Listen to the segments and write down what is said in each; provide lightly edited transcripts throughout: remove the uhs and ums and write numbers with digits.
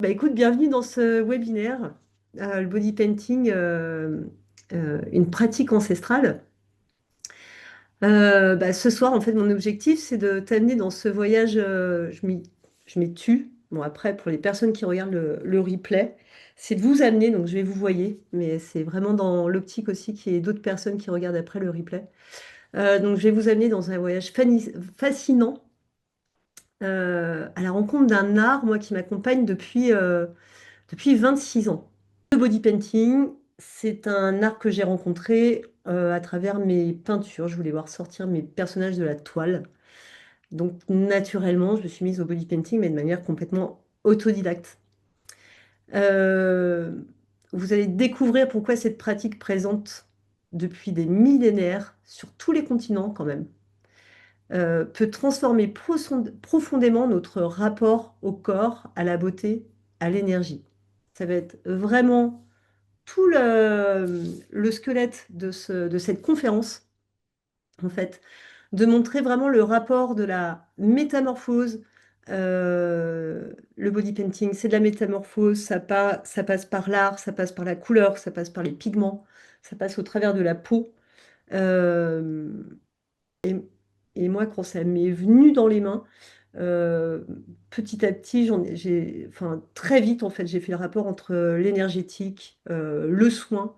Bah écoute, bienvenue dans ce webinaire, le body painting, une pratique ancestrale. Ce soir, en fait, mon objectif, c'est de t'amener dans ce voyage. Je m'y tue. Bon, après, pour les personnes qui regardent le replay, c'est de vous amener, donc je vais vous voyer, mais c'est vraiment dans l'optique aussi qu'il y ait d'autres personnes qui regardent après le replay. Donc, je vais vous amener dans un voyage fascinant à la rencontre d'un art, moi, qui m'accompagne depuis 26 ans. Le body painting, c'est un art que j'ai rencontré à travers mes peintures. Je voulais voir sortir mes personnages de la toile. Donc naturellement, je me suis mise au body painting, mais de manière complètement autodidacte. Euh, Vous allez découvrir pourquoi cette pratique présente depuis des millénaires sur tous les continents quand même, peut transformer profondément notre rapport au corps, à la beauté, à l'énergie. Ça va être vraiment tout le squelette de cette conférence, en fait, de montrer vraiment le rapport de la métamorphose. Le body painting, c'est de la métamorphose, ça passe par l'art, ça passe par la couleur, ça passe par les pigments, ça passe au travers de la peau. Euh, et, et moi, quand ça m'est venu dans les mains, euh, petit à petit, enfin, très vite, en fait, j'ai fait le rapport entre l'énergétique, le soin,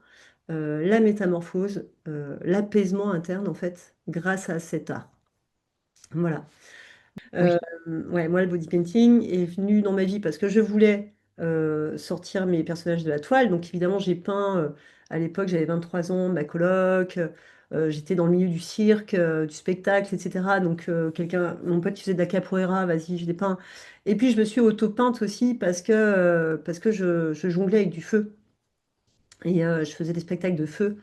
la métamorphose, l'apaisement interne, en fait, grâce à cet art. Voilà. Oui, Euh, ouais, moi, le body painting est venu dans ma vie parce que je voulais sortir mes personnages de la toile. Donc, évidemment, j'ai peint à l'époque, j'avais 23 ans, ma coloc. J'étais dans le milieu du cirque, du spectacle, etc. Donc, mon pote qui faisait de la capoeira, vas-y, je l'ai peint. Et puis, je me suis auto-peinte aussi parce que je jonglais avec du feu. Et je faisais des spectacles de feu.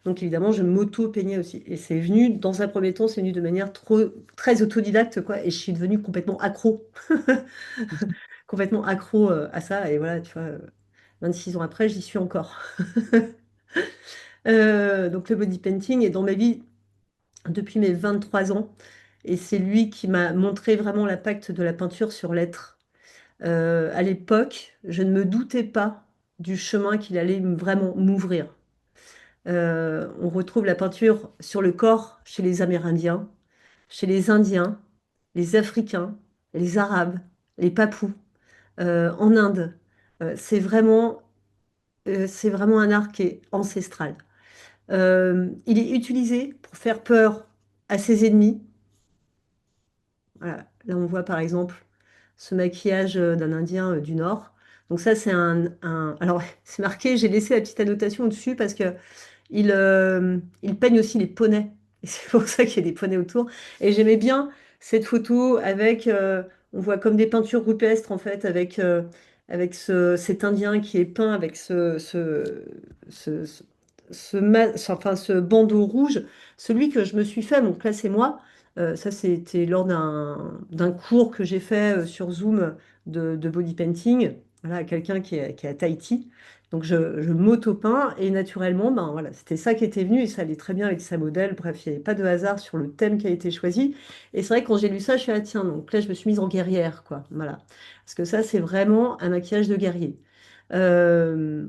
Donc évidemment, je m'auto-peignais aussi. Et c'est venu, dans un premier temps, c'est venu de manière très autodidacte, quoi. Et je suis devenue complètement accro, complètement accro à ça. Et voilà, tu vois, 26 ans après, j'y suis encore. Donc le body painting est dans ma vie depuis mes 23 ans. Et c'est lui qui m'a montré vraiment l'impact de la peinture sur l'être. À l'époque, je ne me doutais pas du chemin qu'il allait vraiment m'ouvrir. On retrouve la peinture sur le corps chez les Amérindiens, chez les Indiens, les Africains, les Arabes, les Papous, en Inde. C'est vraiment un art qui est ancestral. Il est utilisé pour faire peur à ses ennemis. Voilà. Là, on voit par exemple ce maquillage d'un Indien du Nord. Donc ça, Alors, c'est marqué, j'ai laissé la petite annotation au-dessus parce que il peigne aussi les poneys. Et c'est pour ça qu'il y a des poneys autour. Et j'aimais bien cette photo avec, on voit comme des peintures rupestres en fait, avec cet Indien qui est peint avec ce, ce, enfin, ce bandeau rouge. Celui que je me suis fait, donc là c'est moi. Ça c'était lors d'un cours que j'ai fait sur Zoom de body painting. Voilà, à quelqu'un qui est à Tahiti. Donc je m'auto-peins et naturellement, ben voilà, c'était ça qui était venu et ça allait très bien avec sa modèle. Bref, il n'y avait pas de hasard sur le thème qui a été choisi. Et c'est vrai que quand j'ai lu ça, je suis ah tiens, donc là je me suis mise en guerrière, quoi. Voilà. Parce que ça, c'est vraiment un maquillage de guerrier. Euh,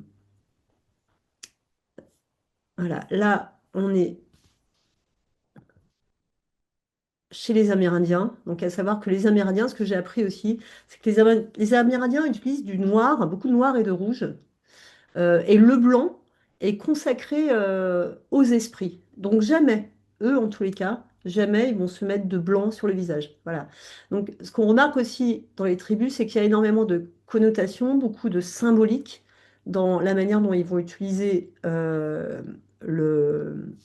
voilà, là, on est chez les Amérindiens. Donc à savoir que les Amérindiens, ce que j'ai appris aussi, c'est que les Amérindiens utilisent du noir, beaucoup de noir et de rouge. Et le blanc est consacré aux esprits. Donc jamais, eux en tous les cas, jamais ils vont se mettre de blanc sur le visage. Voilà. Donc ce qu'on remarque aussi dans les tribus, c'est qu'il y a énormément de connotations, beaucoup de symbolique dans la manière dont ils vont utiliser le,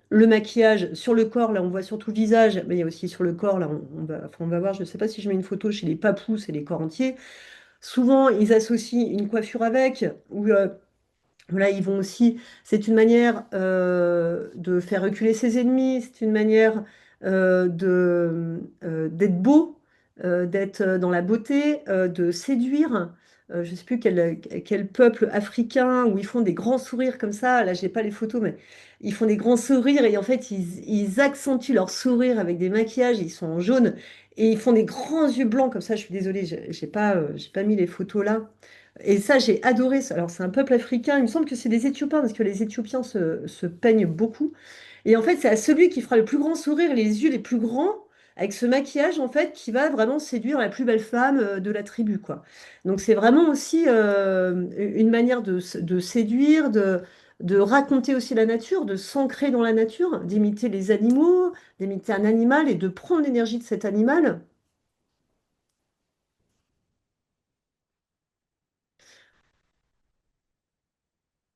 le maquillage sur le corps. Là, on voit surtout le visage, mais il y a aussi sur le corps. Là, on va voir, je ne sais pas si je mets une photo chez les papous, c'est les corps entiers. Souvent, ils associent une coiffure avec, ou voilà, ils vont aussi, c'est une manière de faire reculer ses ennemis, c'est une manière d'être beau, d'être dans la beauté, de séduire. Je ne sais plus quel peuple africain où ils font des grands sourires comme ça. Là, j'ai pas les photos, mais ils font des grands sourires et en fait, ils accentuent leur sourire avec des maquillages. Ils sont en jaune Et ils font des grands yeux blancs comme ça. Je suis désolée, j'ai pas mis les photos là. Et ça, j'ai adoré ça. Alors, c'est un peuple africain. Il me semble que c'est des Éthiopiens parce que les Éthiopiens se peignent beaucoup. Et en fait, c'est à celui qui fera le plus grand sourire, les yeux les plus grands, avec ce maquillage, en fait, qui va vraiment séduire la plus belle femme de la tribu, quoi. Donc, c'est vraiment aussi une manière de séduire, de raconter aussi la nature, de s'ancrer dans la nature, d'imiter les animaux, d'imiter un animal et de prendre l'énergie de cet animal.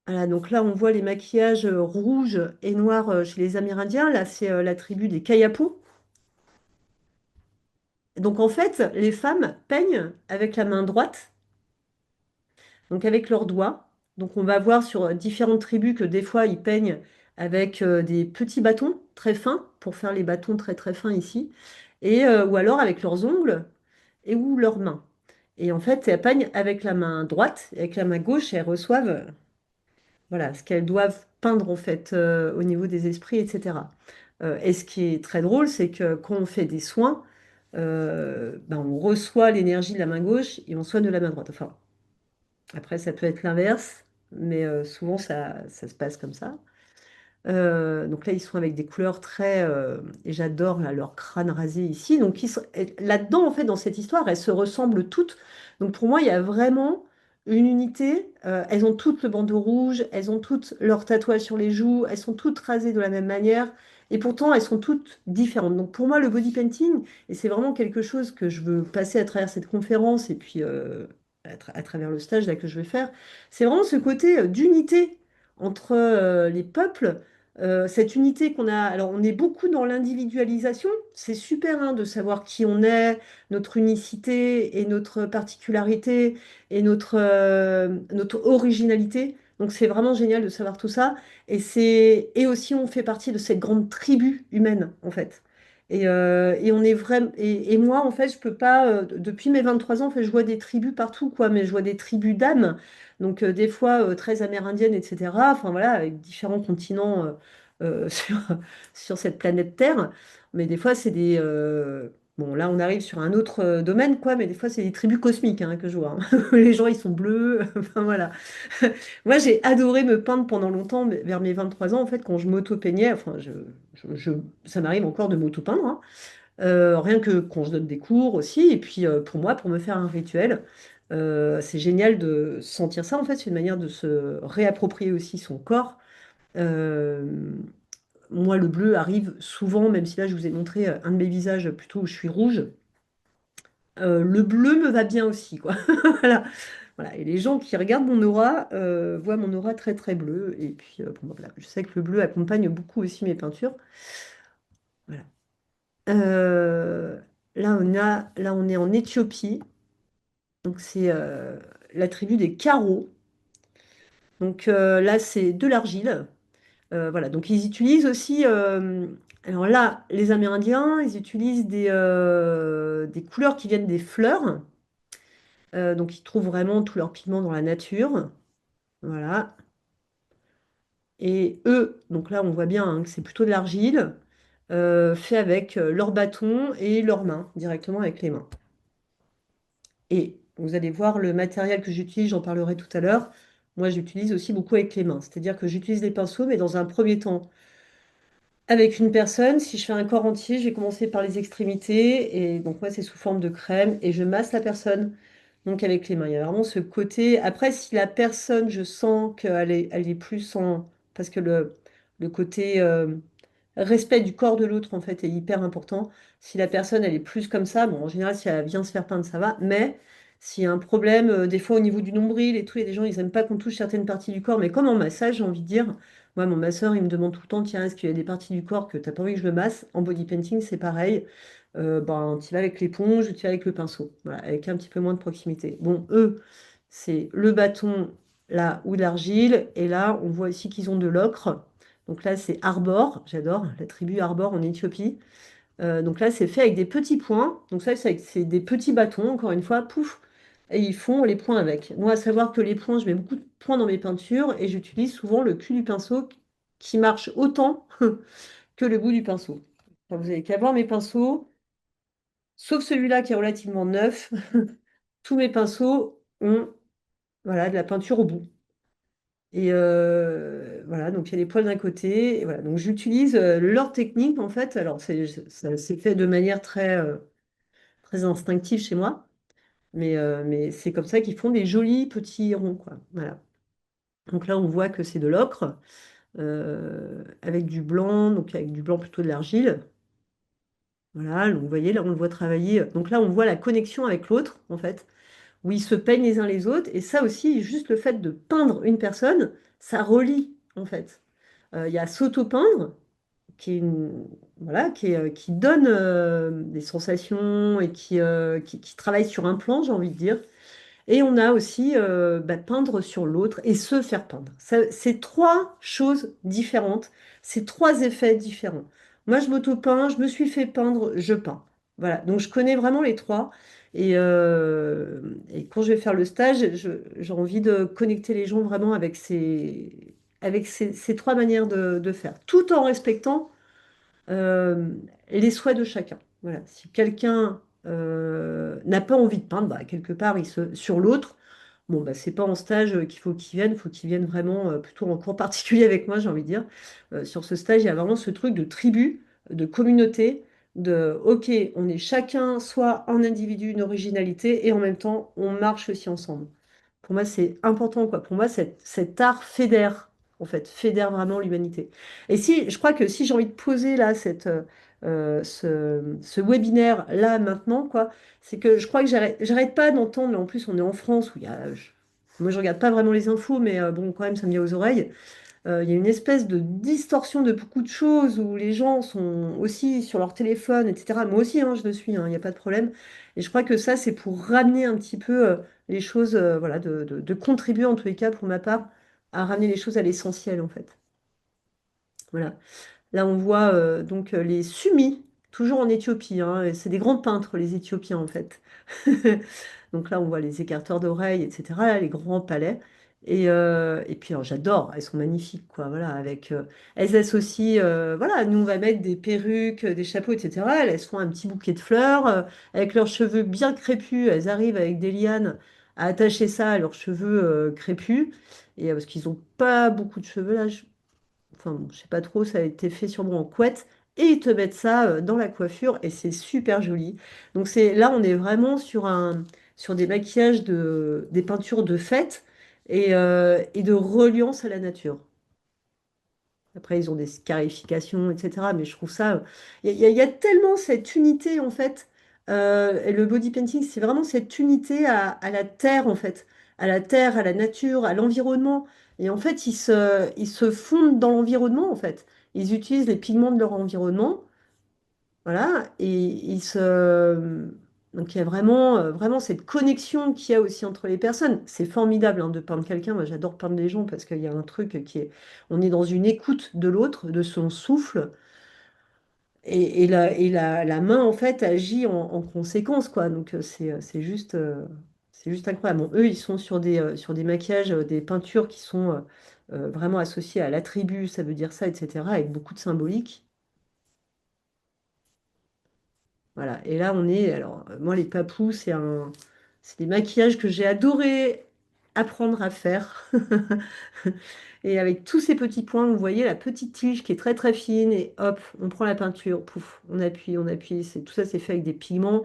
Voilà, donc là, on voit les maquillages rouges et noirs chez les Amérindiens. Là, c'est la tribu des Kayapos. Donc, en fait, les femmes peignent avec la main droite, donc avec leurs doigts. Donc, on va voir sur différentes tribus que des fois, ils peignent avec des petits bâtons très fins, pour faire les bâtons très très fins ici, et, ou alors avec leurs ongles et ou leurs mains. Et en fait, elles peignent avec la main droite et avec la main gauche, et elles reçoivent voilà, ce qu'elles doivent peindre en fait au niveau des esprits, etc. Et ce qui est très drôle, c'est que quand on fait des soins, ben, on reçoit l'énergie de la main gauche et on soigne de la main droite. Enfin, après, ça peut être l'inverse, mais souvent ça se passe comme ça. Donc là, ils sont avec des couleurs très... et j'adore là, leur crâne rasé ici. Donc là-dedans, en fait, dans cette histoire, elles se ressemblent toutes. Donc pour moi, il y a vraiment une unité. Elles ont toutes le bandeau rouge, elles ont toutes leur tatouage sur les joues, elles sont toutes rasées de la même manière. Et pourtant, elles sont toutes différentes. Donc pour moi, le body painting, et c'est vraiment quelque chose que je veux passer à travers cette conférence et puis à travers le stage là, que je vais faire, c'est vraiment ce côté d'unité entre les peuples, cette unité qu'on a, alors on est beaucoup dans l'individualisation, c'est super hein, de savoir qui on est, notre unicité et notre particularité et notre originalité. Donc c'est vraiment génial de savoir tout ça. Et aussi on fait partie de cette grande tribu humaine en fait. Et on est vraiment et moi en fait je peux pas depuis mes 23 ans en fait je vois des tribus partout quoi mais je vois des tribus d'âmes donc des fois très amérindiennes etc. Enfin voilà avec différents continents sur cette planète Terre. Mais des fois, c'est des... bon, là, on arrive sur un autre domaine, quoi, mais des fois, c'est des tribus cosmiques hein, que je vois. Hein. Les gens, ils sont bleus. Enfin, voilà. Moi, j'ai adoré me peindre pendant longtemps, mais vers mes 23 ans, en fait, quand je m'auto-peignais, enfin, ça m'arrive encore de m'auto-peindre, hein. Rien que quand je donne des cours aussi. Et puis, pour moi, pour me faire un rituel, c'est génial de sentir ça. En fait, c'est une manière de se réapproprier aussi son corps. Euh, Moi, le bleu arrive souvent, même si là, je vous ai montré un de mes visages plutôt où je suis rouge. Le bleu me va bien aussi, quoi. Voilà. Voilà. Et les gens qui regardent mon aura voient mon aura très très bleu. Et puis, bon, voilà. Je sais que le bleu accompagne beaucoup aussi mes peintures. Voilà. Euh, là, on est en Éthiopie. Donc, c'est la tribu des Karo. Donc, là, c'est de l'argile. Voilà, donc ils utilisent aussi, alors là, les Amérindiens, ils utilisent des couleurs qui viennent des fleurs. Donc ils trouvent vraiment tous leurs pigments dans la nature. Voilà. Et eux, donc là on voit bien hein, que c'est plutôt de l'argile, fait avec leurs bâtons et leurs mains, directement avec les mains. Et vous allez voir le matériel que j'utilise, j'en parlerai tout à l'heure. Moi j'utilise aussi beaucoup avec les mains, c'est-à-dire que j'utilise les pinceaux, mais dans un premier temps. Avec une personne, si je fais un corps entier, je vais commencer par les extrémités. Et donc, moi, c'est sous forme de crème. Et je masse la personne donc avec les mains. Il y a vraiment ce côté. Après, si la personne, je sens elle est plus en. Parce que le côté respect du corps de l'autre, en fait, est hyper important. Si la personne, elle est plus comme ça, bon, en général, si elle vient se faire peindre, ça va. Mais s'il y a un problème, des fois au niveau du nombril et tout, il y a des gens, ils n'aiment pas qu'on touche certaines parties du corps. Mais comme en massage, j'ai envie de dire. Moi, mon masseur, il me demande tout le temps, tiens, est-ce qu'il y a des parties du corps que tu n'as pas envie que je me masse? En body painting, c'est pareil. Ben, tu vas avec l'éponge, tu vas avec le pinceau, voilà, avec un petit peu moins de proximité. Bon, eux, c'est le bâton là ou de l'argile, et là, on voit ici qu'ils ont de l'ocre. Donc là, c'est Arbor, j'adore, la tribu Arbor en Éthiopie. Donc là, c'est fait avec des petits points. Donc ça, c'est des petits bâtons, encore une fois, pouf, et ils font les points avec. Moi, à savoir que les points, je mets beaucoup de points dans mes peintures et j'utilise souvent le cul du pinceau qui marche autant que le bout du pinceau. Enfin, vous avez qu'à voir mes pinceaux. Sauf celui-là qui est relativement neuf. Tous mes pinceaux ont voilà, de la peinture au bout. Et voilà, donc il y a les poils d'un côté. Et voilà, donc j'utilise leur technique en fait. Alors ça s'est fait de manière très instinctive chez moi, mais c'est comme ça qu'ils font des jolis petits ronds, quoi. Voilà. Donc là, on voit que c'est de l'ocre avec du blanc, donc avec du blanc plutôt de l'argile. Voilà, donc vous voyez, là, on le voit travailler. Donc là, on voit la connexion avec l'autre, en fait, où ils se peignent les uns les autres. Et ça aussi, juste le fait de peindre une personne, ça relie, en fait. Il y a s'auto-peindre, qui est voilà, qui donne des sensations et qui travaille sur un plan, j'ai envie de dire. Et on a aussi peindre sur l'autre et se faire peindre. C'est trois choses différentes, c'est trois effets différents. Moi, je m'auto-peins, je me suis fait peindre, je peins. Voilà, donc je connais vraiment les trois. Et quand je vais faire le stage, j'ai envie de connecter les gens vraiment avec ces trois manières de faire, tout en respectant euh, les souhaits de chacun. Voilà. Si quelqu'un n'a pas envie de peindre, bah, quelque part, sur l'autre, bon, bah, c'est pas en stage qu'il faut qu'il vienne vraiment plutôt en cours particulier avec moi, j'ai envie de dire. Sur ce stage, il y a vraiment ce truc de tribu, de communauté, de OK, on est chacun soit un individu, une originalité, et en même temps, on marche aussi ensemble. Pour moi, c'est important, quoi. Pour moi, cet art fédère, en fait, fédère vraiment l'humanité. Et si, je crois que si j'ai envie de poser là ce webinaire là maintenant, quoi, c'est que je crois que j'arrête pas d'entendre, mais en plus on est en France où moi je regarde pas vraiment les infos, mais bon, quand même, ça me vient aux oreilles. Il y a une espèce de distorsion de beaucoup de choses où les gens sont aussi sur leur téléphone, etc. Moi aussi, hein, je le suis, hein, il n'y a pas de problème. Et je crois que ça, c'est pour ramener un petit peu les choses, voilà, de contribuer en tous les cas, pour ma part, à ramener les choses à l'essentiel, en fait. Voilà. Là, on voit donc les Sumis, toujours en Éthiopie, hein, et c'est des grands peintres, les Éthiopiens, en fait. Donc là, on voit les écarteurs d'oreilles, etc., là, les grands palais. Et puis, alors, j'adore, elles sont magnifiques, quoi. Voilà, elles associent, voilà, nous, on va mettre des perruques, des chapeaux, etc. Elles font un petit bouquet de fleurs, avec leurs cheveux bien crépus. Elles arrivent avec des lianes à attacher ça à leurs cheveux crépus. Et parce qu'ils n'ont pas beaucoup de cheveux, là, enfin, bon, je sais pas trop, ça a été fait sûrement en couette, et ils te mettent ça dans la coiffure, et c'est super joli. Donc là, on est vraiment sur des maquillages des peintures de fête et de reliance à la nature. Après, ils ont des scarifications, etc. Mais je trouve ça, il y a tellement cette unité en fait. Et le body painting, c'est vraiment cette unité à la terre en fait, à la terre, à la nature, à l'environnement. Et en fait, ils se fondent dans l'environnement en fait. Ils utilisent les pigments de leur environnement, voilà. Et donc il y a vraiment cette connexion qu'il y a aussi entre les personnes. C'est formidable hein, de peindre quelqu'un. Moi, j'adore peindre les gens parce qu'il y a un truc on est dans une écoute de l'autre, de son souffle. Et la main, en fait, agit en conséquence, quoi. Donc, c'est juste incroyable. Bon, eux, ils sont sur des maquillages, des peintures qui sont vraiment associées à l'attribut, ça veut dire ça, etc., avec beaucoup de symbolique. Voilà. Et là, alors, moi, les papous, c'est des maquillages que j'ai adoré apprendre à faire. Et avec tous ces petits points, vous voyez la petite tige qui est très très fine et hop, on prend la peinture, pouf, on appuie. Tout ça, c'est fait avec des pigments.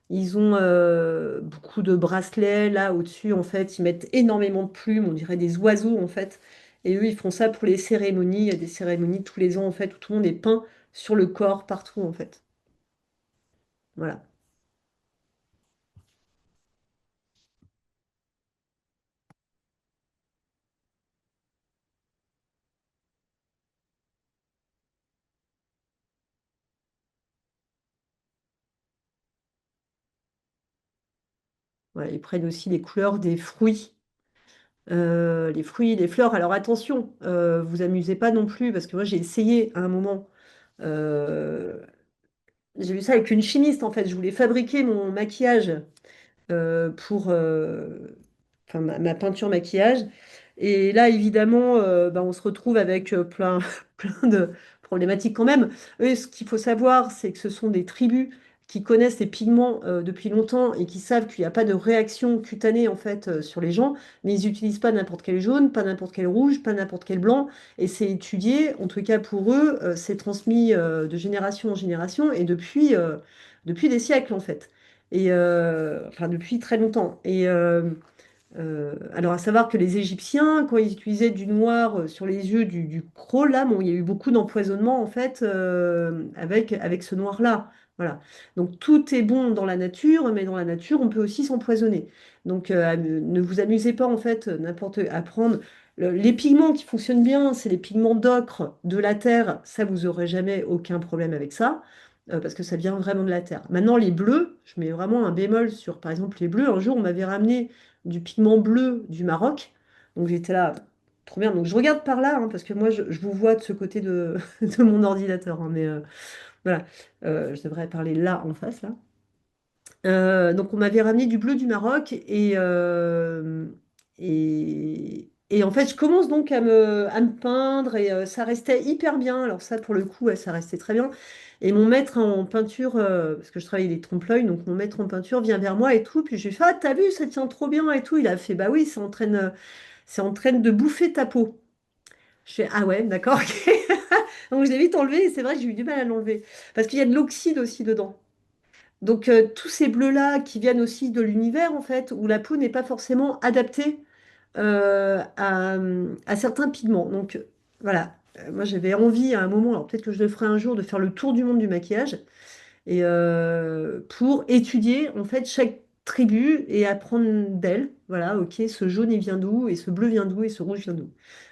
Ils ont beaucoup de bracelets là au-dessus. En fait, ils mettent énormément de plumes, on dirait des oiseaux en fait. Et eux, ils font ça pour les cérémonies. Il y a des cérémonies tous les ans en fait où tout le monde est peint sur le corps partout en fait. Voilà. Voilà, ils prennent aussi les couleurs des fruits. Les fruits, les fleurs. Alors attention, vous amusez pas non plus, parce que moi j'ai essayé à un moment. euh, j'ai vu ça avec une chimiste en fait. Je voulais fabriquer mon maquillage pour enfin, ma peinture maquillage. Et là, évidemment, on se retrouve avec plein, plein de problématiques quand même. Eux, ce qu'il faut savoir, c'est que ce sont des tribus. qui connaissent les pigments depuis longtemps et qui savent qu'il n'y a pas de réaction cutanée en fait sur les gens, mais ils n'utilisent pas n'importe quel jaune, pas n'importe quel rouge, pas n'importe quel blanc, et c'est étudié, en tout cas pour eux, c'est transmis de génération en génération et depuis des siècles en fait. Et enfin depuis très longtemps. Alors, à savoir que les Égyptiens, quand ils utilisaient du noir sur les yeux du croc, là, bon, il y a eu beaucoup d'empoisonnement en fait avec ce noir-là. Voilà. Donc, tout est bon dans la nature, mais dans la nature, on peut aussi s'empoisonner. Donc, ne vous amusez pas en fait n'importe à prendre. Les pigments qui fonctionnent bien, c'est les pigments d'ocre de la terre. Ça, vous aurez jamais aucun problème avec ça. Parce que ça vient vraiment de la terre. Maintenant, les bleus, je mets vraiment un bémol sur, par exemple, les bleus. Un jour, on m'avait ramené du pigment bleu du Maroc. Donc j'étais là, trop bien. Donc je regarde par là, hein, parce que moi je vous vois de ce côté de, de mon ordinateur, hein, mais voilà. Je devrais parler là en face, là. Donc on m'avait ramené du bleu du Maroc et en fait je commence donc à me peindre et ça restait hyper bien. Alors ça pour le coup ouais, ça restait très bien. Et mon maître en peinture, parce que je travaillais les trompe-l'œil, donc mon maître en peinture vient vers moi et tout. Puis je lui fais ah t'as vu ça tient trop bien et tout. Il a fait bah oui c'est en train de bouffer ta peau. Je fais ah ouais d'accord ok. Donc je l'ai vite enlevé et c'est vrai que j'ai eu du mal à l'enlever parce qu'il y a de l'oxyde aussi dedans. Donc, tous ces bleus-là qui viennent aussi de l'univers, en fait, où la peau n'est pas forcément adaptée à certains pigments. Donc, voilà. Moi, j'avais envie à un moment, alors peut-être que je le ferai un jour, de faire le tour du monde du maquillage et pour étudier, en fait, chaque tribu et apprendre d'elle. Voilà, ok, ce jaune, il vient d'où, et ce bleu vient d'où, et ce rouge vient d'où.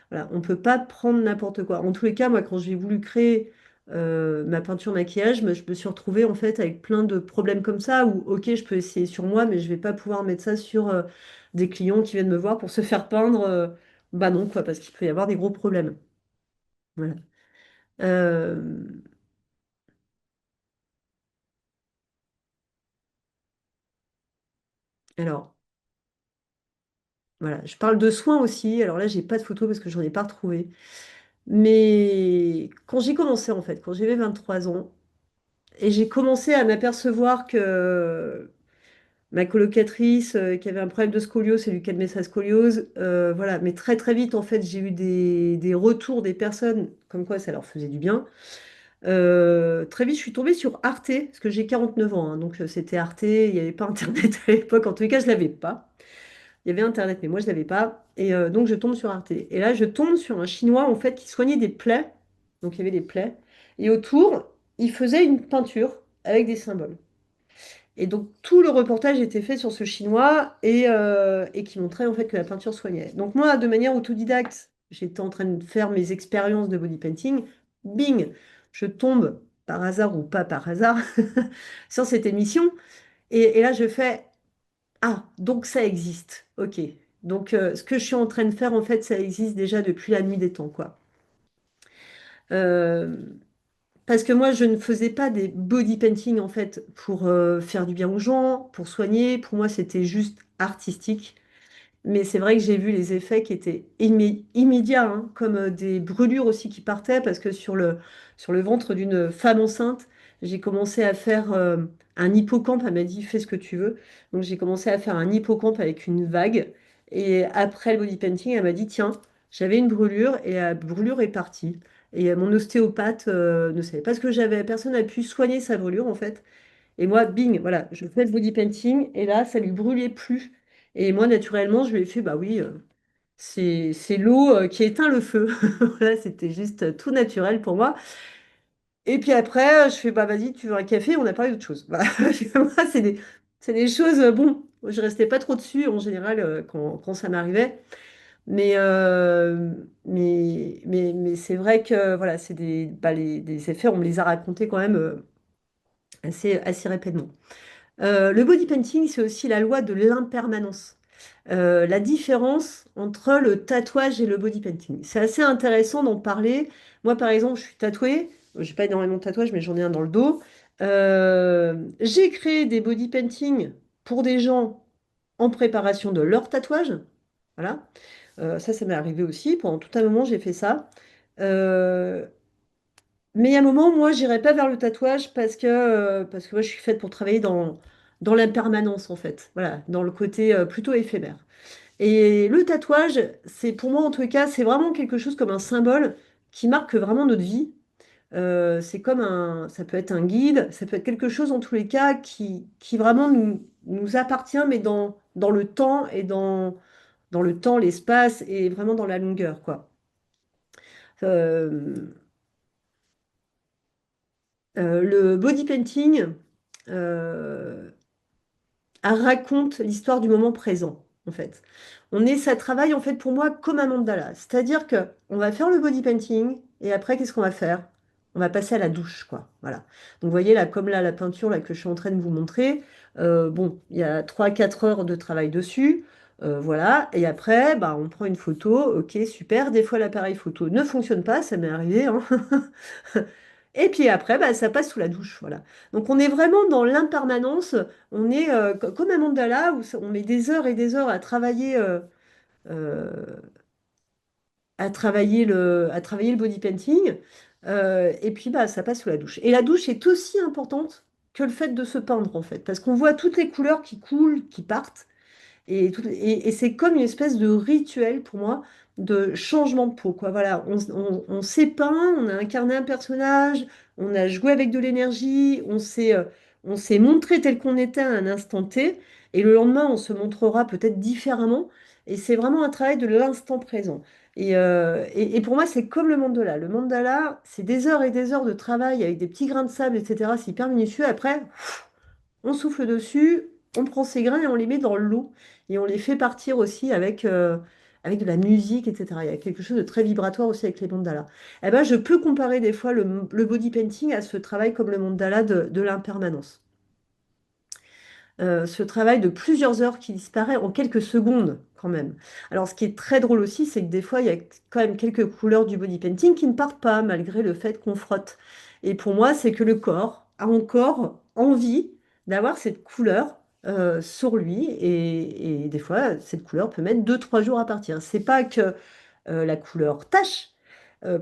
Voilà, on ne peut pas prendre n'importe quoi. En tous les cas, moi, quand j'ai voulu créer ma peinture maquillage, je me suis retrouvée en fait avec plein de problèmes comme ça où, ok, je peux essayer sur moi, mais je vais pas pouvoir mettre ça sur des clients qui viennent me voir pour se faire peindre. Bah non, quoi, parce qu'il peut y avoir des gros problèmes. Voilà. Euh, alors, voilà, je parle de soins aussi. Alors là, j'ai pas de photos parce que j'en ai pas retrouvé. Mais quand j'ai commencé, en fait, quand j'avais 23 ans, et j'ai commencé à m'apercevoir que ma colocatrice qui avait un problème de scoliose, c'est lui calmait sa scoliose. Voilà, mais très très vite, en fait, j'ai eu des retours des personnes comme quoi ça leur faisait du bien. Très vite, je suis tombée sur Arte, parce que j'ai 49 ans, hein, donc c'était Arte, il n'y avait pas Internet à l'époque, en tous les cas, je ne l'avais pas. Il y avait Internet, mais moi, je ne l'avais pas. Et donc, je tombe sur Arte. Et là, je tombe sur un Chinois, en fait, qui soignait des plaies. Donc, il y avait des plaies. Et autour, il faisait une peinture avec des symboles. Et donc tout le reportage était fait sur ce chinois et qui montrait en fait que la peinture soignait. Donc moi, de manière autodidacte, j'étais en train de faire mes expériences de body painting. Bing, je tombe par hasard ou pas par hasard sur cette émission. Et là, je fais, ah, donc ça existe. Ok. Donc ce que je suis en train de faire, en fait, ça existe déjà depuis la nuit des temps, quoi. Euh, Parce que moi, je ne faisais pas des body painting en fait pour faire du bien aux gens, pour soigner. Pour moi, c'était juste artistique. Mais c'est vrai que j'ai vu les effets qui étaient immédiats, hein, comme des brûlures aussi qui partaient, parce que sur le ventre d'une femme enceinte, j'ai commencé à faire un hippocampe. Elle m'a dit, fais ce que tu veux. Donc j'ai commencé à faire un hippocampe avec une vague. Et après le body painting, elle m'a dit, tiens, j'avais une brûlure et la brûlure est partie. Et mon ostéopathe ne savait pas ce que j'avais. Personne n'a pu soigner sa brûlure en fait. Et moi, bing, voilà, je fais le body painting et là, ça lui brûlait plus. Et moi, naturellement, je lui ai fait, bah oui, c'est l'eau qui éteint le feu. Voilà, c'était juste tout naturel pour moi. Et puis après, je fais, bah vas-y, tu veux un café, on a parlé d'autre chose. Voilà. Moi, c'est des choses, bon, je restais pas trop dessus en général quand ça m'arrivait. Mais c'est vrai que voilà, c'est des effets, on me les a racontés quand même assez rapidement. Le body painting, c'est aussi la loi de l'impermanence. La différence entre le tatouage et le body painting. C'est assez intéressant d'en parler. Moi, par exemple, je suis tatouée. J'ai pas énormément de tatouages, mais j'en ai un dans le dos. J'ai créé des body painting pour des gens en préparation de leur tatouage. Voilà. Ça m'est arrivé aussi. Pendant tout un moment, j'ai fait ça. Euh, Mais il y a un moment, moi, j'irai pas vers le tatouage parce que moi, je suis faite pour travailler dans l'impermanence, en fait. Voilà, dans le côté plutôt éphémère. Et le tatouage, c'est pour moi, en tout cas, c'est vraiment quelque chose comme un symbole qui marque vraiment notre vie. C'est comme ça peut être un guide, ça peut être quelque chose en tous les cas qui vraiment nous appartient, mais dans le temps et dans le temps, l'espace et vraiment dans la longueur, quoi. Euh, le body painting euh, raconte l'histoire du moment présent, en fait. Ça travaille en fait pour moi comme un mandala, c'est-à-dire que on va faire le body painting et après qu'est-ce qu'on va faire? On va passer à la douche, quoi. Voilà. Donc vous voyez là, comme là la peinture là que je suis en train de vous montrer, bon, il y a 3 4 heures de travail dessus. Voilà, et après, bah, on prend une photo, ok, super. Des fois, l'appareil photo ne fonctionne pas, ça m'est arrivé, hein. Et puis après, bah, ça passe sous la douche, voilà. Donc on est vraiment dans l'impermanence, on est comme un mandala où on met des heures et des heures euh, à travailler le body painting, et puis bah, ça passe sous la douche. Et la douche est aussi importante que le fait de se peindre, en fait, parce qu'on voit toutes les couleurs qui coulent, qui partent. Et c'est comme une espèce de rituel pour moi de changement de peau, quoi. Voilà, on s'est peint, on a incarné un personnage, on a joué avec de l'énergie, on s'est montré tel qu'on était à un instant T, et le lendemain, on se montrera peut-être différemment. Et c'est vraiment un travail de l'instant présent. Et pour moi, c'est comme le mandala. Le mandala, c'est des heures et des heures de travail avec des petits grains de sable, etc. C'est hyper minutieux. Après, on souffle dessus, on prend ces grains et on les met dans l'eau. Et on les fait partir aussi avec de la musique, etc. Il y a quelque chose de très vibratoire aussi avec les mandalas. Eh ben, je peux comparer des fois le body painting à ce travail comme le mandala de l'impermanence. Ce travail de plusieurs heures qui disparaît en quelques secondes quand même. Alors ce qui est très drôle aussi, c'est que des fois, il y a quand même quelques couleurs du body painting qui ne partent pas malgré le fait qu'on frotte. Et pour moi, c'est que le corps a encore envie d'avoir cette couleur sur lui. Et des fois, cette couleur peut mettre 2 3 jours à partir. C'est pas que la couleur tache.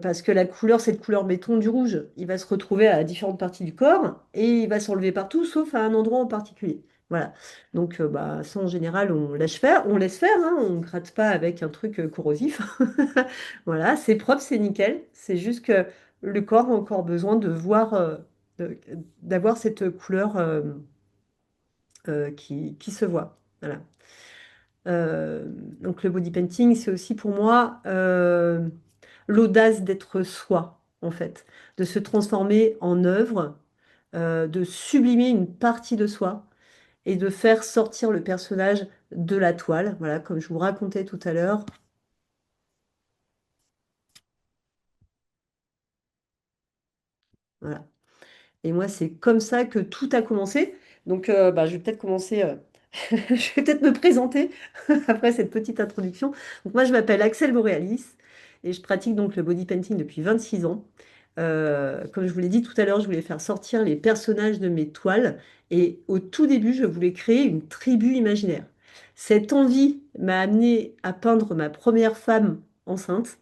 Parce que la couleur, cette couleur béton du rouge, il va se retrouver à différentes parties du corps et il va s'enlever partout sauf à un endroit en particulier. Voilà. Donc, bah, ça, en général, on laisse faire, hein, on ne gratte pas avec un truc corrosif. Voilà, c'est propre, c'est nickel. C'est juste que le corps a encore besoin de voir, de- d'avoir cette couleur qui se voit. Voilà. Donc le body painting, c'est aussi pour moi l'audace d'être soi, en fait, de se transformer en œuvre, de sublimer une partie de soi et de faire sortir le personnage de la toile. Voilà, comme je vous racontais tout à l'heure. Voilà. Et moi, c'est comme ça que tout a commencé. Donc, bah, je vais peut-être commencer. Je vais peut-être me présenter après cette petite introduction. Donc moi, je m'appelle Axel Borealis et je pratique donc le body painting depuis 26 ans. Comme je vous l'ai dit tout à l'heure, je voulais faire sortir les personnages de mes toiles et au tout début, je voulais créer une tribu imaginaire. Cette envie m'a amené à peindre ma première femme enceinte.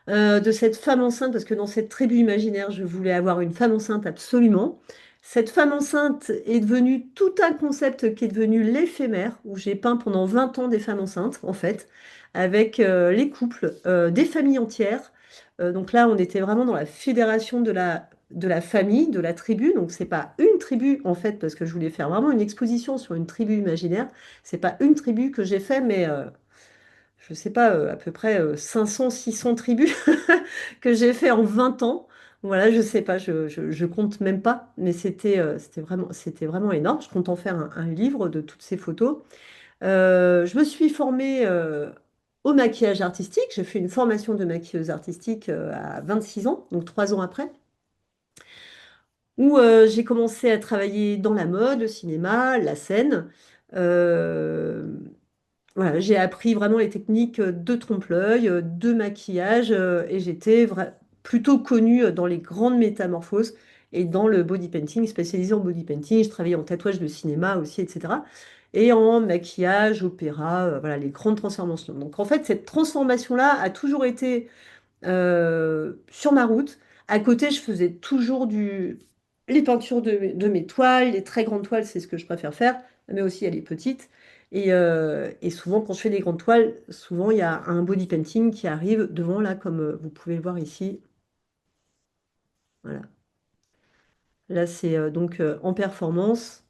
De cette femme enceinte, parce que dans cette tribu imaginaire, je voulais avoir une femme enceinte absolument. Cette femme enceinte est devenue tout un concept qui est devenu l'éphémère, où j'ai peint pendant 20 ans des femmes enceintes, en fait, avec les couples, des familles entières. Donc là, on était vraiment dans la fédération de la famille, de la tribu. Donc c'est pas une tribu, en fait, parce que je voulais faire vraiment une exposition sur une tribu imaginaire. C'est pas une tribu que j'ai fait, mais je sais pas, à peu près 500, 600 tribus que j'ai fait en 20 ans. Voilà, je sais pas, je compte même pas, mais c'était vraiment énorme. Je compte en faire un livre de toutes ces photos. Je me suis formée au maquillage artistique. J'ai fait une formation de maquilleuse artistique à 26 ans, donc 3 ans après, où j'ai commencé à travailler dans la mode, le cinéma, la scène. Euh, voilà, j'ai appris vraiment les techniques de trompe-l'œil, de maquillage, et plutôt connue dans les grandes métamorphoses et dans le body painting, spécialisée en body painting. Je travaillais en tatouage de cinéma aussi, etc. Et en maquillage, opéra, voilà, les grandes transformations. Donc en fait, cette transformation-là a toujours été sur ma route. À côté, je faisais toujours les peintures de mes toiles, les très grandes toiles, c'est ce que je préfère faire, mais aussi il y a les petites. Et souvent, quand je fais des grandes toiles, souvent il y a un body painting qui arrive devant, là, comme vous pouvez le voir ici. Voilà. Là, c'est donc en performance.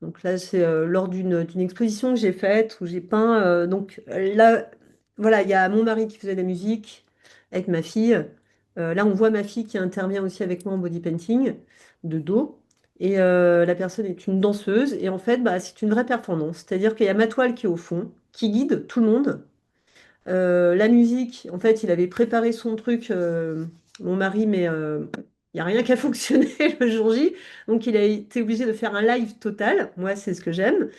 Donc là, c'est lors d'une exposition que j'ai faite où j'ai peint. Donc là, voilà, il y a mon mari qui faisait de la musique avec ma fille. Là, on voit ma fille qui intervient aussi avec moi en body painting de dos. Et la personne est une danseuse. Et en fait, bah, c'est une vraie performance. C'est-à-dire qu'il y a ma toile qui est au fond, qui guide tout le monde. La musique, en fait, il avait préparé son truc, mon mari, mais il n'y a rien qui a fonctionné le jour J. Donc, il a été obligé de faire un live total. Moi, c'est ce que j'aime.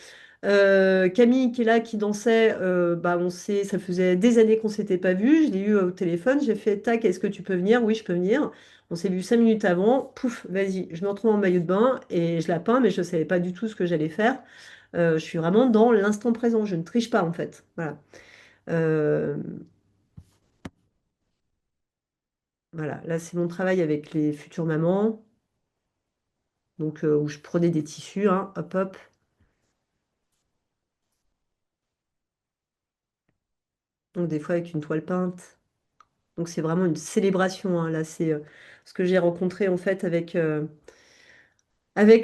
Camille, qui est là, qui dansait, bah, on sait, ça faisait des années qu'on s'était pas vu. Je l'ai eu au téléphone. J'ai fait, tac, est-ce que tu peux venir? Oui, je peux venir. On s'est vu 5 minutes avant. Pouf, vas-y, je me retrouve en maillot de bain et je la peins, mais je ne savais pas du tout ce que j'allais faire. Je suis vraiment dans l'instant présent. Je ne triche pas, en fait. Voilà. Euh, Voilà, là c'est mon travail avec les futures mamans, donc où je prenais des tissus, hein, hop hop, donc des fois avec une toile peinte. Donc c'est vraiment une célébration, hein. Là c'est ce que j'ai rencontré en fait avec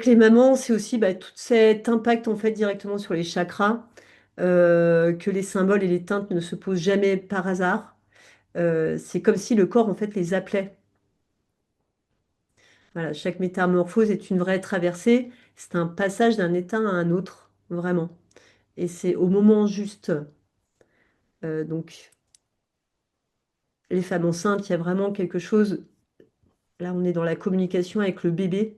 les mamans, c'est aussi bah, tout cet impact en fait directement sur les chakras, que les symboles et les teintes ne se posent jamais par hasard. C'est comme si le corps en fait les appelait. Voilà, chaque métamorphose est une vraie traversée, c'est un passage d'un état à un autre, vraiment. Et c'est au moment juste. Donc, les femmes enceintes, il y a vraiment quelque chose. Là, on est dans la communication avec le bébé.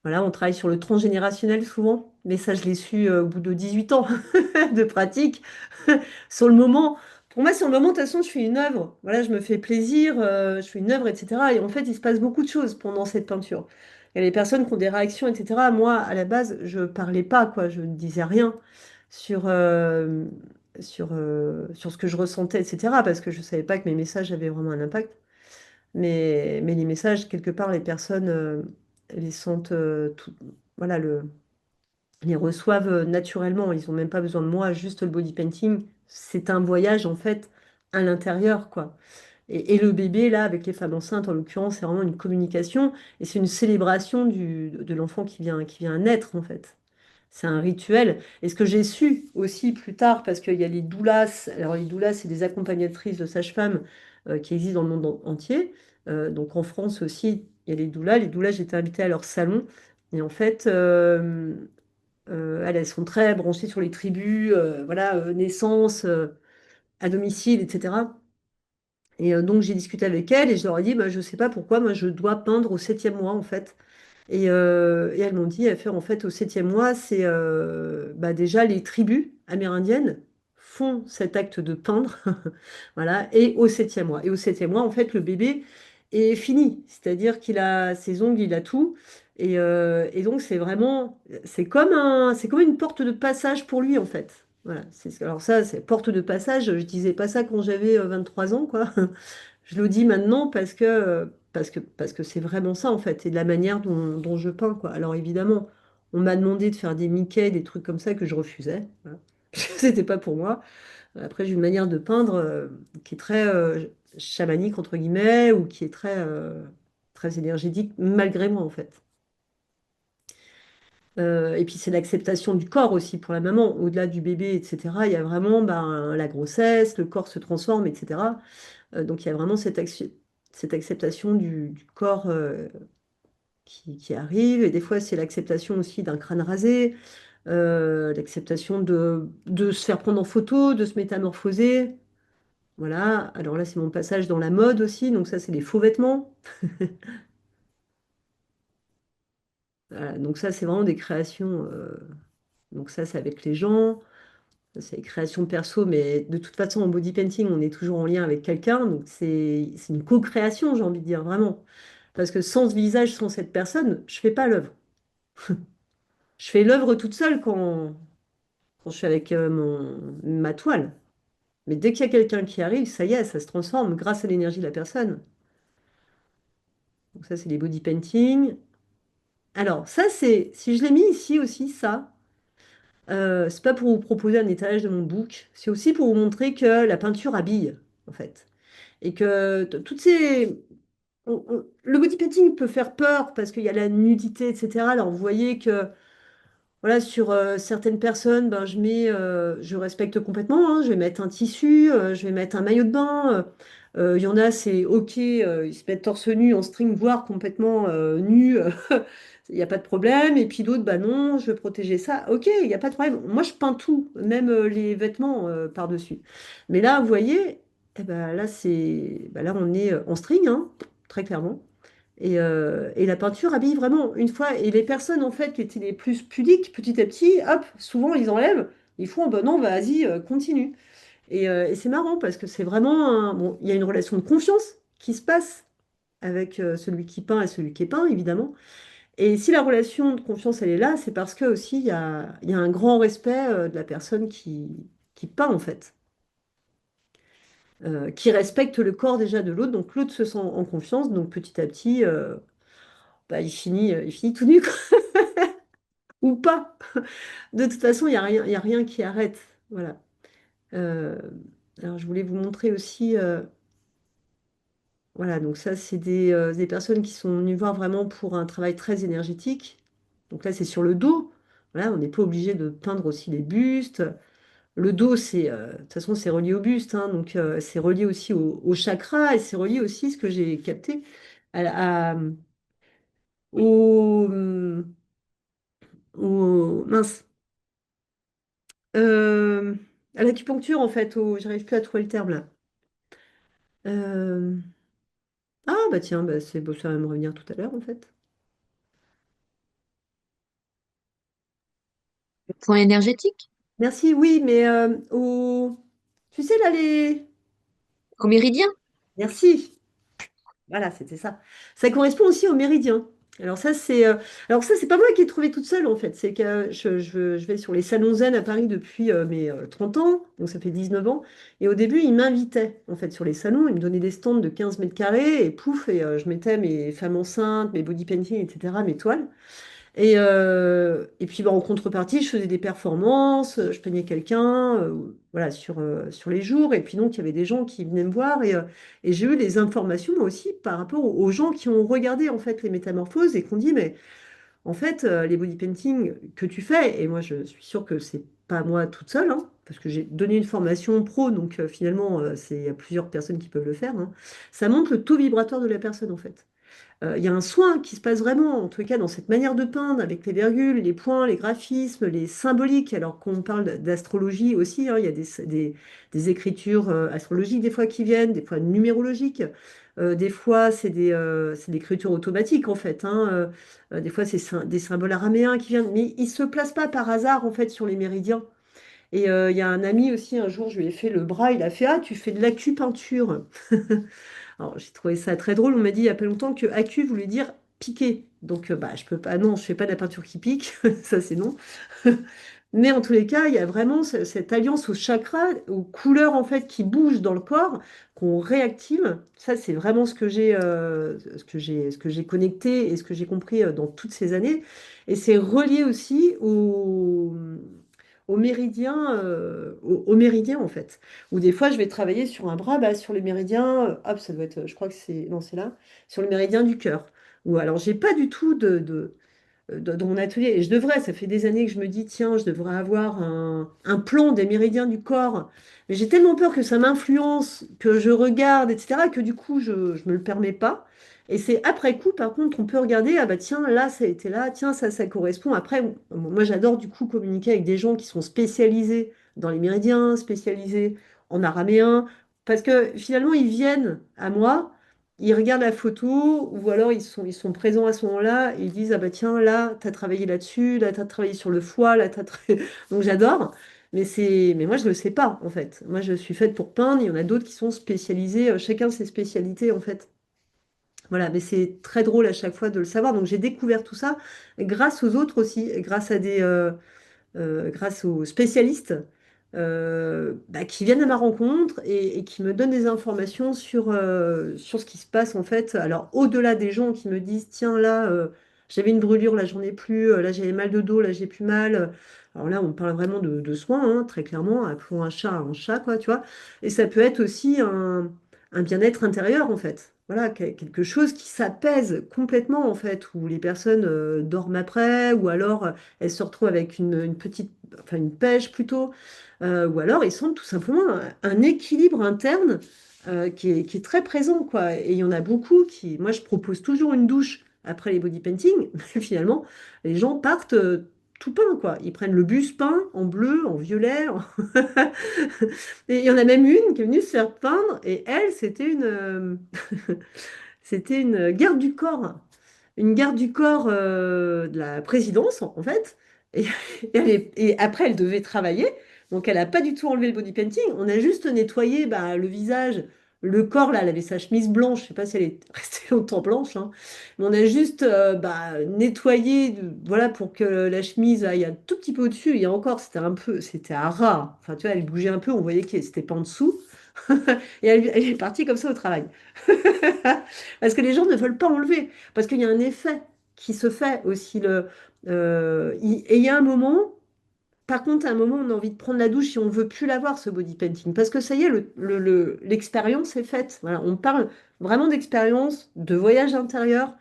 Voilà, on travaille sur le transgénérationnel souvent, mais ça, je l'ai su au bout de 18 ans de pratique. Sur le moment, pour moi, sur le moment, de toute façon, je fais une œuvre. Voilà, je me fais plaisir, je fais une œuvre, etc. Et en fait, il se passe beaucoup de choses pendant cette peinture. Il y a des personnes qui ont des réactions, etc. Moi, à la base, je parlais pas, quoi. Je ne disais rien sur, sur ce que je ressentais, etc. Parce que je savais pas que mes messages avaient vraiment un impact. Mais les messages, quelque part, les personnes les sentent, voilà, les reçoivent naturellement. Ils n'ont même pas besoin de moi, juste le body painting. C'est un voyage, en fait, à l'intérieur, quoi. Et le bébé, là, avec les femmes enceintes, en l'occurrence, c'est vraiment une communication et c'est une célébration de l'enfant qui vient naître, en fait. C'est un rituel. Et ce que j'ai su aussi plus tard, parce qu'il y a les doulas, alors les doulas, c'est des accompagnatrices de sages-femmes qui existent dans le monde entier. Donc en France aussi, il y a les doulas. Les doulas, j'étais invitée à leur salon. Et en fait, elles sont très branchées sur les tribus, voilà, naissance, à domicile, etc. Et donc j'ai discuté avec elles et je leur ai dit, bah, je ne sais pas pourquoi, moi je dois peindre au 7e mois en fait. Et elles m'ont dit, en fait, au 7e mois, c'est bah, déjà les tribus amérindiennes font cet acte de peindre, voilà, et au 7e mois. Et au 7e mois, en fait, le bébé est fini, c'est-à-dire qu'il a ses ongles, il a tout. Et donc, c'est comme une porte de passage pour lui, en fait. Voilà, alors ça, c'est porte de passage, je disais pas ça quand j'avais 23 ans, quoi. Je le dis maintenant parce que c'est vraiment ça, en fait, et de la manière dont je peins, quoi. Alors évidemment, on m'a demandé de faire des Mickey, des trucs comme ça que je refusais. Voilà. C'était pas pour moi. Après, j'ai une manière de peindre qui est très chamanique, entre guillemets, ou qui est très énergétique, malgré moi, en fait. Et puis c'est l'acceptation du corps aussi pour la maman, au-delà du bébé, etc. Il y a vraiment ben, la grossesse, le corps se transforme, etc. Donc il y a vraiment cette acceptation du corps qui arrive. Et des fois, c'est l'acceptation aussi d'un crâne rasé, l'acceptation de se faire prendre en photo, de se métamorphoser. Voilà. Alors là, c'est mon passage dans la mode aussi. Donc ça, c'est les faux vêtements. Voilà. Donc ça, c'est vraiment des créations. Donc ça, c'est avec les gens. Ça, c'est les créations perso. Mais de toute façon, en body painting, on est toujours en lien avec quelqu'un. Donc c'est une co-création, j'ai envie de dire, vraiment. Parce que sans ce visage, sans cette personne, je fais pas l'œuvre. Je fais l'œuvre toute seule quand je suis avec ma toile. Mais dès qu'il y a quelqu'un qui arrive, ça y est, ça se transforme grâce à l'énergie de la personne. Donc ça, c'est les body painting. Alors, ça, si je l'ai mis ici aussi, ça, c'est pas pour vous proposer un étalage de mon book, c'est aussi pour vous montrer que la peinture habille, en fait. Et que toutes ces... le body painting peut faire peur parce qu'il y a la nudité, etc. Alors, vous voyez que voilà, sur certaines personnes, ben, je respecte complètement, hein. Je vais mettre un tissu, je vais mettre un maillot de bain. Il y en a, c'est OK, ils se mettent torse nu en string, voire complètement nu, il n'y a pas de problème. Et puis d'autres, bah non, je veux protéger ça. OK, il n'y a pas de problème. Moi, je peins tout, même les vêtements par-dessus. Mais là, vous voyez, eh ben, là, là, on est en string, hein, très clairement. Et la peinture habille vraiment une fois. Et les personnes en fait qui étaient les plus pudiques, petit à petit, hop, souvent ils enlèvent. Ils font, ben non, vas-y, continue. Et c'est marrant parce que c'est vraiment bon, il y a une relation de confiance qui se passe avec celui qui peint et celui qui est peint, évidemment. Et si la relation de confiance elle est là, c'est parce que aussi il y a un grand respect de la personne qui peint en fait. Qui respecte le corps déjà de l'autre, donc l'autre se sent en confiance, donc petit à petit, bah, il finit tout nu, quoi. Ou pas. De toute façon, il y a rien qui arrête. Voilà. Euh, alors, je voulais vous montrer aussi. Voilà, donc ça, c'est des personnes qui sont venues voir vraiment pour un travail très énergétique. Donc là, c'est sur le dos. Voilà, on n'est pas obligé de peindre aussi les bustes. Le dos, de toute façon, c'est relié au buste, hein, donc c'est relié aussi au chakra et c'est relié aussi, ce que j'ai capté, à, à- au, mince, Euh, à l'acupuncture, en fait, j'arrive plus à trouver le terme là. Euh, Ah, bah tiens, bah, c'est beau, ça va me revenir tout à l'heure, en fait. Point énergétique? Merci, oui, mais tu sais, là, Au méridien? Merci. Voilà, c'était ça. Ça correspond aussi au méridien. Alors ça, c'est pas moi qui ai trouvé toute seule, en fait. C'est que je vais sur les salons zen à Paris depuis mes 30 ans, donc ça fait 19 ans. Et au début, ils m'invitaient, en fait, sur les salons. Ils me donnaient des stands de 15 mètres carrés, et pouf, et je mettais mes femmes enceintes, mes body painting, etc., mes toiles. Et puis bah, en contrepartie, je faisais des performances, je peignais quelqu'un, voilà, sur les jours. Et puis donc, il y avait des gens qui venaient me voir et j'ai eu des informations moi aussi par rapport aux gens qui ont regardé en fait les métamorphoses et qui ont dit, mais en fait, les body painting que tu fais, et moi je suis sûre que c'est pas moi toute seule, hein, parce que j'ai donné une formation pro, donc finalement, il y a plusieurs personnes qui peuvent le faire, hein. Ça montre le taux vibratoire de la personne en fait. Il y a un soin qui se passe vraiment, en tout cas dans cette manière de peindre, avec les virgules, les points, les graphismes, les symboliques, alors qu'on parle d'astrologie aussi, hein, il y a des écritures astrologiques des fois qui viennent, des fois numérologiques, des fois c'est l'écriture automatique en fait, hein, des fois c'est des symboles araméens qui viennent, mais ils ne se placent pas par hasard en fait sur les méridiens. Et il y a un ami aussi, un jour je lui ai fait le bras, il a fait: Ah, tu fais de l'acupuncture. Alors, j'ai trouvé ça très drôle. On m'a dit il y a pas longtemps que acu voulait dire piquer. Donc, bah, je peux pas, non, je fais pas de la peinture qui pique. Ça, c'est non. Mais en tous les cas, il y a vraiment cette alliance aux chakras, aux couleurs en fait qui bougent dans le corps, qu'on réactive. Ça, c'est vraiment ce que j'ai connecté et ce que j'ai compris dans toutes ces années. Et c'est relié aussi au méridien en fait. Ou des fois, je vais travailler sur un bras, bah, sur le méridien, hop, ça doit être, je crois que c'est, non, c'est là, sur le méridien du cœur. Ou alors, j'ai pas du tout dans mon atelier, et je devrais, ça fait des années que je me dis, tiens, je devrais avoir un plan des méridiens du corps, mais j'ai tellement peur que ça m'influence, que je regarde, etc., que du coup, je ne me le permets pas. Et c'est après coup, par contre, on peut regarder, ah bah tiens, là, ça a été là, tiens, ça correspond. Après, moi, j'adore du coup communiquer avec des gens qui sont spécialisés dans les méridiens, spécialisés en araméen, parce que finalement, ils viennent à moi. Ils regardent la photo ou alors ils sont présents à ce moment-là et ils disent, ah bah tiens, là, tu as travaillé là-dessus, là, tu as travaillé sur le foie, là, Donc j'adore, mais moi, je ne le sais pas, en fait. Moi, je suis faite pour peindre, il y en a d'autres qui sont spécialisés, chacun ses spécialités, en fait. Voilà, mais c'est très drôle à chaque fois de le savoir. Donc j'ai découvert tout ça grâce aux autres aussi, grâce aux spécialistes bah, qui viennent à ma rencontre et qui me donnent des informations sur ce qui se passe en fait. Alors au-delà des gens qui me disent, tiens là, j'avais une brûlure, là j'en ai plus, là j'avais mal de dos, là j'ai plus mal. Alors là, on parle vraiment de soins, hein, très clairement, appelons un chat, quoi, tu vois. Et ça peut être aussi un bien-être intérieur, en fait. Voilà, quelque chose qui s'apaise complètement, en fait, où les personnes dorment après, ou alors elles se retrouvent avec une petite, enfin une pêche plutôt, ou alors ils sentent tout simplement un équilibre interne qui est très présent, quoi. Et il y en a beaucoup qui, moi je propose toujours une douche après les body painting, mais finalement les gens partent tout peints, quoi. Ils prennent le bus peint en bleu, en violet. Et il y en a même une qui est venue se faire peindre, et elle, c'était une garde du corps. Une garde du corps de la présidence, en fait. Et, et après, elle devait travailler. Donc, elle n'a pas du tout enlevé le body painting. On a juste nettoyé bah, le visage, le corps. Là, elle avait sa chemise blanche. Je ne sais pas si elle est restée longtemps blanche, hein. Mais on a juste bah, nettoyé voilà, pour que la chemise aille un tout petit peu au-dessus. Et encore, c'était à ras. Enfin, tu vois, elle bougeait un peu. On voyait que c'était pas en dessous. Et elle est partie comme ça au travail. Parce que les gens ne veulent pas enlever. Parce qu'il y a un effet qui se fait aussi. Et il y a un moment, par contre, à un moment, on a envie de prendre la douche et on ne veut plus l'avoir, ce body painting. Parce que ça y est, l'expérience est faite. Voilà, on parle vraiment d'expérience, de voyage intérieur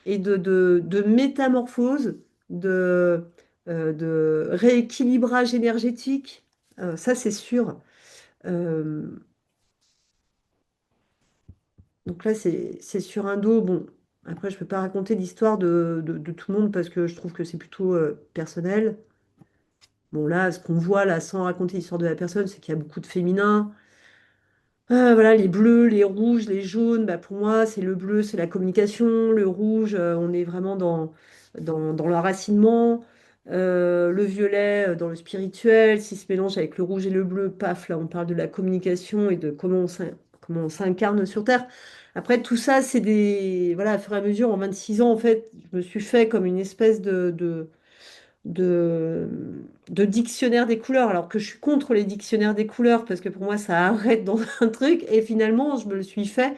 et de métamorphose, de rééquilibrage énergétique. Ça, c'est sûr. Euh, Donc là, c'est sur un dos. Bon, après, je ne peux pas raconter l'histoire de tout le monde parce que je trouve que c'est plutôt personnel. Bon, là, ce qu'on voit, là, sans raconter l'histoire de la personne, c'est qu'il y a beaucoup de féminins. Voilà, les bleus, les rouges, les jaunes, bah, pour moi, c'est le bleu, c'est la communication. Le rouge, on est vraiment dans l'enracinement. Le violet, dans le spirituel. S'il se mélange avec le rouge et le bleu, paf, là, on parle de la communication et de comment on s'incarne sur Terre. Après, tout ça, c'est des... Voilà, au fur et à mesure, en 26 ans, en fait, je me suis fait comme une espèce de, de dictionnaire des couleurs, alors que je suis contre les dictionnaires des couleurs, parce que pour moi, ça arrête dans un truc, et finalement, je me le suis fait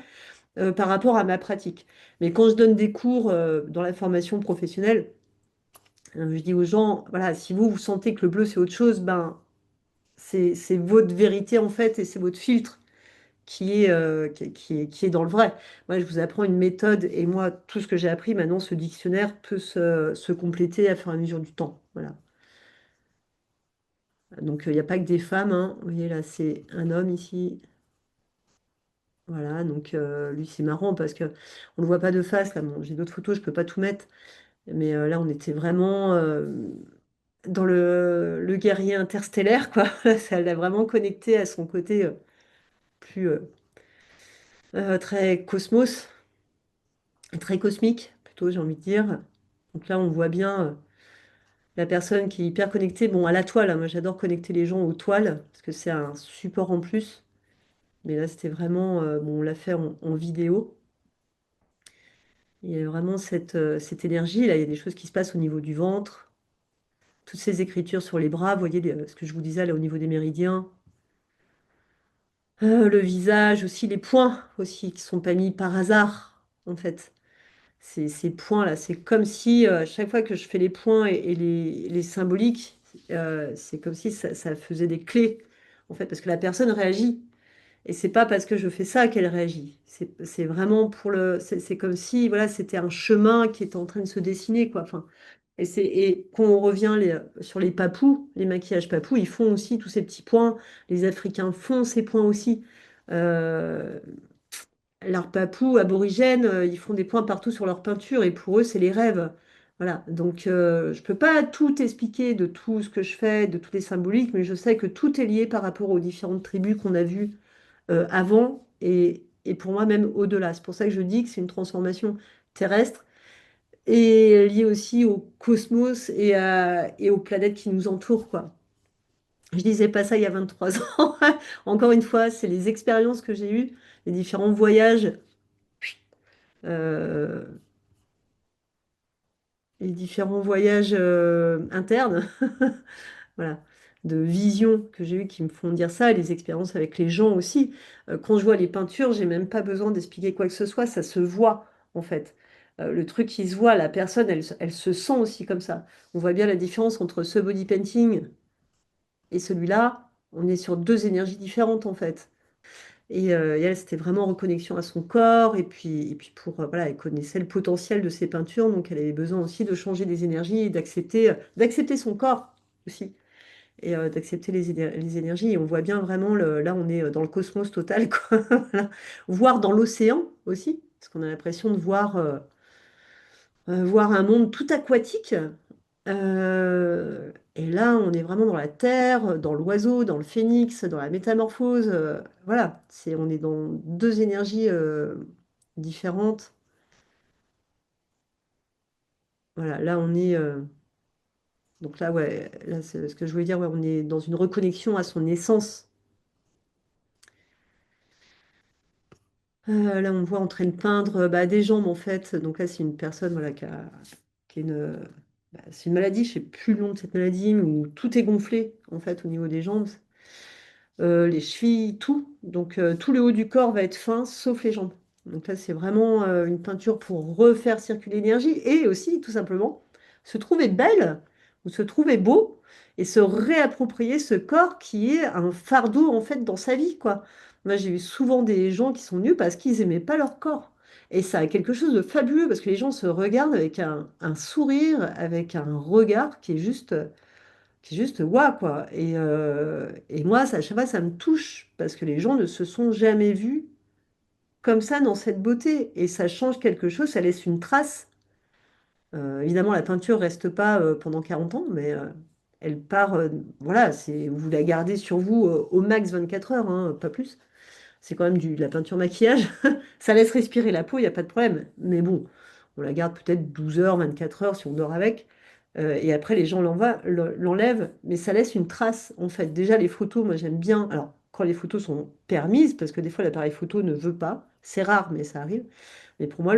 par rapport à ma pratique. Mais quand je donne des cours dans la formation professionnelle, je dis aux gens, voilà, si vous, vous sentez que le bleu, c'est autre chose, ben, c'est votre vérité, en fait, et c'est votre filtre qui est dans le vrai. Moi, je vous apprends une méthode, et moi, tout ce que j'ai appris, maintenant, ce dictionnaire peut se compléter à fur et à mesure du temps. Voilà. Donc, il n'y a pas que des femmes, hein. Vous voyez, là, c'est un homme ici. Voilà, donc lui, c'est marrant parce que on le voit pas de face. Là, bon, j'ai d'autres photos, je peux pas tout mettre. Mais là, on était vraiment dans le guerrier interstellaire, quoi. Ça l'a vraiment connecté à son côté plus très cosmos, très cosmique, plutôt, j'ai envie de dire. Donc là, on voit bien la personne qui est hyper connectée. Bon, à la toile, hein. Moi, j'adore connecter les gens aux toiles parce que c'est un support en plus. Mais là, c'était vraiment, bon, on l'a fait en vidéo. Il y a vraiment cette énergie. Là, il y a des choses qui se passent au niveau du ventre. Toutes ces écritures sur les bras, vous voyez ce que je vous disais là au niveau des méridiens. Le visage aussi, les points aussi, qui sont pas mis par hasard, en fait. Ces points-là, c'est comme si chaque fois que je fais les points et les symboliques, c'est comme si ça faisait des clés, en fait, parce que la personne réagit. Et c'est pas parce que je fais ça qu'elle réagit. C'est vraiment c'est comme si voilà, c'était un chemin qui était en train de se dessiner, quoi. Enfin, et quand on revient sur les papous, les maquillages papous, ils font aussi tous ces petits points. Les Africains font ces points aussi. Euh, Leurs papous aborigènes, ils font des points partout sur leur peinture et pour eux, c'est les rêves. Voilà. Donc, je peux pas tout expliquer de tout ce que je fais, de toutes les symboliques, mais je sais que tout est lié par rapport aux différentes tribus qu'on a vues avant et pour moi même au-delà. C'est pour ça que je dis que c'est une transformation terrestre et liée aussi au cosmos et aux planètes qui nous entourent, quoi. Je disais pas ça il y a 23 ans. Encore une fois, c'est les expériences que j'ai eues, les différents voyages euh, les différents voyages internes, voilà, de vision que j'ai eu qui me font dire ça, et les expériences avec les gens aussi. Quand je vois les peintures, j'ai même pas besoin d'expliquer quoi que ce soit, ça se voit en fait. Le truc qui se voit, la personne, elle se sent aussi comme ça. On voit bien la différence entre ce body painting et celui-là. On est sur deux énergies différentes en fait. Et elle, c'était vraiment en reconnexion à son corps. Et puis pour, voilà, elle connaissait le potentiel de ses peintures. Donc, elle avait besoin aussi de changer des énergies et d'accepter son corps aussi. Et d'accepter les énergies. Et on voit bien vraiment, là, on est dans le cosmos total, quoi. Voilà. Voir dans l'océan aussi. Parce qu'on a l'impression de voir un monde tout aquatique. Et là, on est vraiment dans la terre, dans l'oiseau, dans le phénix, dans la métamorphose. Voilà, on est dans deux énergies différentes. Voilà, là, on est. Donc là, ouais, là, c'est ce que je voulais dire, ouais, on est dans une reconnexion à son essence. Là, on voit en train de peindre bah, des jambes, en fait. Donc là, c'est une personne voilà, qui a c'est une maladie, je sais plus le nom de cette maladie, mais où tout est gonflé, en fait, au niveau des jambes. Les chevilles, tout. Donc tout le haut du corps va être fin, sauf les jambes. Donc là, c'est vraiment une peinture pour refaire circuler l'énergie et aussi, tout simplement, se trouver belle ou se trouver beau et se réapproprier ce corps qui est un fardeau en fait dans sa vie, quoi. Moi, j'ai eu souvent des gens qui sont venus parce qu'ils aimaient pas leur corps. Et ça a quelque chose de fabuleux parce que les gens se regardent avec un sourire, avec un regard qui est juste waouh quoi. Et moi, ça, à chaque fois, ça me touche parce que les gens ne se sont jamais vus comme ça dans cette beauté. Et ça change quelque chose, ça laisse une trace. Évidemment, la peinture reste pas pendant 40 ans, mais elle part, voilà, vous la gardez sur vous au max 24 heures, hein, pas plus. C'est quand même de la peinture maquillage. Ça laisse respirer la peau, il n'y a pas de problème. Mais bon, on la garde peut-être 12 heures, 24 heures si on dort avec. Et après, les gens l'enlèvent. Mais ça laisse une trace, en fait. Déjà, les photos, moi, j'aime bien. Alors, quand les photos sont permises, parce que des fois, l'appareil photo ne veut pas. C'est rare, mais ça arrive. Mais pour moi,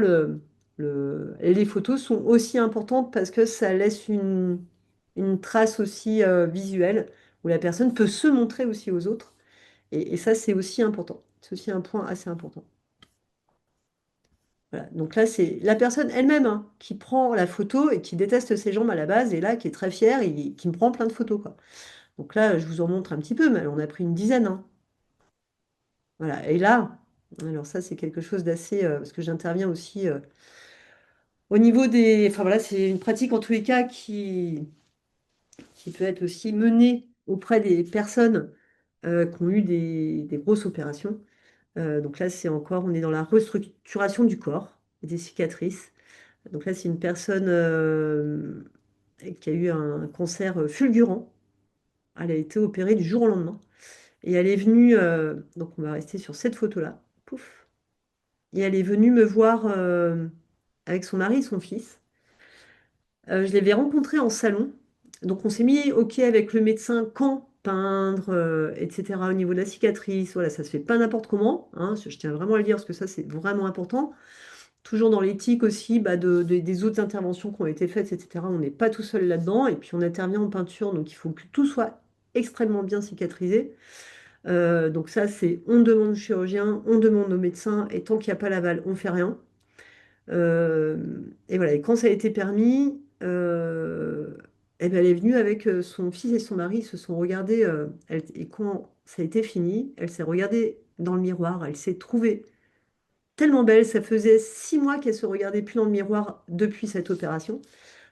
et les photos sont aussi importantes parce que ça laisse une trace aussi visuelle où la personne peut se montrer aussi aux autres. Et ça, c'est aussi important. C'est aussi un point assez important. Voilà. Donc là, c'est la personne elle-même hein, qui prend la photo et qui déteste ses jambes à la base et là, qui est très fière et qui me prend plein de photos, quoi. Donc là, je vous en montre un petit peu, mais on a pris une dizaine, hein. Voilà. Et là, alors ça, c'est quelque chose d'assez... parce que j'interviens aussi au niveau des... Enfin voilà, c'est une pratique en tous les cas qui peut être aussi menée auprès des personnes qui ont eu des grosses opérations. Donc là, on est dans la restructuration du corps, et des cicatrices. Donc là, c'est une personne qui a eu un cancer fulgurant. Elle a été opérée du jour au lendemain. Et elle est venue, donc on va rester sur cette photo-là. Pouf. Et elle est venue me voir avec son mari et son fils. Je l'avais rencontré en salon. Donc on s'est mis OK avec le médecin quand peindre, etc. au niveau de la cicatrice. Voilà, ça se fait pas n'importe comment, hein, je tiens vraiment à le dire parce que ça c'est vraiment important. Toujours dans l'éthique aussi bah, des autres interventions qui ont été faites, etc. On n'est pas tout seul là-dedans. Et puis on intervient en peinture, donc il faut que tout soit extrêmement bien cicatrisé. Donc ça, on demande au chirurgien, on demande au médecin, et tant qu'il n'y a pas l'aval, on fait rien. Euh, et voilà, et quand ça a été permis, eh ben, elle est venue avec son fils et son mari, ils se sont regardés, et quand ça a été fini, elle s'est regardée dans le miroir, elle s'est trouvée tellement belle, ça faisait 6 mois qu'elle se regardait plus dans le miroir depuis cette opération.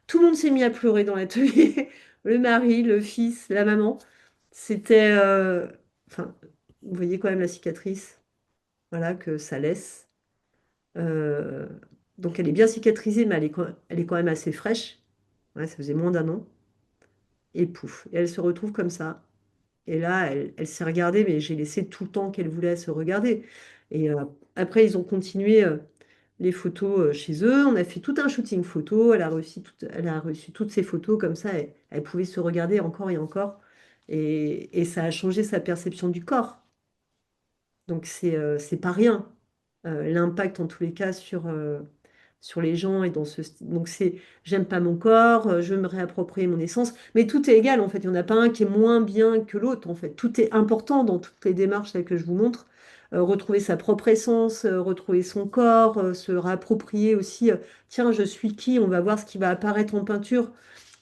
Tout le monde s'est mis à pleurer dans l'atelier, le mari, le fils, la maman. C'était, enfin, vous voyez quand même la cicatrice, voilà, que ça laisse. Euh, donc elle est bien cicatrisée, mais elle est quand même assez fraîche. Ouais, ça faisait moins d'un an. Et pouf, et elle se retrouve comme ça. Et là, elle s'est regardée, mais j'ai laissé tout le temps qu'elle voulait se regarder. Et après, ils ont continué les photos chez eux. On a fait tout un shooting photo. Elle a reçu toutes ces photos comme ça. Elle pouvait se regarder encore et encore. Et ça a changé sa perception du corps. Donc c'est pas rien. l'impact en tous les cas sur les gens et dans ce donc c'est j'aime pas mon corps, je veux me réapproprier mon essence, mais tout est égal en fait, il n'y en a pas un qui est moins bien que l'autre en fait, tout est important dans toutes les démarches là, que je vous montre. Retrouver sa propre essence, retrouver son corps, se réapproprier aussi, tiens, je suis qui? On va voir ce qui va apparaître en peinture.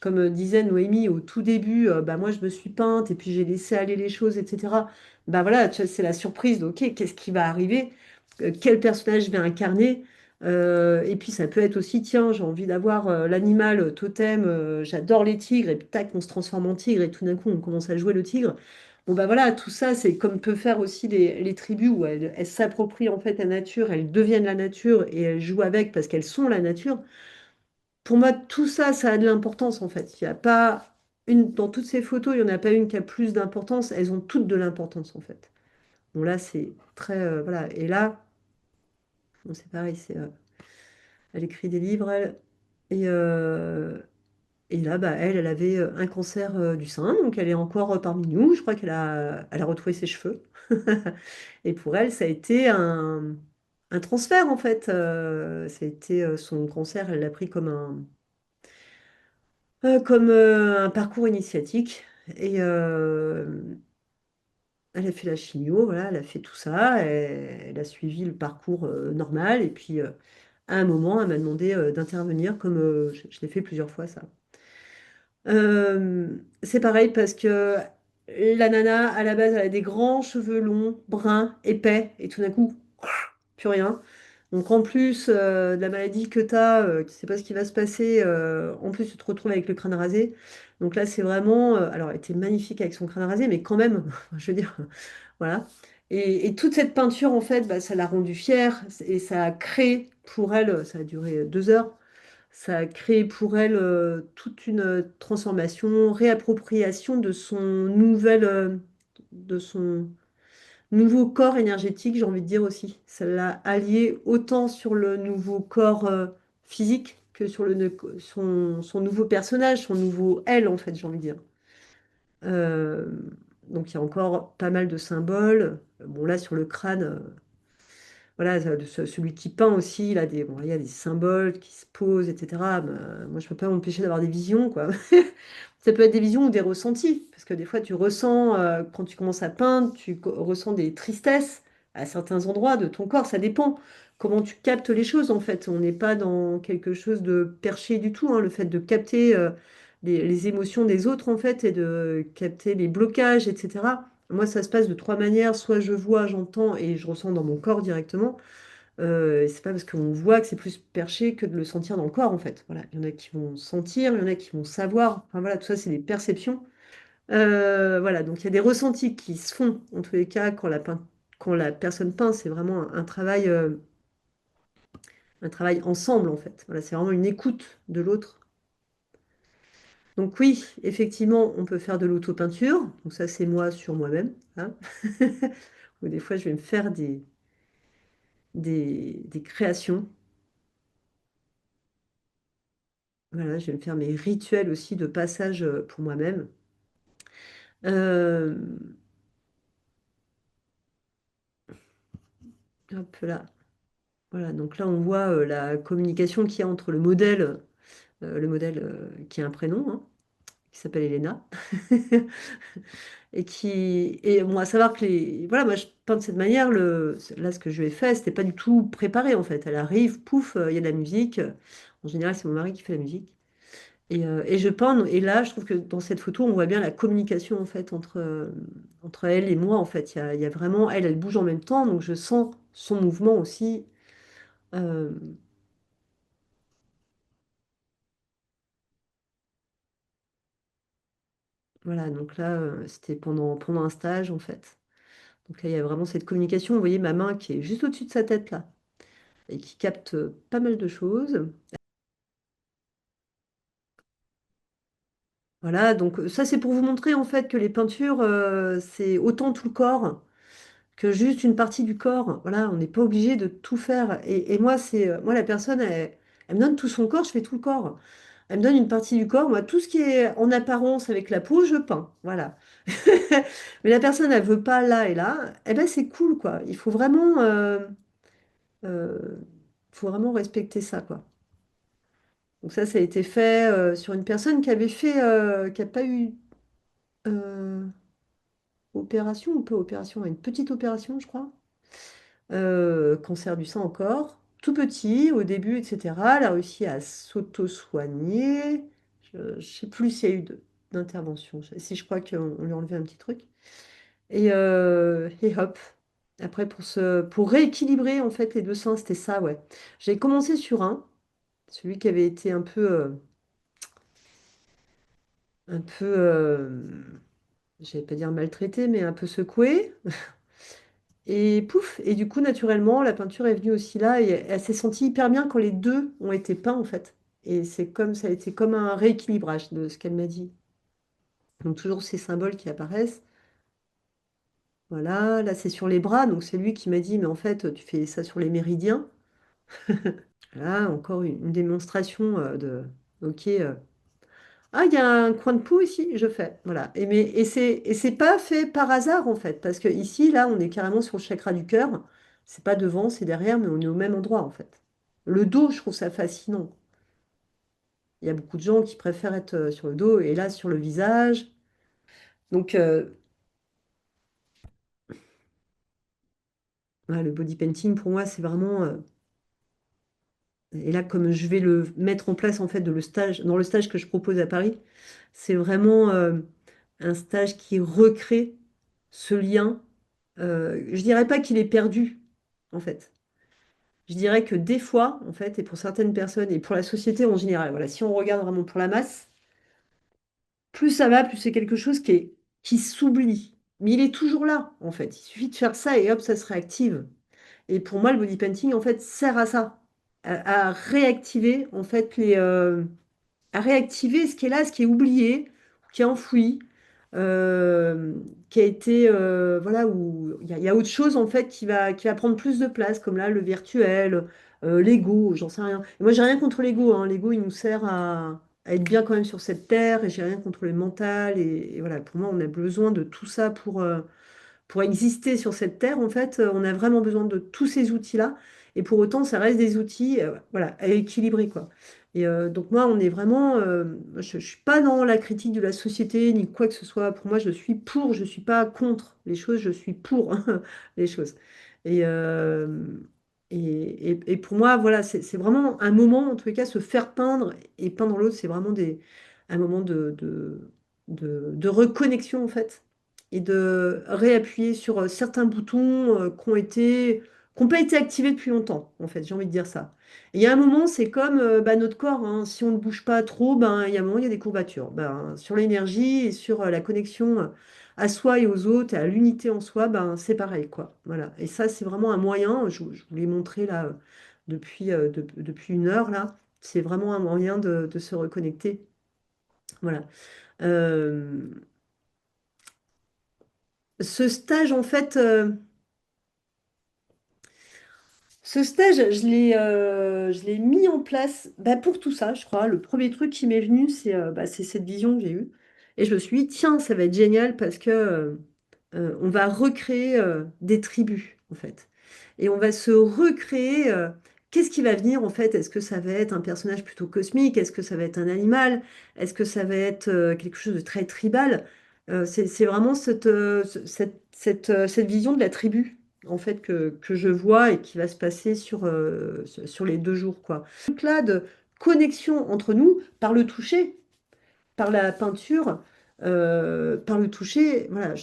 Comme disait Noémie au tout début, bah moi je me suis peinte et puis j'ai laissé aller les choses, etc. Bah voilà, tu vois, c'est la surprise, de, ok, qu'est-ce qui va arriver? Quel personnage je vais incarner? Et puis ça peut être aussi, tiens, j'ai envie d'avoir l'animal totem, j'adore les tigres, et puis tac, on se transforme en tigre, et tout d'un coup on commence à jouer le tigre. Bon bah voilà, tout ça, c'est comme peut faire aussi les tribus où elles s'approprient en fait la nature, elles deviennent la nature et elles jouent avec parce qu'elles sont la nature. Pour moi, tout ça, ça a de l'importance en fait. Il y a pas une, dans toutes ces photos, il n'y en a pas une qui a plus d'importance, elles ont toutes de l'importance en fait. Bon là, c'est très, voilà. Et là, bon, c'est pareil, elle écrit des livres, elle. Et, euh, et là, bah, elle avait un cancer du sein, donc elle est encore parmi nous. Je crois elle a retrouvé ses cheveux. Et pour elle, ça a été un transfert, en fait. Ça a été son cancer, elle l'a pris comme un parcours initiatique. Et elle a fait la chimio, voilà, elle a fait tout ça. Elle a suivi le parcours normal. Et puis, à un moment, elle m'a demandé d'intervenir, comme je l'ai fait plusieurs fois, ça. C'est pareil parce que la nana, à la base, elle a des grands cheveux longs, bruns, épais, et tout d'un coup, plus rien. Donc en plus de la maladie que tu as, tu sais pas ce qui va se passer, en plus tu te retrouves avec le crâne rasé. Donc là, c'est vraiment... alors, elle était magnifique avec son crâne rasé, mais quand même, je veux dire, voilà. Et toute cette peinture, en fait, bah, ça l'a rendue fière, et ça a créé pour elle, ça a duré 2 heures, ça a créé pour elle toute une transformation, réappropriation de son nouveau corps énergétique, j'ai envie de dire aussi. Ça l'a allié autant sur le nouveau corps physique que sur son nouveau personnage, son nouveau elle, en fait, j'ai envie de dire. Euh, donc il y a encore pas mal de symboles. Bon, là, sur le crâne, voilà, celui qui peint aussi, bon, il y a des symboles qui se posent, etc. Moi, je peux pas m'empêcher d'avoir des visions, quoi. Ça peut être des visions ou des ressentis, parce que des fois, tu ressens, quand tu commences à peindre, ressens des tristesses à certains endroits de ton corps. Ça dépend comment tu captes les choses, en fait. On n'est pas dans quelque chose de perché du tout, hein. Le fait de capter les émotions des autres, en fait, et de capter les blocages, etc. Moi, ça se passe de trois manières. Soit je vois, j'entends et je ressens dans mon corps directement. Et c'est pas parce qu'on voit que c'est plus perché que de le sentir dans le corps, en fait. Voilà. Il y en a qui vont sentir, il y en a qui vont savoir. Enfin, voilà, tout ça, c'est des perceptions. Voilà, donc il y a des ressentis qui se font, en tous les cas, quand la personne peint. C'est vraiment un travail ensemble, en fait. Voilà, c'est vraiment une écoute de l'autre. Donc oui, effectivement, on peut faire de l'autopeinture. Donc ça, c'est moi sur moi-même, hein. Ou des fois, je vais me faire des créations. Voilà, je vais me faire mes rituels aussi de passage pour moi-même. Euh, hop là. Voilà, donc là, on voit la communication qu'il y a entre le modèle qui a un prénom, hein, qui s'appelle Elena. Et bon, à savoir que voilà, moi je peins de cette manière, là ce que je lui ai fait, c'était pas du tout préparé en fait. Elle arrive, pouf, il y a de la musique. En général, c'est mon mari qui fait la musique. Et je peins, et là, je trouve que dans cette photo, on voit bien la communication en fait entre elle et moi. En fait, il y a vraiment, elle bouge en même temps, donc je sens son mouvement aussi. Euh, voilà, donc là, c'était pendant un stage en fait. Donc là, il y a vraiment cette communication. Vous voyez ma main qui est juste au-dessus de sa tête là, et qui capte pas mal de choses. Voilà, donc ça, c'est pour vous montrer en fait que les peintures, c'est autant tout le corps que juste une partie du corps. Voilà, on n'est pas obligé de tout faire. Et moi, moi, la personne, elle me donne tout son corps, je fais tout le corps. Elle me donne une partie du corps. Moi, tout ce qui est en apparence avec la peau, je peins. Voilà. Mais la personne, elle veut pas là et là. Eh ben, c'est cool, quoi. Il faut vraiment. Euh, faut vraiment respecter ça, quoi. Donc ça a été fait sur une personne qui avait fait, qui n'a pas eu euh, opération ou pas opération, une petite opération, je crois. Cancer du sein encore, tout petit au début, etc. Elle a réussi à s'auto-soigner. Je ne sais plus s'il y a eu d'intervention. Si je crois qu'on lui a enlevé un petit truc. Et hop. Après, pour rééquilibrer en fait les deux seins, c'était ça, ouais. J'ai commencé sur celui qui avait été un peu, je vais pas dire maltraité, mais un peu secoué. Et pouf, et du coup, naturellement, la peinture est venue aussi là et elle s'est sentie hyper bien quand les deux ont été peints en fait. Et ça a été comme un rééquilibrage de ce qu'elle m'a dit. Donc toujours ces symboles qui apparaissent. Voilà, là c'est sur les bras, donc c'est lui qui m'a dit, mais en fait, tu fais ça sur les méridiens. Là, encore une démonstration ok. Ah, il y a un coin de peau ici, je fais. Voilà. Et c'est pas fait par hasard en fait, parce que ici, là, on est carrément sur le chakra du cœur. C'est pas devant, c'est derrière, mais on est au même endroit en fait. Le dos, je trouve ça fascinant. Il y a beaucoup de gens qui préfèrent être sur le dos et là sur le visage. Donc, ouais, le body painting pour moi, c'est vraiment. Et là, comme je vais le mettre en place en fait dans le stage que je propose à Paris, c'est vraiment un stage qui recrée ce lien. Je dirais pas qu'il est perdu, en fait. Je dirais que des fois, en fait, et pour certaines personnes et pour la société en général, voilà, si on regarde vraiment pour la masse, plus ça va, plus c'est quelque chose qui s'oublie. Mais il est toujours là, en fait. Il suffit de faire ça et hop, ça se réactive. Et pour moi, le body painting, en fait, sert à ça, à réactiver, en fait, à réactiver ce qui est là, ce qui est oublié, qui est enfoui, euh, qui a été, voilà, où il y a autre chose en fait qui va prendre plus de place, comme là le virtuel, l'ego, j'en sais rien. Et moi, j'ai rien contre l'ego, hein. L'ego, il nous sert à être bien quand même sur cette terre, et j'ai rien contre le mental. Et voilà, pour moi, on a besoin de tout ça pour exister sur cette terre, en fait, on a vraiment besoin de tous ces outils-là. Et pour autant, ça reste des outils, voilà, à équilibrer, quoi. Et donc moi, on est vraiment, je ne suis pas dans la critique de la société ni quoi que ce soit. Pour moi, je suis pour, je ne suis pas contre les choses, je suis pour les choses. Et, euh, et pour moi, voilà, c'est vraiment un moment, en tous les cas, se faire peindre et peindre l'autre, c'est vraiment un moment de reconnexion, en fait et de réappuyer sur certains boutons qui n'ont pas été activés depuis longtemps, en fait, j'ai envie de dire ça. Et il y a un moment, c'est comme bah, notre corps, hein, si on ne bouge pas trop, ben, il y a un moment, il y a des courbatures. Ben, sur l'énergie et sur la connexion à soi et aux autres, et à l'unité en soi, ben, c'est pareil, quoi. Voilà. Et ça, c'est vraiment un moyen, je vous l'ai montré là depuis une heure, là, c'est vraiment un moyen de se reconnecter. Voilà. Euh, Ce stage, en fait, ce stage, je l'ai mis en place bah, pour tout ça, je crois. Le premier truc qui m'est venu, c'est cette vision que j'ai eue. Et je me suis dit, tiens, ça va être génial parce que on va recréer des tribus, en fait. Et on va se recréer. Qu'est-ce qui va venir, en fait? Est-ce que ça va être un personnage plutôt cosmique? Est-ce que ça va être un animal? Est-ce que ça va être quelque chose de très tribal? C'est vraiment cette vision de la tribu en fait que je vois et qui va se passer sur les 2 jours, quoi. Donc là, de connexion entre nous par le toucher, par la peinture, par le toucher, voilà,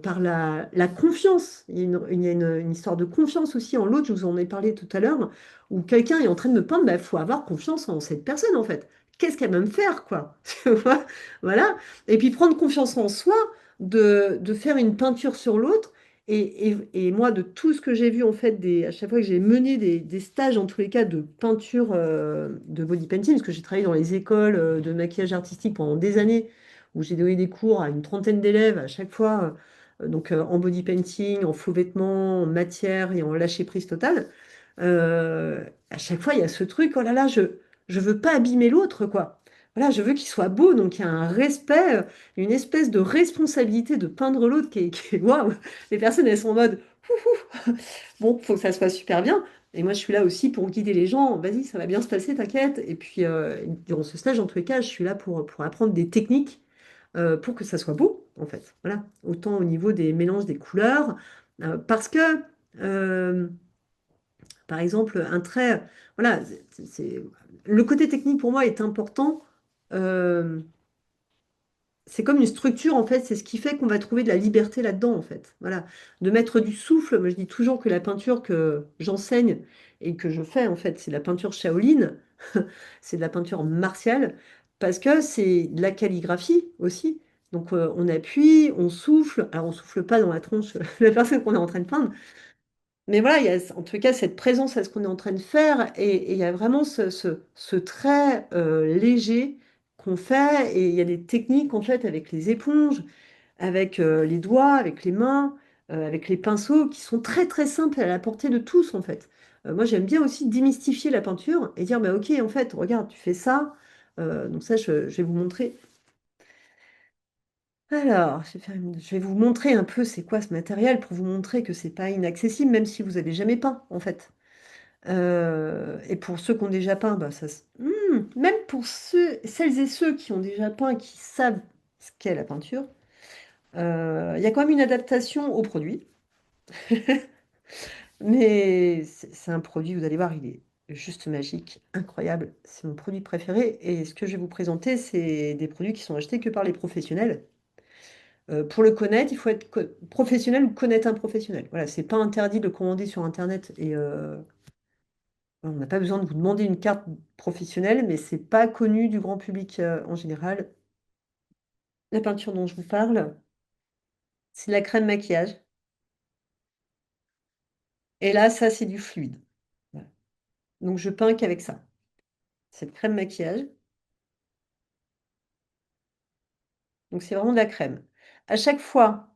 par la confiance. Il y a une histoire de confiance aussi en l'autre, je vous en ai parlé tout à l'heure, où quelqu'un est en train de me peindre, il faut avoir confiance en cette personne, en fait. Qu'est-ce qu'elle va me faire, quoi? Tu vois. Voilà. Et puis prendre confiance en soi, de faire une peinture sur l'autre. Et moi, de tout ce que j'ai vu, en fait, à chaque fois que j'ai mené des stages, en tous les cas, de peinture, de body painting, parce que j'ai travaillé dans les écoles de maquillage artistique pendant des années, où j'ai donné des cours à une trentaine d'élèves à chaque fois, donc en body painting, en faux vêtements, en matière et en lâcher prise totale. À chaque fois, il y a ce truc, oh là là, je veux pas abîmer l'autre, quoi. Voilà, je veux qu'il soit beau, donc il y a un respect, une espèce de responsabilité de peindre l'autre waouh! Les personnes, elles sont en mode, Bon, faut que ça soit super bien. Et moi, je suis là aussi pour guider les gens. Vas-y, ça va bien se passer, t'inquiète. Et puis, durant ce stage, en tous les cas, je suis là pour apprendre des techniques pour que ça soit beau, en fait. Voilà. Autant au niveau des mélanges des couleurs. Parce que, euh, par exemple, un trait, voilà, le côté technique pour moi est important. Euh, c'est comme une structure, en fait, c'est ce qui fait qu'on va trouver de la liberté là-dedans, en fait. Voilà. De mettre du souffle, moi je dis toujours que la peinture que j'enseigne et que je fais, en fait, c'est de la peinture Shaolin, c'est de la peinture martiale, parce que c'est de la calligraphie aussi. Donc on appuie, on souffle, alors on souffle pas dans la tronche de la personne qu'on est en train de peindre, mais voilà, il y a en tout cas cette présence à ce qu'on est en train de faire et il y a vraiment ce trait léger qu'on fait et il y a des techniques en fait avec les éponges, avec les doigts, avec les mains, avec les pinceaux qui sont très très simples à la portée de tous en fait. Moi j'aime bien aussi démystifier la peinture et dire bah ok en fait regarde tu fais ça. Donc ça je vais vous montrer. Alors, je vais vous montrer un peu c'est quoi ce matériel pour vous montrer que c'est pas inaccessible même si vous n'avez jamais peint en fait. Et pour ceux qui ont déjà peint, bah, même pour celles et ceux qui ont déjà peint, qui savent ce qu'est la peinture, il y a quand même une adaptation au produit. Mais c'est un produit, vous allez voir, il est juste magique, incroyable. C'est mon produit préféré. Et ce que je vais vous présenter, c'est des produits qui sont achetés que par les professionnels. Pour le connaître, il faut être professionnel ou connaître un professionnel. Voilà, c'est pas interdit de le commander sur Internet et on n'a pas besoin de vous demander une carte professionnelle, mais c'est pas connu du grand public en général. La peinture dont je vous parle, c'est de la crème maquillage. Et là, ça, c'est du fluide. Voilà. Donc, je peins qu'avec ça. Cette crème maquillage. Donc, c'est vraiment de la crème. À chaque fois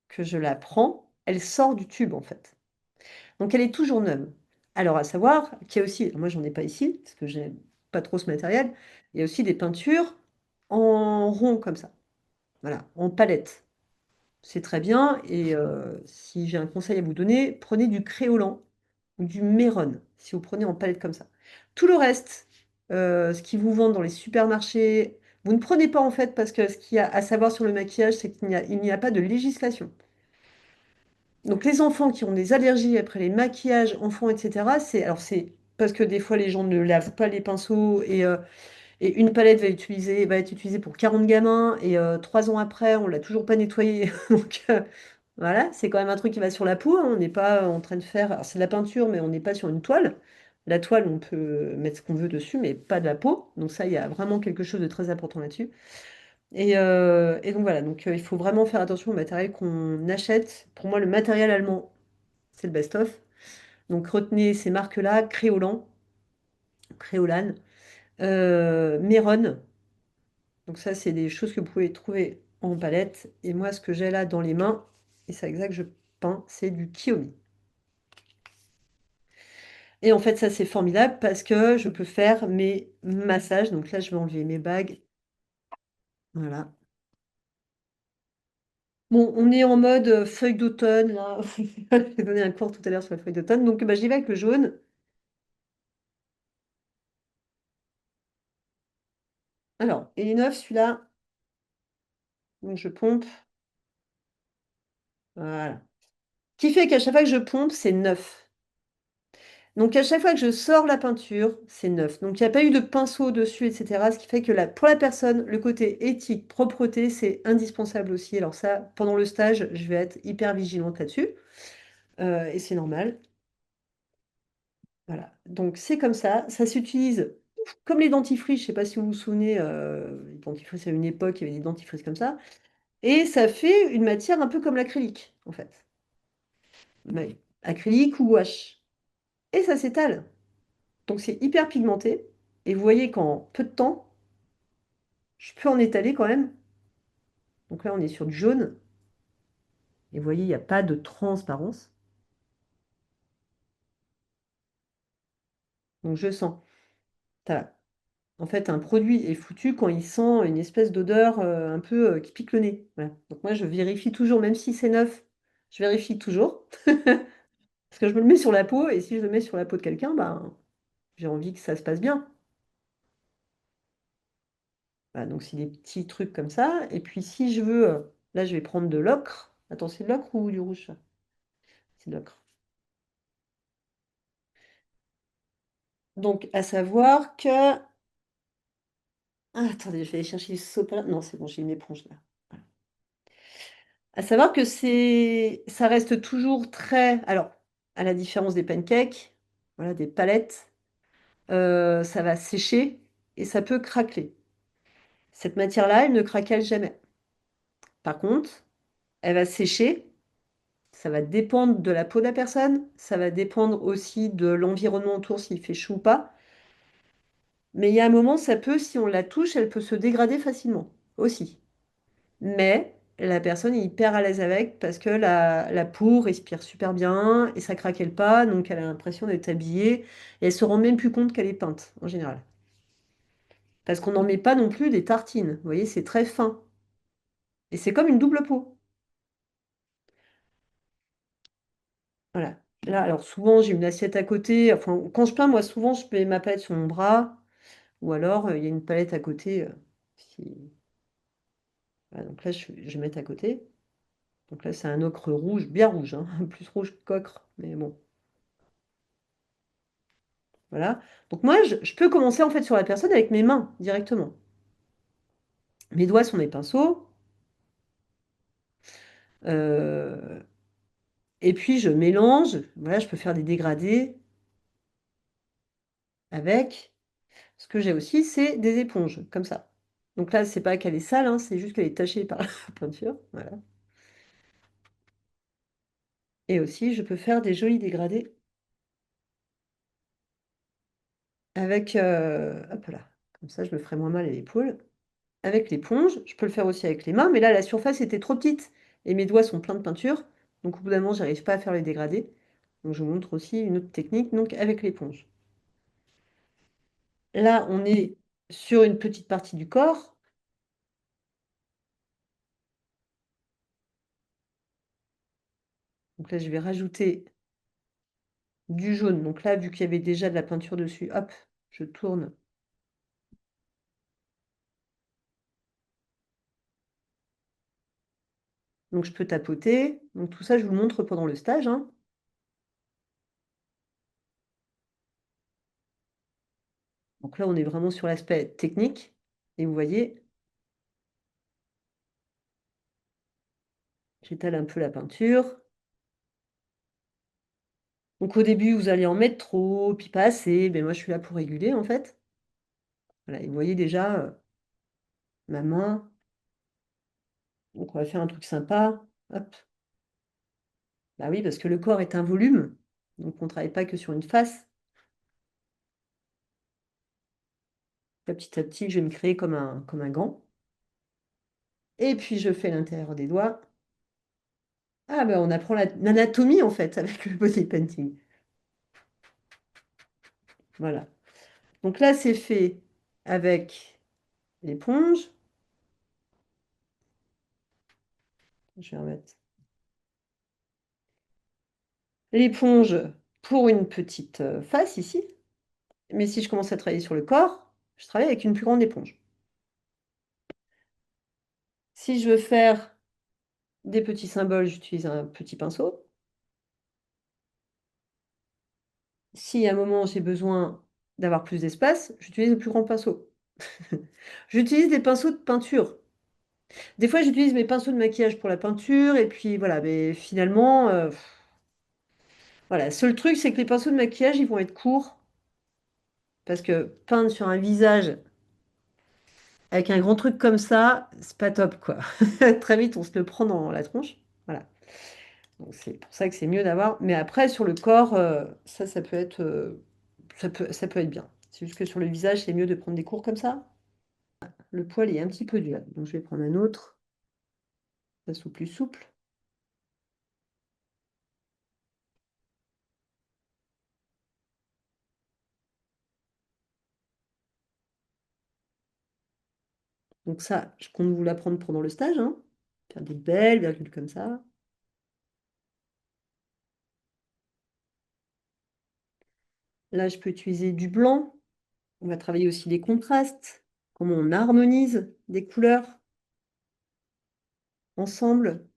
que je la prends, elle sort du tube, en fait. Donc, elle est toujours neuve. Alors, à savoir qu'il y a aussi, moi, j'en ai pas ici, parce que j'ai pas trop ce matériel, il y a aussi des peintures en rond, comme ça. Voilà, en palette. C'est très bien. Et si j'ai un conseil à vous donner, prenez du créolan ou du méron, si vous prenez en palette comme ça. Tout le reste, ce qui vous vendent dans les supermarchés, vous ne prenez pas en fait parce que ce qu'il y a à savoir sur le maquillage, c'est il n'y a pas de législation. Donc les enfants qui ont des allergies après les maquillages enfants, etc., c'est parce que des fois les gens ne lavent pas les pinceaux et une palette va être utilisée pour 40 gamins et 3 ans après, on l'a toujours pas nettoyée. Donc voilà, c'est quand même un truc qui va sur la peau, hein. On n'est pas en train de faire. Alors, c'est de la peinture, mais on n'est pas sur une toile. La toile, on peut mettre ce qu'on veut dessus, mais pas de la peau. Donc ça, il y a vraiment quelque chose de très important là-dessus. Et donc voilà, donc il faut vraiment faire attention au matériel qu'on achète. Pour moi, le matériel allemand, c'est le best-of. Donc retenez ces marques-là, Créolan, Créolan, Méron. Donc ça, c'est des choses que vous pouvez trouver en palette. Et moi, ce que j'ai là dans les mains, et c'est exact que je peins, c'est du Kiyomi. Et en fait, ça, c'est formidable parce que je peux faire mes massages. Donc là, je vais enlever mes bagues. Voilà. Bon, on est en mode feuille d'automne, là. J'ai donné un cours tout à l'heure sur la feuille d'automne. Donc, bah, j'y vais avec le jaune. Alors, il est neuf, celui-là. Donc, je pompe. Voilà. Ce qui fait qu'à chaque fois que je pompe, c'est neuf. Donc, à chaque fois que je sors la peinture, c'est neuf. Donc, il n'y a pas eu de pinceau dessus, etc. Ce qui fait que là, pour la personne, le côté éthique, propreté, c'est indispensable aussi. Alors ça, pendant le stage, je vais être hyper vigilante là-dessus. Et c'est normal. Voilà. Donc, c'est comme ça s'utilise comme les dentifrices. Je ne sais pas si vous vous souvenez, les dentifrices à une époque, il y avait des dentifrices comme ça. Et ça fait une matière un peu comme l'acrylique, en fait. Ouais. Acrylique ou gouache. Et ça s'étale. Donc, c'est hyper pigmenté. Et vous voyez qu'en peu de temps, je peux en étaler quand même. Donc là, on est sur du jaune. Et vous voyez, il n'y a pas de transparence. Donc je sens. Voilà. En fait, un produit est foutu quand il sent une espèce d'odeur un peu qui pique le nez. Voilà. Donc moi, je vérifie toujours, même si c'est neuf, Je vérifie toujours. Parce que je me le mets sur la peau, et si je le mets sur la peau de quelqu'un, ben, j'ai envie que ça se passe bien. Voilà, donc c'est des petits trucs comme ça. Et puis si je veux, là je vais prendre de l'ocre. Attends, c'est de l'ocre ou du rouge, ça? C'est de l'ocre. Donc à savoir que... Ah, attendez, je vais aller chercher du sopalin. Non, c'est bon, j'ai une éponge là. Voilà. À savoir que ça reste toujours très... Alors, à la différence des pancakes, voilà, des palettes, ça va sécher et ça peut craqueler. Cette matière-là, elle ne craquelle jamais. Par contre, elle va sécher. Ça va dépendre de la peau de la personne, ça va dépendre aussi de l'environnement autour, s'il fait chaud ou pas. Mais il y a un moment, ça peut, si on la touche, elle peut se dégrader facilement aussi. Mais la personne est hyper à l'aise avec parce que la peau respire super bien et ça craquelle pas, donc elle a l'impression d'être habillée et elle se rend même plus compte qu'elle est peinte en général. Parce qu'on n'en met pas non plus des tartines, vous voyez, c'est très fin. Et c'est comme une double peau. Voilà. Là, alors souvent, j'ai une assiette à côté. Enfin, quand je peins, moi, souvent, je mets ma palette sur mon bras. Ou alors, il y a une palette à côté. Voilà, donc là, je vais mettre à côté. Donc là, c'est un ocre rouge, bien rouge, hein, plus rouge que qu'ocre. Mais bon, voilà. Donc moi, je peux commencer en fait sur la personne avec mes mains directement. Mes doigts sont mes pinceaux. euh, et puis, je mélange. Voilà, je peux faire des dégradés avec. Ce que j'ai aussi, c'est des éponges, comme ça. Donc là, c'est pas qu'elle est sale, hein, c'est juste qu'elle est tachée par la peinture. Voilà. Et aussi, je peux faire des jolis dégradés avec... hop là. Comme ça, je me ferai moins mal à l'épaule. Avec l'éponge, je peux le faire aussi avec les mains, mais là, la surface était trop petite. Et mes doigts sont pleins de peinture. Donc au bout d'un moment, j'arrive pas à faire les dégradés. Donc je vous montre aussi une autre technique, donc avec l'éponge. Là, on est sur une petite partie du corps. Donc là, je vais rajouter du jaune. Donc là, vu qu'il y avait déjà de la peinture dessus, hop, je tourne. Donc je peux tapoter. Donc tout ça, je vous le montre pendant le stage, hein. Donc là, on est vraiment sur l'aspect technique. Et vous voyez, j'étale un peu la peinture. Donc au début, vous allez en mettre trop, puis pas assez. Ben moi, je suis là pour réguler, en fait. Voilà, et vous voyez déjà ma main. Donc on va faire un truc sympa. Hop. Bah oui, parce que le corps est un volume. Donc on ne travaille pas que sur une face. Là, petit à petit, je vais me créer comme un gant. Et puis je fais l'intérieur des doigts. Ah ben on apprend l'anatomie, en fait, avec le body painting. Voilà. Donc là, c'est fait avec l'éponge. Je vais remettre l'éponge pour une petite face ici. Mais si je commence à travailler sur le corps, je travaille avec une plus grande éponge. Si je veux faire des petits symboles, j'utilise un petit pinceau. Si à un moment j'ai besoin d'avoir plus d'espace, j'utilise le plus grand pinceau. J'utilise des pinceaux de peinture. Des fois, j'utilise mes pinceaux de maquillage pour la peinture, et puis voilà, mais finalement, voilà. Seul truc, c'est que les pinceaux de maquillage, ils vont être courts, parce que peindre sur un visage avec un grand truc comme ça, c'est pas top, quoi. Très vite, on se le prend dans la tronche. Voilà. Donc c'est pour ça que c'est mieux d'avoir. Mais après, sur le corps, ça peut être, ça peut être bien. C'est juste que sur le visage, c'est mieux de prendre des cours comme ça. Le poil est un petit peu dur, donc je vais prendre un autre, ça soit plus souple. Donc ça, je compte vous l'apprendre pendant le stage, hein. Faire des belles virgules comme ça. Là, je peux utiliser du blanc. On va travailler aussi les contrastes, comment on harmonise des couleurs ensemble.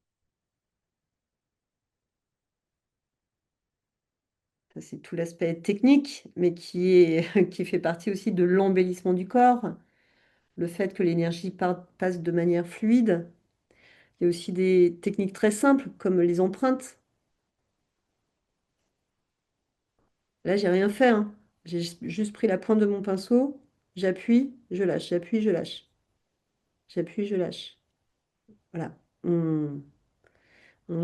Ça, c'est tout l'aspect technique, mais qui est, qui fait partie aussi de l'embellissement du corps, le fait que l'énergie passe de manière fluide. Il y a aussi des techniques très simples, comme les empreintes. Là, j'ai rien fait, hein. J'ai juste pris la pointe de mon pinceau, j'appuie, je lâche, j'appuie, je lâche, j'appuie, je lâche. Voilà, on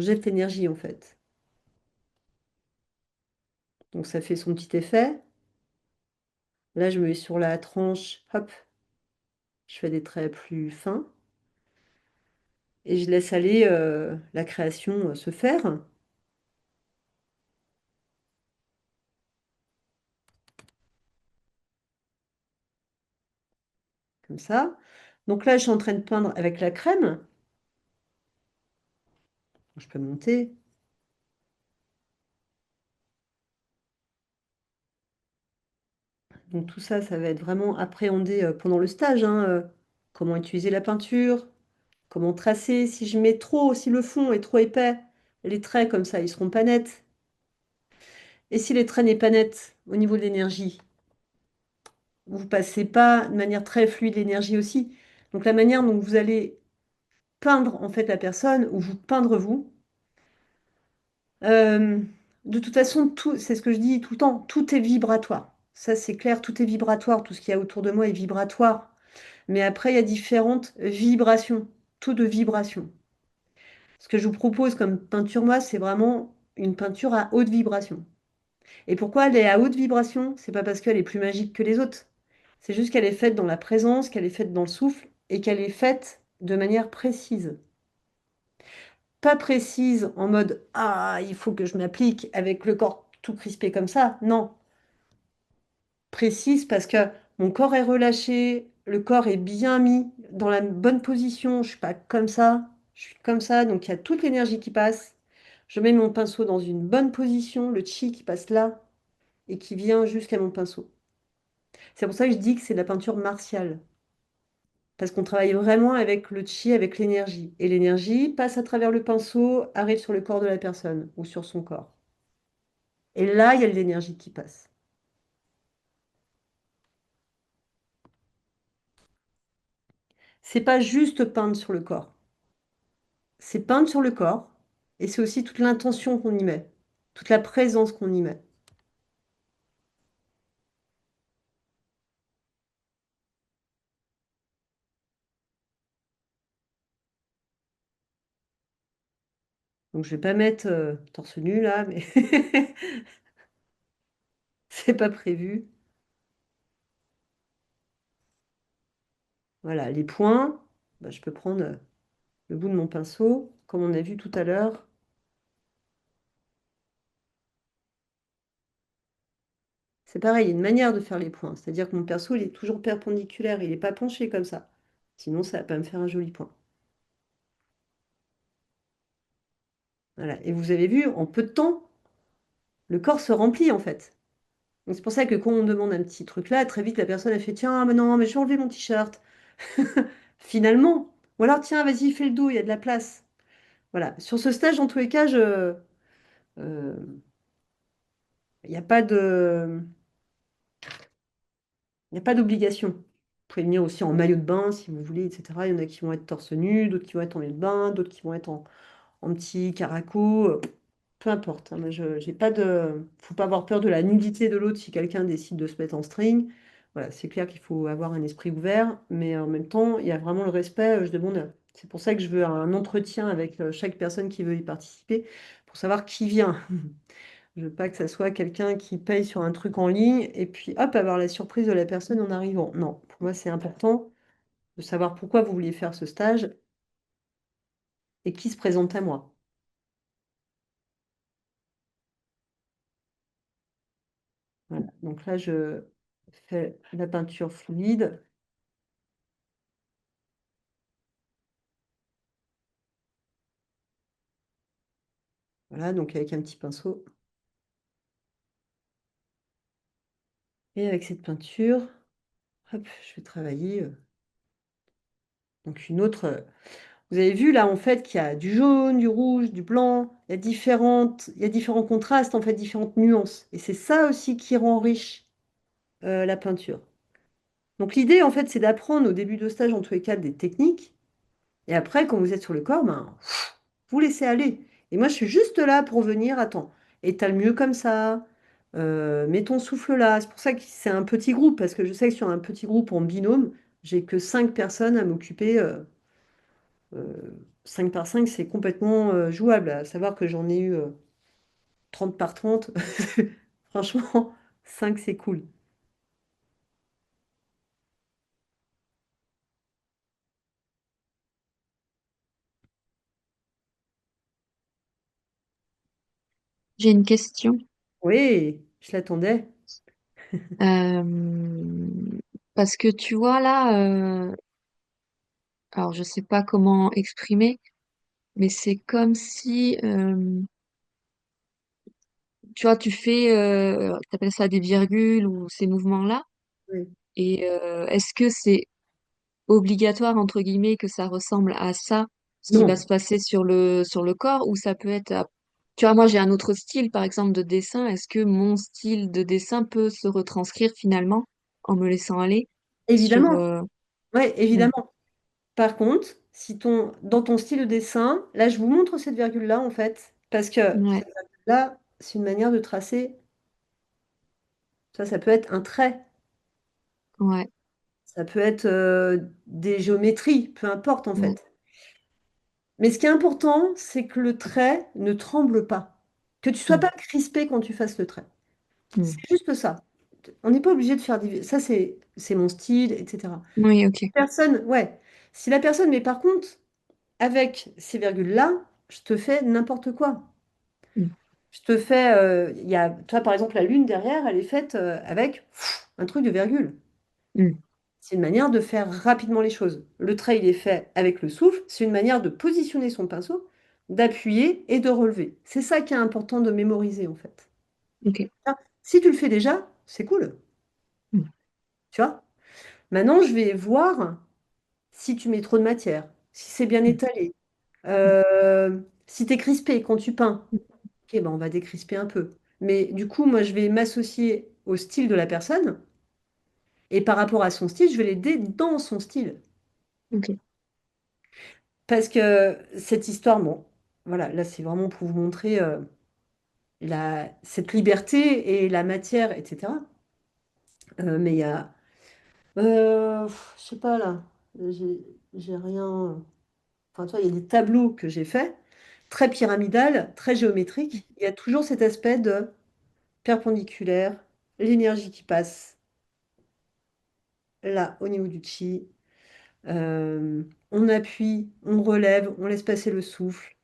jette l'énergie en fait. Donc ça fait son petit effet. Là, je me mets sur la tranche, hop, je fais des traits plus fins et je laisse aller la création se faire, comme ça. Donc là, je suis en train de peindre avec la crème. Je peux monter. Donc tout ça, ça va être vraiment appréhendé pendant le stage, hein, comment utiliser la peinture, comment tracer. Si je mets trop, si le fond est trop épais, les traits comme ça, ils seront pas nets. Et si les traits n'est pas net au niveau de l'énergie, vous passez pas de manière très fluide l'énergie aussi. Donc la manière dont vous allez peindre en fait la personne ou vous peindre vous, euh, de toute façon, tout, c'est ce que je dis tout le temps, tout est vibratoire. Ça c'est clair, tout est vibratoire, tout ce qu'il y a autour de moi est vibratoire. Mais après, il y a différentes vibrations, taux de vibration. Ce que je vous propose comme peinture, moi, c'est vraiment une peinture à haute vibration. Et pourquoi elle est à haute vibration? C'est pas parce qu'elle est plus magique que les autres. C'est juste qu'elle est faite dans la présence, qu'elle est faite dans le souffle et qu'elle est faite de manière précise. Pas précise en mode ah, il faut que je m'applique avec le corps tout crispé comme ça. Non, précise parce que mon corps est relâché, le corps est bien mis dans la bonne position. Je suis pas comme ça, je suis comme ça. Donc il y a toute l'énergie qui passe. Je mets mon pinceau dans une bonne position, le chi qui passe là et qui vient jusqu'à mon pinceau. C'est pour ça que je dis que c'est de la peinture martiale. Parce qu'on travaille vraiment avec le chi, avec l'énergie. Et l'énergie passe à travers le pinceau, arrive sur le corps de la personne ou sur son corps. Et là, il y a de l'énergie qui passe. C'est pas juste peindre sur le corps. C'est peindre sur le corps et c'est aussi toute l'intention qu'on y met, toute la présence qu'on y met. Donc je vais pas mettre torse nu là, mais c'est pas prévu. Voilà, les points, bah, je peux prendre le bout de mon pinceau, comme on a vu tout à l'heure. C'est pareil, il y a une manière de faire les points. C'est-à-dire que mon pinceau, il est toujours perpendiculaire, il n'est pas penché comme ça. Sinon, ça va pas me faire un joli point. Voilà. Et vous avez vu, en peu de temps, le corps se remplit en fait. Donc c'est pour ça que quand on demande un petit truc là, très vite la personne a fait tiens, mais non, mais je vais enlever mon t-shirt. Finalement. Ou alors tiens, vas-y, fais le dos, il y a de la place. Voilà. Sur ce stage, en tous les cas, euh, il n'y a pas il n'y a pas d'obligation. Vous pouvez venir aussi en maillot de bain si vous voulez, etc. Il y en a qui vont être torse nu, d'autres qui vont être en maillot de bain, d'autres qui vont être en petit caraco. Peu importe, hein. Moi, je j'ai pas de. Faut pas avoir peur de la nudité de l'autre si quelqu'un décide de se mettre en string. Voilà, c'est clair qu'il faut avoir un esprit ouvert, mais en même temps, il y a vraiment le respect. Je demande. C'est pour ça que je veux un entretien avec chaque personne qui veut y participer pour savoir qui vient. Je veux pas que ça soit quelqu'un qui paye sur un truc en ligne et puis hop, avoir la surprise de la personne en arrivant. Non, pour moi, c'est important de savoir pourquoi vous vouliez faire ce stage et qui se présente à moi. Voilà. Donc là, je fais la peinture fluide. Voilà, donc avec un petit pinceau. Et avec cette peinture, hop, je vais travailler donc une autre. Vous avez vu là en fait qu'il y a du jaune, du rouge, du blanc, il y a différents contrastes, en fait, différentes nuances. Et c'est ça aussi qui rend riche la peinture. Donc l'idée en fait c'est d'apprendre au début de stage en tous les cas des techniques. Et après, quand vous êtes sur le corps, ben, vous laissez aller. Et moi je suis juste là pour venir, attends, étale mieux comme ça, mets ton souffle là. C'est pour ça que c'est un petit groupe, parce que je sais que sur un petit groupe en binôme, j'ai que 5 personnes à m'occuper. 5 par 5 c'est complètement jouable. À savoir que j'en ai eu 30 par 30. Franchement, 5 c'est cool. J'ai une question. Oui, je l'attendais. Euh, Parce que tu vois là, alors je sais pas comment exprimer, mais c'est comme si, tu vois, tu fais, t'appelles ça des virgules ou ces mouvements-là, Oui. et est-ce que c'est obligatoire, entre guillemets, que ça ressemble à ça, ce qui va Non, se passer sur le corps, ou ça peut être, tu vois, moi j'ai un autre style, par exemple, de dessin. Est-ce que mon style de dessin peut se retranscrire finalement en me laissant aller sur, évidemment. Oui, mm, évidemment. Par contre, si dans ton style de dessin, là, je vous montre cette virgule-là, en fait, parce que ouais, cette virgule-là, c'est une manière de tracer. Ça peut être un trait, ouais, ça peut être des géométries, peu importe, en mm, fait. Mais ce qui est important, c'est que le trait ne tremble pas, que tu sois mm, pas crispé quand tu fasses le trait. mm. C'est juste ça. On n'est pas obligé de faire des... Ça, c'est mon style, etc. Oui, ok. Personne, ouais. Si la personne, mais par contre, avec ces virgules-là, je te fais n'importe quoi. Mm, Je te fais, il y a, toi par exemple, la lune derrière, elle est faite avec un truc de virgule. mm, C'est une manière de faire rapidement les choses. Le trait, il est fait avec le souffle. C'est une manière de positionner son pinceau, d'appuyer et de relever. C'est ça qui est important de mémoriser en fait. ok. Ah, si tu le fais déjà, c'est cool, Mm, tu vois. Maintenant, je vais voir si tu mets trop de matière, si c'est bien mm, étalé, mm, si tu es crispé quand tu peins. Ok, ben on va décrisper un peu. Mais du coup, moi, je vais m'associer au style de la personne et par rapport à son style, je vais l'aider dans son style. ok. Parce que cette histoire, bon, voilà, là, c'est vraiment pour vous montrer cette liberté et la matière, etc. Mais il y a, je sais pas là, j'ai rien. Enfin, tu vois, il y a des tableaux que j'ai faits, très pyramidal, très géométrique. Il y a toujours cet aspect de perpendiculaire, l'énergie qui passe là, au niveau du chi. On appuie, on relève, on laisse passer le souffle.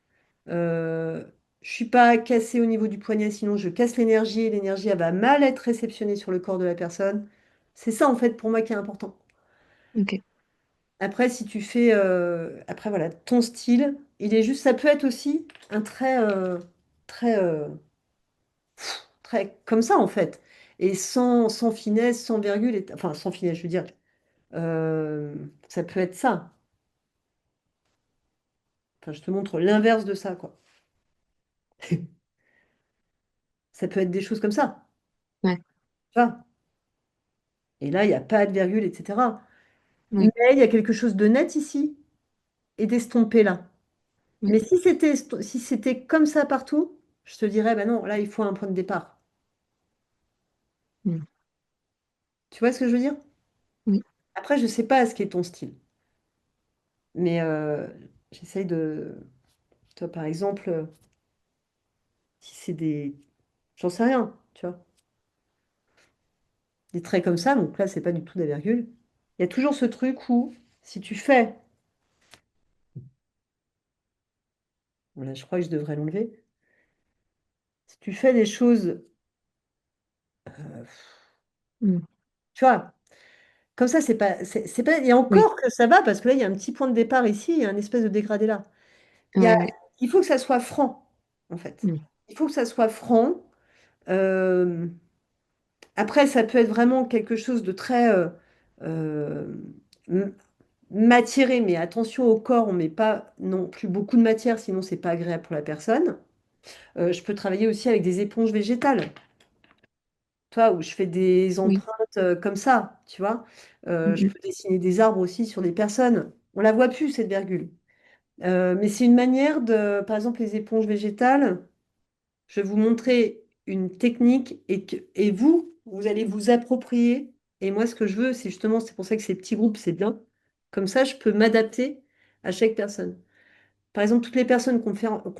Euh, je suis pas cassée au niveau du poignet, sinon je casse l'énergie et l'énergie elle va mal être réceptionnée sur le corps de la personne. C'est ça en fait pour moi qui est important. Ok. Après, si tu fais, après voilà, ton style, il est juste, ça peut être aussi un trait, très, très comme ça en fait, et sans finesse, sans virgule, enfin sans finesse, je veux dire, euh, ça peut être ça. Enfin, je te montre l'inverse de ça, quoi. Ça peut être des choses comme ça, Ouais, tu vois. Et là, il n'y a pas de virgule, etc. Mais ouais, il y a quelque chose de net ici et d'estompé là. ouais. Mais si c'était comme ça partout, je te dirais, ben non, là, il faut un point de départ. Mm, Tu vois ce que je veux dire? oui, Après, je ne sais pas ce qu'est ton style. Mais j'essaye de... Toi, par exemple, si c'est des... J'en sais rien, tu vois. Des traits comme ça, donc là, c'est pas du tout des virgules. Il y a toujours ce truc où, si tu fais... Voilà, je crois que je devrais l'enlever. Si tu fais des choses... euh, mm, tu vois, comme ça, c'est pas... Et oui, encore que ça va, parce que là, il y a un petit point de départ ici, il y a un espèce de dégradé là. Il y a... ouais, ouais. Il faut que ça soit franc, en fait. Mm, Il faut que ça soit franc. euh, Après, ça peut être vraiment quelque chose de très euh, m- matéré, mais attention au corps, on met pas non plus beaucoup de matière, sinon c'est pas agréable pour la personne. Je peux travailler aussi avec des éponges végétales, toi, où je fais des Oui. empreintes comme ça, tu vois. Je Mhm. peux dessiner des arbres aussi sur des personnes. On la voit plus, cette virgule. Mais c'est une manière de, par exemple, les éponges végétales. Je vais vous montrer une technique et vous allez vous approprier. Et moi, ce que je veux, c'est justement, c'est pour ça que ces petits groupes, c'est bien. Comme ça, je peux m'adapter à chaque personne. Par exemple, toutes les personnes qui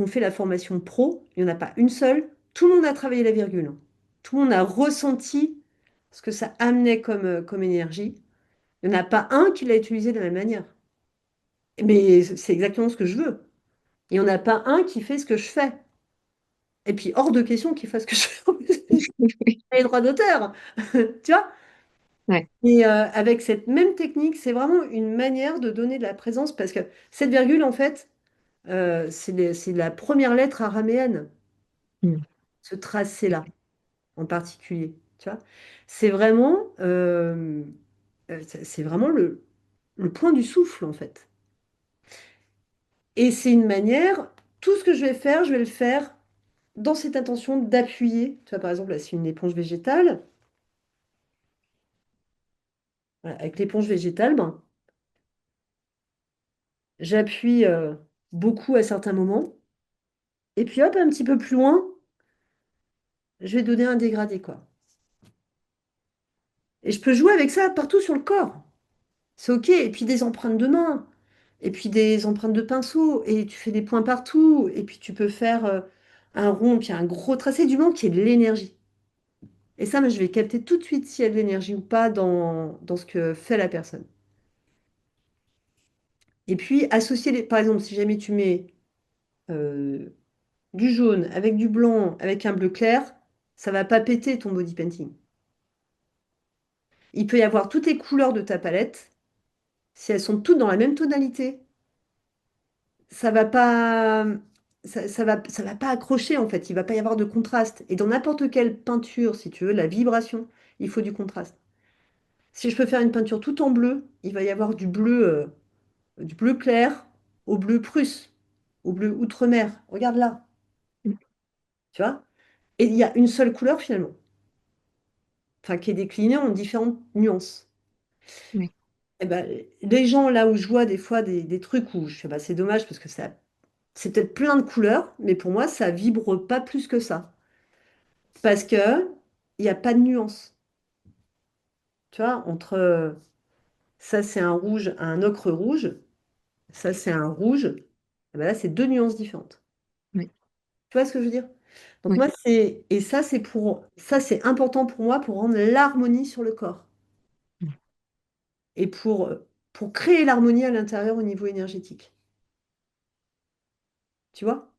ont fait la formation pro, il n'y en a pas une seule. Tout le monde a travaillé la virgule, hein. Tout le monde a ressenti ce que ça amenait comme énergie. Il n'y en a pas un qui l'a utilisé de la même manière. Mais c'est exactement ce que je veux. Il n'y en a pas un qui fait ce que je fais. Et puis, hors de question qu'il fasse ce que je fais. Oui. Les droits d'auteur. Tu vois? Ouais. Et avec cette même technique, c'est vraiment une manière de donner de la présence parce que cette virgule, en fait, c'est la première lettre araméenne, Mm. ce tracé-là en particulier. Tu vois? C'est vraiment, c'est vraiment le point du souffle, en fait. Et c'est une manière, tout ce que je vais faire, je vais le faire dans cette intention d'appuyer. Tu vois, par exemple, là, c'est une éponge végétale. Voilà, avec l'éponge végétale, ben, j'appuie beaucoup à certains moments. Et puis hop, un petit peu plus loin, je vais donner un dégradé, quoi. Et je peux jouer avec ça partout sur le corps. C'est OK. Et puis des empreintes de main. Et puis des empreintes de pinceau. Et tu fais des points partout. Et puis tu peux faire un rond, puis un gros tracé du moment qui est de l'énergie. Et ça, moi, je vais capter tout de suite s'il y a de l'énergie ou pas dans ce que fait la personne. Et puis associer par exemple, si jamais tu mets euh, du jaune avec du blanc, avec un bleu clair, ça va pas péter ton body painting. Il peut y avoir toutes les couleurs de ta palette. Si elles sont toutes dans la même tonalité, ça va pas, ça va pas accrocher en fait. Il va pas y avoir de contraste. Et dans n'importe quelle peinture, si tu veux, la vibration, il faut du contraste. Si je peux faire une peinture tout en bleu, il va y avoir du bleu clair au bleu prusse, au bleu outre-mer. Regarde là, Mm. tu vois? Et il y a une seule couleur finalement, enfin qui est déclinée en différentes nuances. Oui. Eh ben, les gens là où je vois des fois des trucs où je fais bah, c'est dommage parce que ça c'est peut-être plein de couleurs, mais pour moi, ça vibre pas plus que ça. Parce que il n'y a pas de nuance. Tu vois, entre ça, c'est un rouge, un ocre rouge, ça, c'est un rouge. Eh ben là, c'est deux nuances différentes. Oui. Tu vois ce que je veux dire? Donc Oui. moi, et ça, c'est important pour moi pour rendre l'harmonie sur le corps Mm. et pour créer l'harmonie à l'intérieur au niveau énergétique. Tu vois?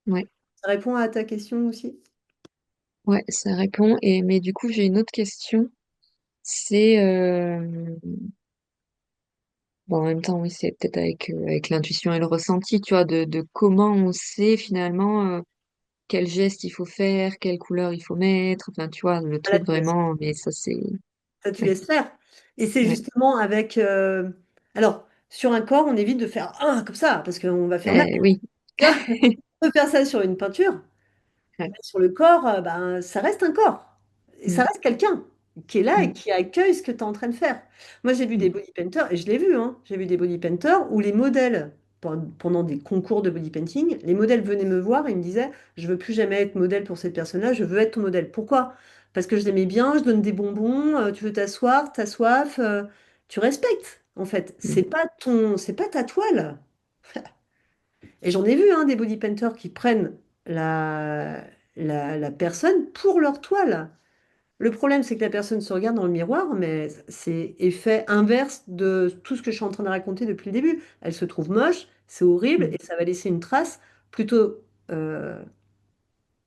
Ouais. Ça répond à ta question aussi? Ouais, ça répond. Et mais du coup, j'ai une autre question. C'est bon, en même temps, oui, c'est peut-être avec l'intuition et le ressenti, tu vois, de comment on sait finalement quel geste il faut faire, quelle couleur il faut mettre, enfin, tu vois, le Voilà, truc vraiment, mais ça, c'est... ça, tu Ouais, laisses faire. Et c'est ouais. justement avec. Alors, sur un corps, on évite de faire comme ça, parce qu'on va faire mal. Oui. Tu vois, on peut faire ça sur une peinture, Ouais. mais sur le corps, ben, ça reste un corps. Et ça Mm, reste quelqu'un qui est là et mm, qui accueille ce que tu es en train de faire. Moi, j'ai vu des mm, body painters, et je l'ai vu, hein, j'ai vu des body painters où les modèles, pendant des concours de body painting, les modèles venaient me voir et ils me disaient, je veux plus jamais être modèle pour cette personne-là, je veux être ton modèle. Pourquoi? Parce que je l'aimais bien, je donne des bonbons, tu veux t'asseoir, t'as soif, tu respectes, en fait. mm, C'est pas ta toile. Et j'en ai vu hein, des body painters qui prennent la personne pour leur toile. Le problème, c'est que la personne se regarde dans le miroir, mais c'est effet inverse de tout ce que je suis en train de raconter depuis le début. Elle se trouve moche, c'est horrible, mm, et ça va laisser une trace plutôt,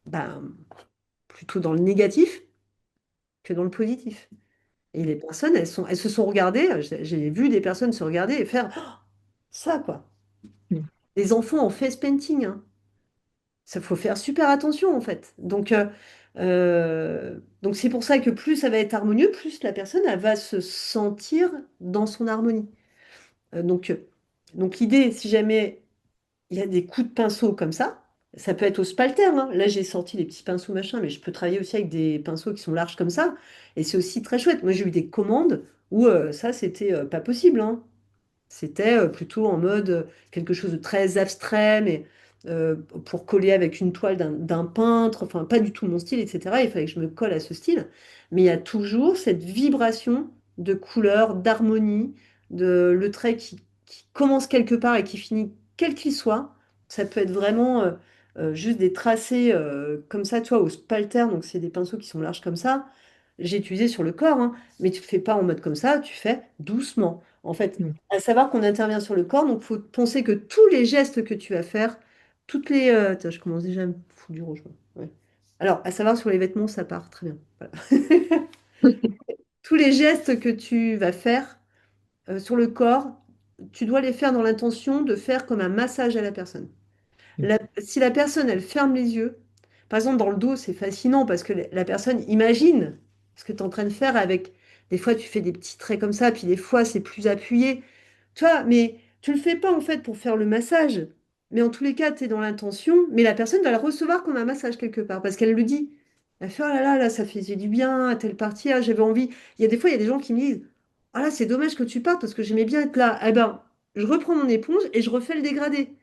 ben, plutôt dans le négatif que dans le positif. Et les personnes, elles se sont regardées, j'ai vu des personnes se regarder et faire oh, ça, quoi. mm, Les enfants en face painting, hein. Ça faut faire super attention, en fait. Donc, Donc c'est pour ça que plus ça va être harmonieux, plus la personne elle va se sentir dans son harmonie. Euh, donc euh, donc l'idée, si jamais il y a des coups de pinceau comme ça peut être au spalter, hein. Là j'ai sorti les petits pinceaux machin, mais je peux travailler aussi avec des pinceaux qui sont larges comme ça, et c'est aussi très chouette. Moi j'ai eu des commandes où ça c'était pas possible, hein. C'était plutôt en mode quelque chose de très abstrait, mais pour coller avec une toile d'un peintre, enfin pas du tout mon style, etc. Il fallait que je me colle à ce style. Mais il y a toujours cette vibration de couleur, d'harmonie, de le trait qui commence quelque part et qui finit quel qu'il soit. Ça peut être vraiment juste des tracés comme ça, tu vois, au spalter, donc c'est des pinceaux qui sont larges comme ça. J'ai utilisé sur le corps, hein, mais tu ne fais pas en mode comme ça, tu fais doucement. En fait, Mm. à savoir qu'on intervient sur le corps, donc il faut penser que tous les gestes que tu vas faire, toutes les... tiens, je commence déjà à me foutre du rouge, moi. Ouais. Alors, à savoir sur les vêtements, ça part très bien. Voilà. Tous les gestes que tu vas faire sur le corps, tu dois les faire dans l'intention de faire comme un massage à la personne. Si la personne, elle ferme les yeux, par exemple dans le dos, c'est fascinant parce que la personne imagine ce que tu es en train de faire avec... Des fois, tu fais des petits traits comme ça, puis des fois, c'est plus appuyé. Tu vois, mais tu le fais pas en fait pour faire le massage. Mais en tous les cas, tu es dans l'intention, mais la personne va le recevoir comme un massage quelque part, parce qu'elle le dit. Elle fait, oh là là, là, ça faisait du bien à telle partie, ah, j'avais envie. Il y a des fois, il y a des gens qui me disent, ah là, c'est dommage que tu partes parce que j'aimais bien être là. Eh ben, je reprends mon éponge et je refais le dégradé.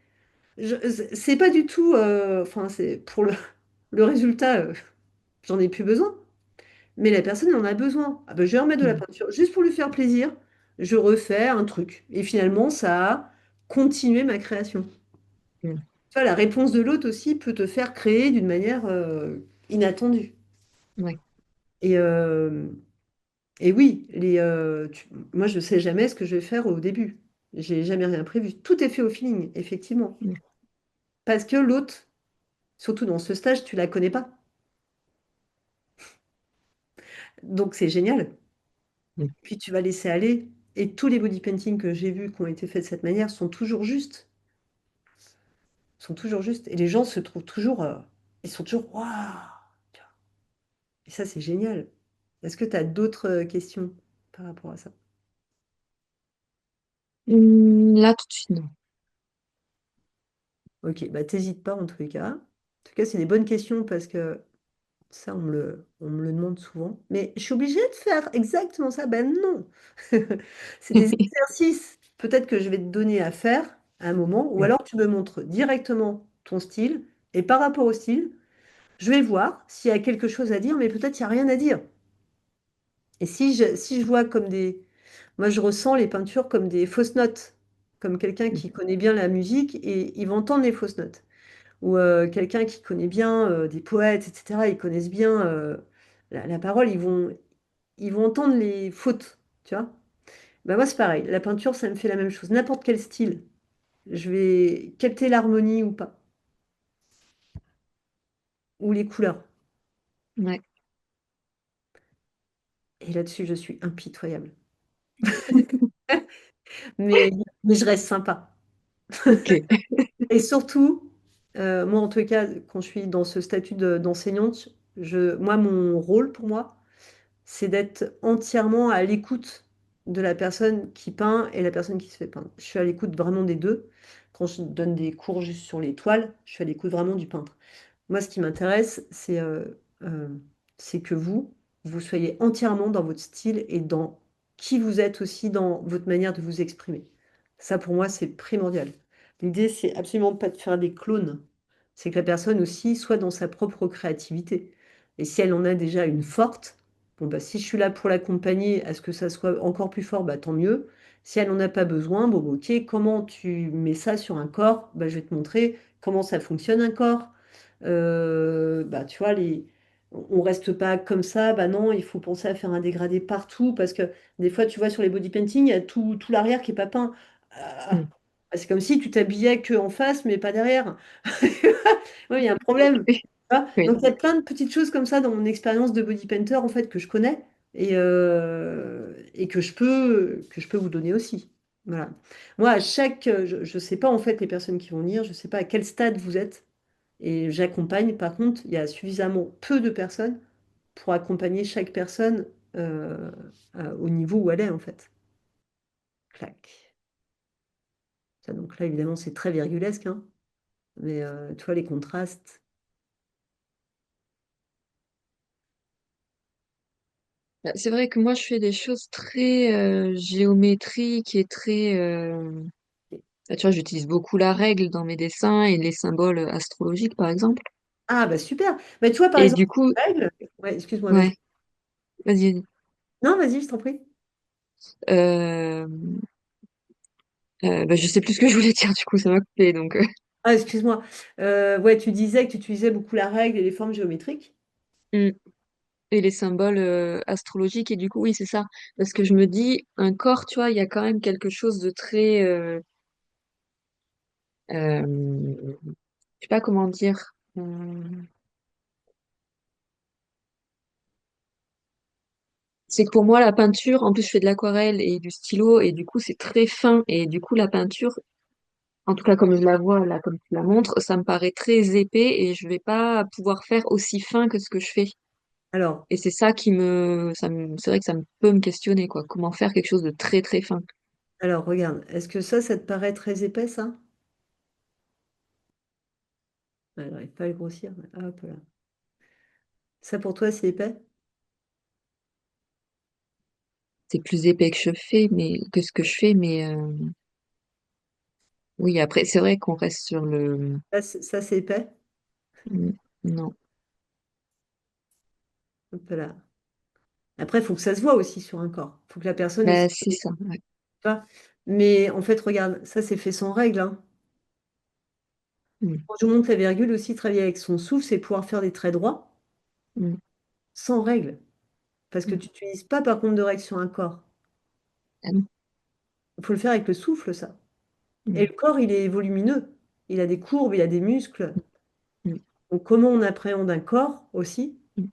C'est pas du tout, enfin, c'est pour le résultat, j'en ai plus besoin. Mais la personne en a besoin. Ah ben, je vais remettre de la Mm. peinture. Juste pour lui faire plaisir, je refais un truc. Et finalement, ça a continué ma création. Mm. Tu vois, la réponse de l'autre aussi peut te faire créer d'une manière inattendue. Ouais. Et, euh, et oui, moi, je ne sais jamais ce que je vais faire au début. J'ai jamais rien prévu. Tout est fait au feeling, effectivement. Mm. Parce que l'autre, surtout dans ce stage, tu la connais pas. Donc, c'est génial. Mm. Puis tu vas laisser aller. Et tous les body painting que j'ai vus qui ont été faits de cette manière sont toujours justes. Sont toujours justes. Et les gens se trouvent toujours. Ils sont toujours. Waouh! Et ça, c'est génial. Est-ce que tu as d'autres questions par rapport à ça? Là, tout de suite, non. Ok, bah t'hésites pas en tous les cas. En tout cas, c'est des bonnes questions parce que ça, on me le demande souvent. Mais je suis obligée de faire exactement ça? Ben non. C'est des exercices peut-être que je vais te donner à faire à un moment, ou Mm. alors tu me montres directement ton style, et par rapport au style, je vais voir s'il y a quelque chose à dire, mais peut-être il n'y a rien à dire. Et si je vois comme des... Moi, je ressens les peintures comme des fausses notes, comme quelqu'un Mm. qui connaît bien la musique et il va entendre les fausses notes. Ou quelqu'un qui connaît bien des poètes, etc., ils connaissent bien la parole, ils vont entendre les fautes, tu vois. Ben moi, c'est pareil. La peinture, ça me fait la même chose. N'importe quel style, je vais capter l'harmonie ou pas, ou les couleurs. Ouais. Et là-dessus, je suis impitoyable. Mais, mais je reste sympa. Ok. Et surtout, moi, en tout cas, quand je suis dans ce statut d'enseignante, moi, mon rôle pour moi, c'est d'être entièrement à l'écoute de la personne qui peint et la personne qui se fait peindre. Je suis à l'écoute vraiment des deux. Quand je donne des cours juste sur les toiles, je suis à l'écoute vraiment du peintre. Moi, ce qui m'intéresse, euh, c'est que vous soyez entièrement dans votre style et dans qui vous êtes aussi dans votre manière de vous exprimer. Ça, pour moi, c'est primordial. L'idée, c'est absolument pas de faire des clones. C'est que la personne aussi soit dans sa propre créativité. Et si elle en a déjà une forte, bon, bah, si je suis là pour l'accompagner à ce que ça soit encore plus fort, bah, tant mieux. Si elle n'en a pas besoin, bon, bah, ok, comment tu mets ça sur un corps? Bah, je vais te montrer comment ça fonctionne un corps. Bah, tu vois, on reste pas comme ça, bah non, il faut penser à faire un dégradé partout parce que des fois, tu vois, sur les body painting, il y a tout l'arrière qui est pas peint. Ah, Mm. bah, c'est comme si tu t'habillais que en face, mais pas derrière. Oui, il y a un problème. Oui. Tu vois. Oui. Donc, il y a plein de petites choses comme ça dans mon expérience de body painter, en fait, que je connais et que je peux vous donner aussi. Voilà. Moi, je ne sais pas, en fait, les personnes qui vont venir, je ne sais pas à quel stade vous êtes. Et j'accompagne, par contre, il y a suffisamment peu de personnes pour accompagner chaque personne euh, au niveau où elle est, en fait. Clac. Ça, donc là, évidemment, c'est très virgulesque, hein, mais tu vois les contrastes. Bah, c'est vrai que moi, je fais des choses très géométriques et très... bah, tu vois, j'utilise beaucoup la règle dans mes dessins et les symboles astrologiques, par exemple. Ah, bah super. Bah, tu vois, par Et exemple, du coup, règle. Ouais, excuse-moi, vas-y. ouais, vas-y. Non, vas-y, je t'en prie. Euh, bah, je sais plus ce que je voulais dire, du coup, ça m'a coupé. Donc, Ah, excuse-moi. Ouais, tu disais que tu utilisais beaucoup la règle et les formes géométriques. mm. Et les symboles astrologiques. Et du coup, oui, c'est ça. Parce que je me dis, un corps, tu vois, il y a quand même quelque chose de très... je sais pas comment dire. C'est que pour moi, la peinture, en plus, je fais de l'aquarelle et du stylo, et du coup, c'est très fin. Et du coup, la peinture, en tout cas, comme je la vois, là, comme tu la montres, ça me paraît très épais et je vais pas pouvoir faire aussi fin que ce que je fais. Alors, Et c'est ça qui c'est vrai que ça me peut me questionner, quoi. Comment faire quelque chose de très, très fin? alors, regarde. Est-ce que ça te paraît très épais, ça? Ouais, j'arrive pas à le grossir. Mais hop là. Ça, pour toi, c'est épais? C'est plus épais que je fais, mais que ce que je fais, mais oui, après, c'est vrai qu'on reste sur le... Ça, c'est épais? Non. Hop là. Après, il faut que ça se voit aussi sur un corps. Il faut que la personne Bah, aussi. c'est ça, ouais. Pas. Mais en fait, regarde, ça, c'est fait sans règle, hein. Mm, Quand je monte la virgule aussi, travailler avec son souffle, c'est pouvoir faire des traits droits mm, sans règle. Parce que mm. tu n'utilises pas, par contre, de règle sur un corps. Ah non. Il faut le faire avec le souffle, ça. Et Mm, le corps, il est volumineux. Il a des courbes, il a des muscles. mm, Donc, comment on appréhende un corps aussi? mm.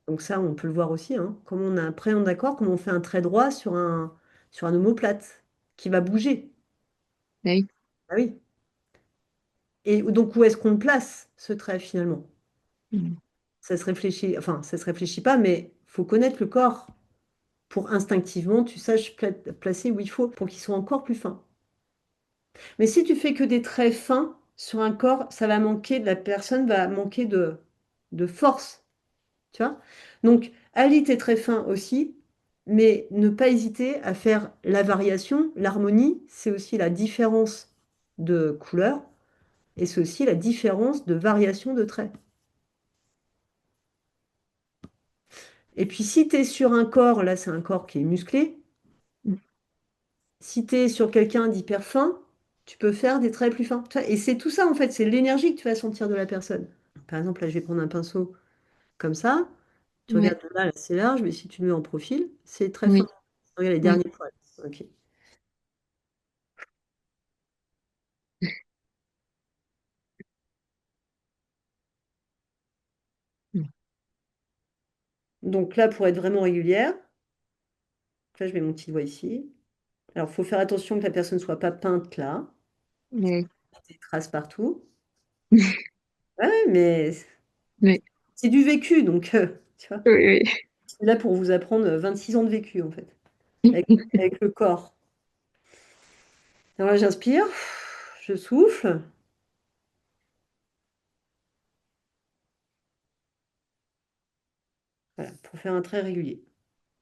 Donc, ça, on peut le voir aussi, hein. Comment on appréhende un corps, comment on fait un trait droit sur un omoplate qui va bouger. Ah oui. Ah oui. Et donc, où est-ce qu'on le place, ce trait, finalement? Mm, Ça se réfléchit, enfin, ça se réfléchit pas, mais faut connaître le corps pour instinctivement, tu saches placer où il faut pour qu'il soit encore plus fin. Mais si tu fais que des traits fins sur un corps, ça va manquer, la personne va manquer de force, tu vois. Donc, allie tes traits fins aussi, mais ne pas hésiter à faire la variation. L'harmonie, c'est aussi la différence de couleur et c'est aussi la différence de variation de traits. Et puis, si tu es sur un corps, là, c'est un corps qui est musclé. mm. Si tu es sur quelqu'un d'hyper fin, tu peux faire des traits plus fins. Tu vois. Et c'est tout ça, en fait, c'est l'énergie que tu vas sentir de la personne. Par exemple, là, je vais prendre un pinceau comme ça. Tu Ouais, regardes là, là c'est large, mais si tu le mets en profil, c'est très fin. oui, Regarde les oui. derniers poils. Ok. Mm. Donc là, pour être vraiment régulière, là, je mets mon petit doigt ici. Alors, il faut faire attention que la personne ne soit pas peinte là. Oui, Des traces partout. Ouais, mais oui, c'est du vécu, donc, tu vois. oui, Je suis là pour vous apprendre 26 ans de vécu, en fait, avec, oui. avec le corps. Alors là, j'inspire, je souffle, voilà, pour faire un trait régulier.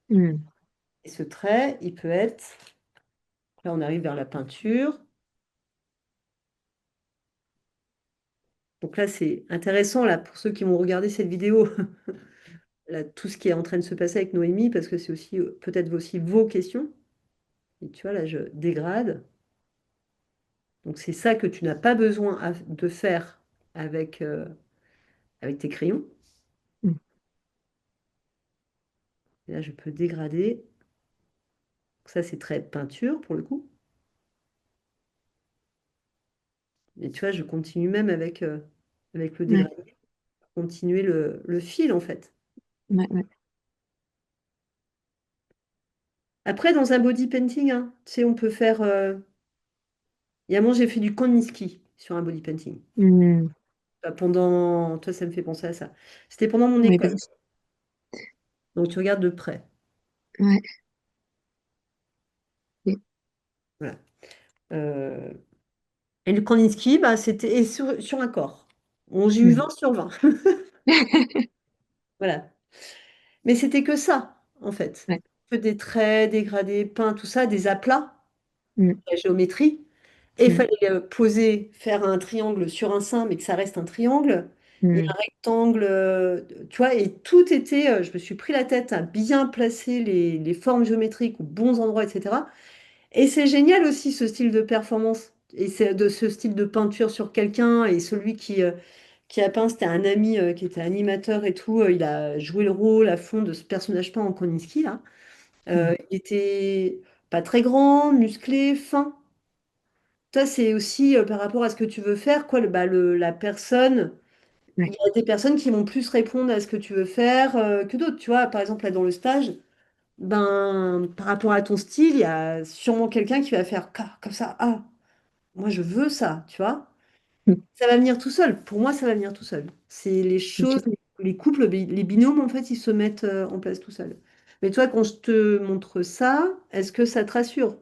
Mm. Et ce trait, il peut être, là on arrive vers la peinture. Donc là, c'est intéressant là pour ceux qui vont regarder cette vidéo, là, tout ce qui est en train de se passer avec Noémie, parce que c'est aussi peut-être aussi vos questions. Et tu vois, là, je dégrade. Donc c'est ça que tu n'as pas besoin de faire avec, avec tes crayons. Mm. Et là, je peux dégrader. Ça, c'est très peinture pour le coup. Et tu vois, je continue même avec, avec le Ouais, dégradé, continuer le fil en fait. ouais, ouais. Après, dans un body painting, hein, tu sais, on peut faire. Il y a un moment, j'ai fait du Kandinsky sur un body painting. Mm. pendant, toi, ça me fait penser à ça. C'était pendant mon Oui, école. parce... Donc, tu regardes de près. Ouais. Oui. Voilà. Euh, et le Kandinsky, bah, c'était et sur un corps. J'ai eu Mm. 20 sur 20. Voilà. Mais c'était que ça, en fait. Ouais. Que des traits, dégradés, peints, tout ça, des aplats, Mm. la géométrie. Et il Mm. fallait poser, faire un triangle sur un sein, mais que ça reste un triangle. Et Mm. un rectangle, tu vois, et tout était, je me suis pris la tête à bien placer les formes géométriques aux bons endroits, etc. Et c'est génial aussi ce style de performance. Et c'est de ce style de peinture sur quelqu'un. Et celui qui a peint, c'était un ami qui était animateur et tout. Il a joué le rôle à fond de ce personnage peint en Koniski, là. Mm. Il était pas très grand, musclé, fin. Ça, c'est aussi par rapport à ce que tu veux faire, quoi, la personne. Il Ouais. y a des personnes qui vont plus répondre à ce que tu veux faire que d'autres. Tu vois, par exemple, là, dans le stage, ben, par rapport à ton style, il y a sûrement quelqu'un qui va faire comme ça. Ah, moi, je veux ça, tu vois. Mm. Ça va venir tout seul. Pour moi, ça va venir tout seul. C'est les choses, Ok. les couples, les binômes, en fait, ils se mettent en place tout seuls. Mais toi, quand je te montre ça, est-ce que ça te rassure?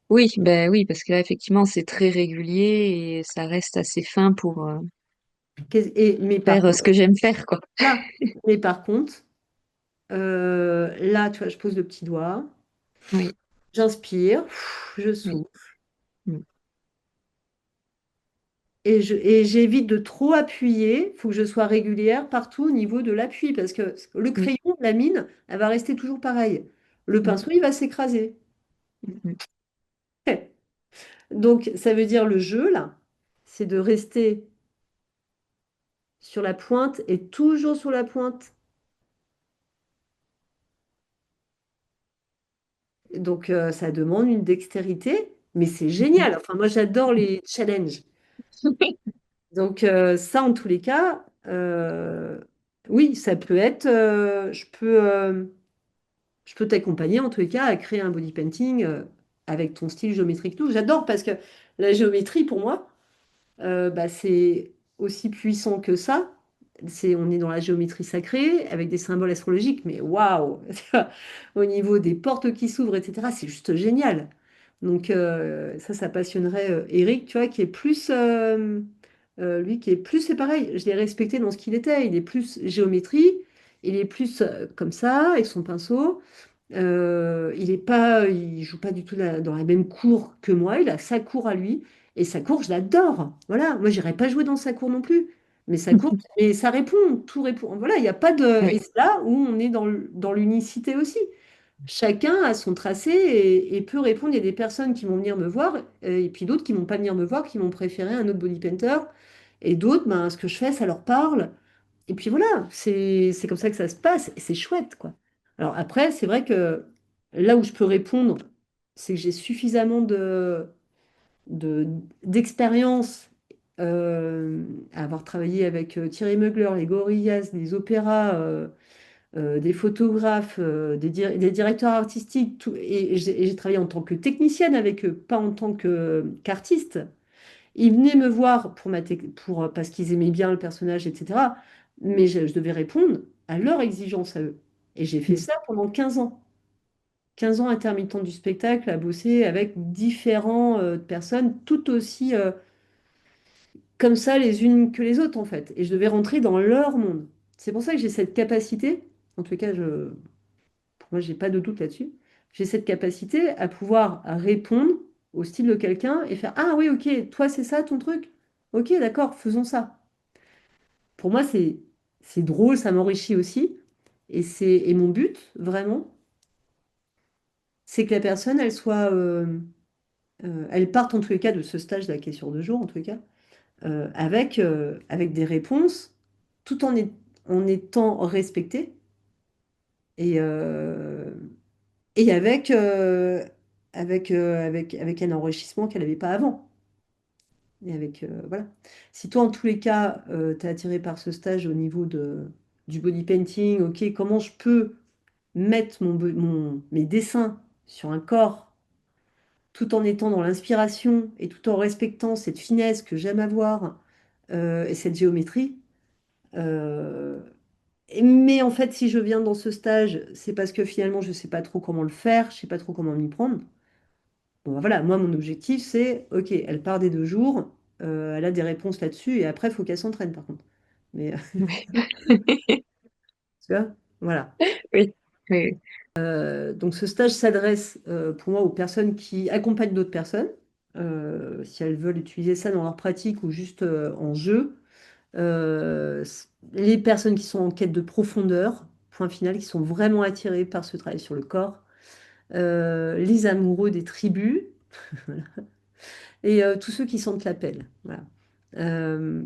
Oui, ben oui, parce que là, effectivement, c'est très régulier et ça reste assez fin pour Mais par faire contre, ce que j'aime faire, quoi. là, mais par contre, là, tu vois, je pose le petit doigt, Oui. j'inspire, je Oui. souffle. Mm. Et j'évite de trop appuyer. Il faut que je sois régulière partout au niveau de l'appui parce que le Mm. crayon, la mine, elle va rester toujours pareille. Le Mm. pinceau, il va s'écraser. Mm. Donc, ça veut dire le jeu, là, c'est de rester sur la pointe et toujours sur la pointe. Donc, ça demande une dextérité, mais c'est Mm. génial. Enfin, moi, j'adore les challenges. Donc, ça, en tous les cas, oui, ça peut être, je peux t'accompagner en tous les cas à créer un body painting avec ton style géométrique. Tout. J'adore parce que la géométrie, pour moi, bah, c'est aussi puissant que ça. On est dans la géométrie sacrée avec des symboles astrologiques, mais waouh! Au niveau des portes qui s'ouvrent, etc., c'est juste génial. Donc ça passionnerait Eric, tu vois, qui est plus, lui qui est plus, c'est pareil, je l'ai respecté dans ce qu'il était, il est plus géométrie, il est plus comme ça, avec son pinceau. Il joue pas du tout dans la même cour que moi. Il a sa cour à lui et sa cour, je l'adore. Voilà, moi j'irais pas jouer dans sa cour non plus. Mais sa cour, et ça répond, tout répond. Voilà, il n'y a pas de. Et Oui. c'est là où on est dans l'unicité aussi. Chacun a son tracé et peut répondre. Il y a des personnes qui vont venir me voir et puis d'autres qui vont pas venir me voir, qui vont préférer un autre body painter. Et d'autres, ben, ce que je fais, ça leur parle. Et puis voilà, c'est comme ça que ça se passe et c'est chouette, quoi. Alors après, c'est vrai que là où je peux répondre, c'est que j'ai suffisamment d'expérience à avoir travaillé avec Thierry Mugler, les Gorillaz, les opéras, des photographes, des directeurs artistiques, et j'ai travaillé en tant que technicienne avec eux, pas en tant qu'artiste. Ils venaient me voir parce qu'ils aimaient bien le personnage, etc. Mais je devais répondre à leurs exigences à eux. Et j'ai fait Mm. ça pendant 15 ans. 15 ans intermittent du spectacle, à bosser avec différentes personnes, tout aussi comme ça les unes que les autres, en fait. Et je devais rentrer dans leur monde. C'est pour ça que j'ai cette capacité, en tout cas, pour moi, j'ai pas de doute là-dessus, j'ai cette capacité à pouvoir répondre au style de quelqu'un et faire, ah oui, ok, toi, c'est ça ton truc? Ok, d'accord, faisons ça. Pour moi, c'est drôle, ça m'enrichit aussi. Et mon but, vraiment, c'est que la personne, elle parte en tous les cas de ce stage-là, qui est sur 2 jours, en tous les cas, avec des réponses, tout en étant respectée et, euh, et avec un enrichissement qu'elle n'avait pas avant. Et voilà. Si toi, en tous les cas, tu es attiré par ce stage au niveau du body painting, ok, comment je peux mettre mes dessins sur un corps tout en étant dans l'inspiration et tout en respectant cette finesse que j'aime avoir et cette géométrie. Euh, mais en fait, si je viens dans ce stage, c'est parce que finalement, je ne sais pas trop comment le faire, je ne sais pas trop comment m'y prendre. Bon, bah voilà, moi, mon objectif, c'est, OK, elle part des 2 jours, elle a des réponses là-dessus, et après, il faut qu'elle s'entraîne, par contre. Mais, Ouais. tu vois, voilà. Oui. Oui. Donc, ce stage s'adresse, pour moi, aux personnes qui accompagnent d'autres personnes, si elles veulent utiliser ça dans leur pratique ou juste en jeu. Les personnes qui sont en quête de profondeur, point final, qui sont vraiment attirées par ce travail sur le corps, les amoureux des tribus, et tous ceux qui sentent l'appel. Voilà.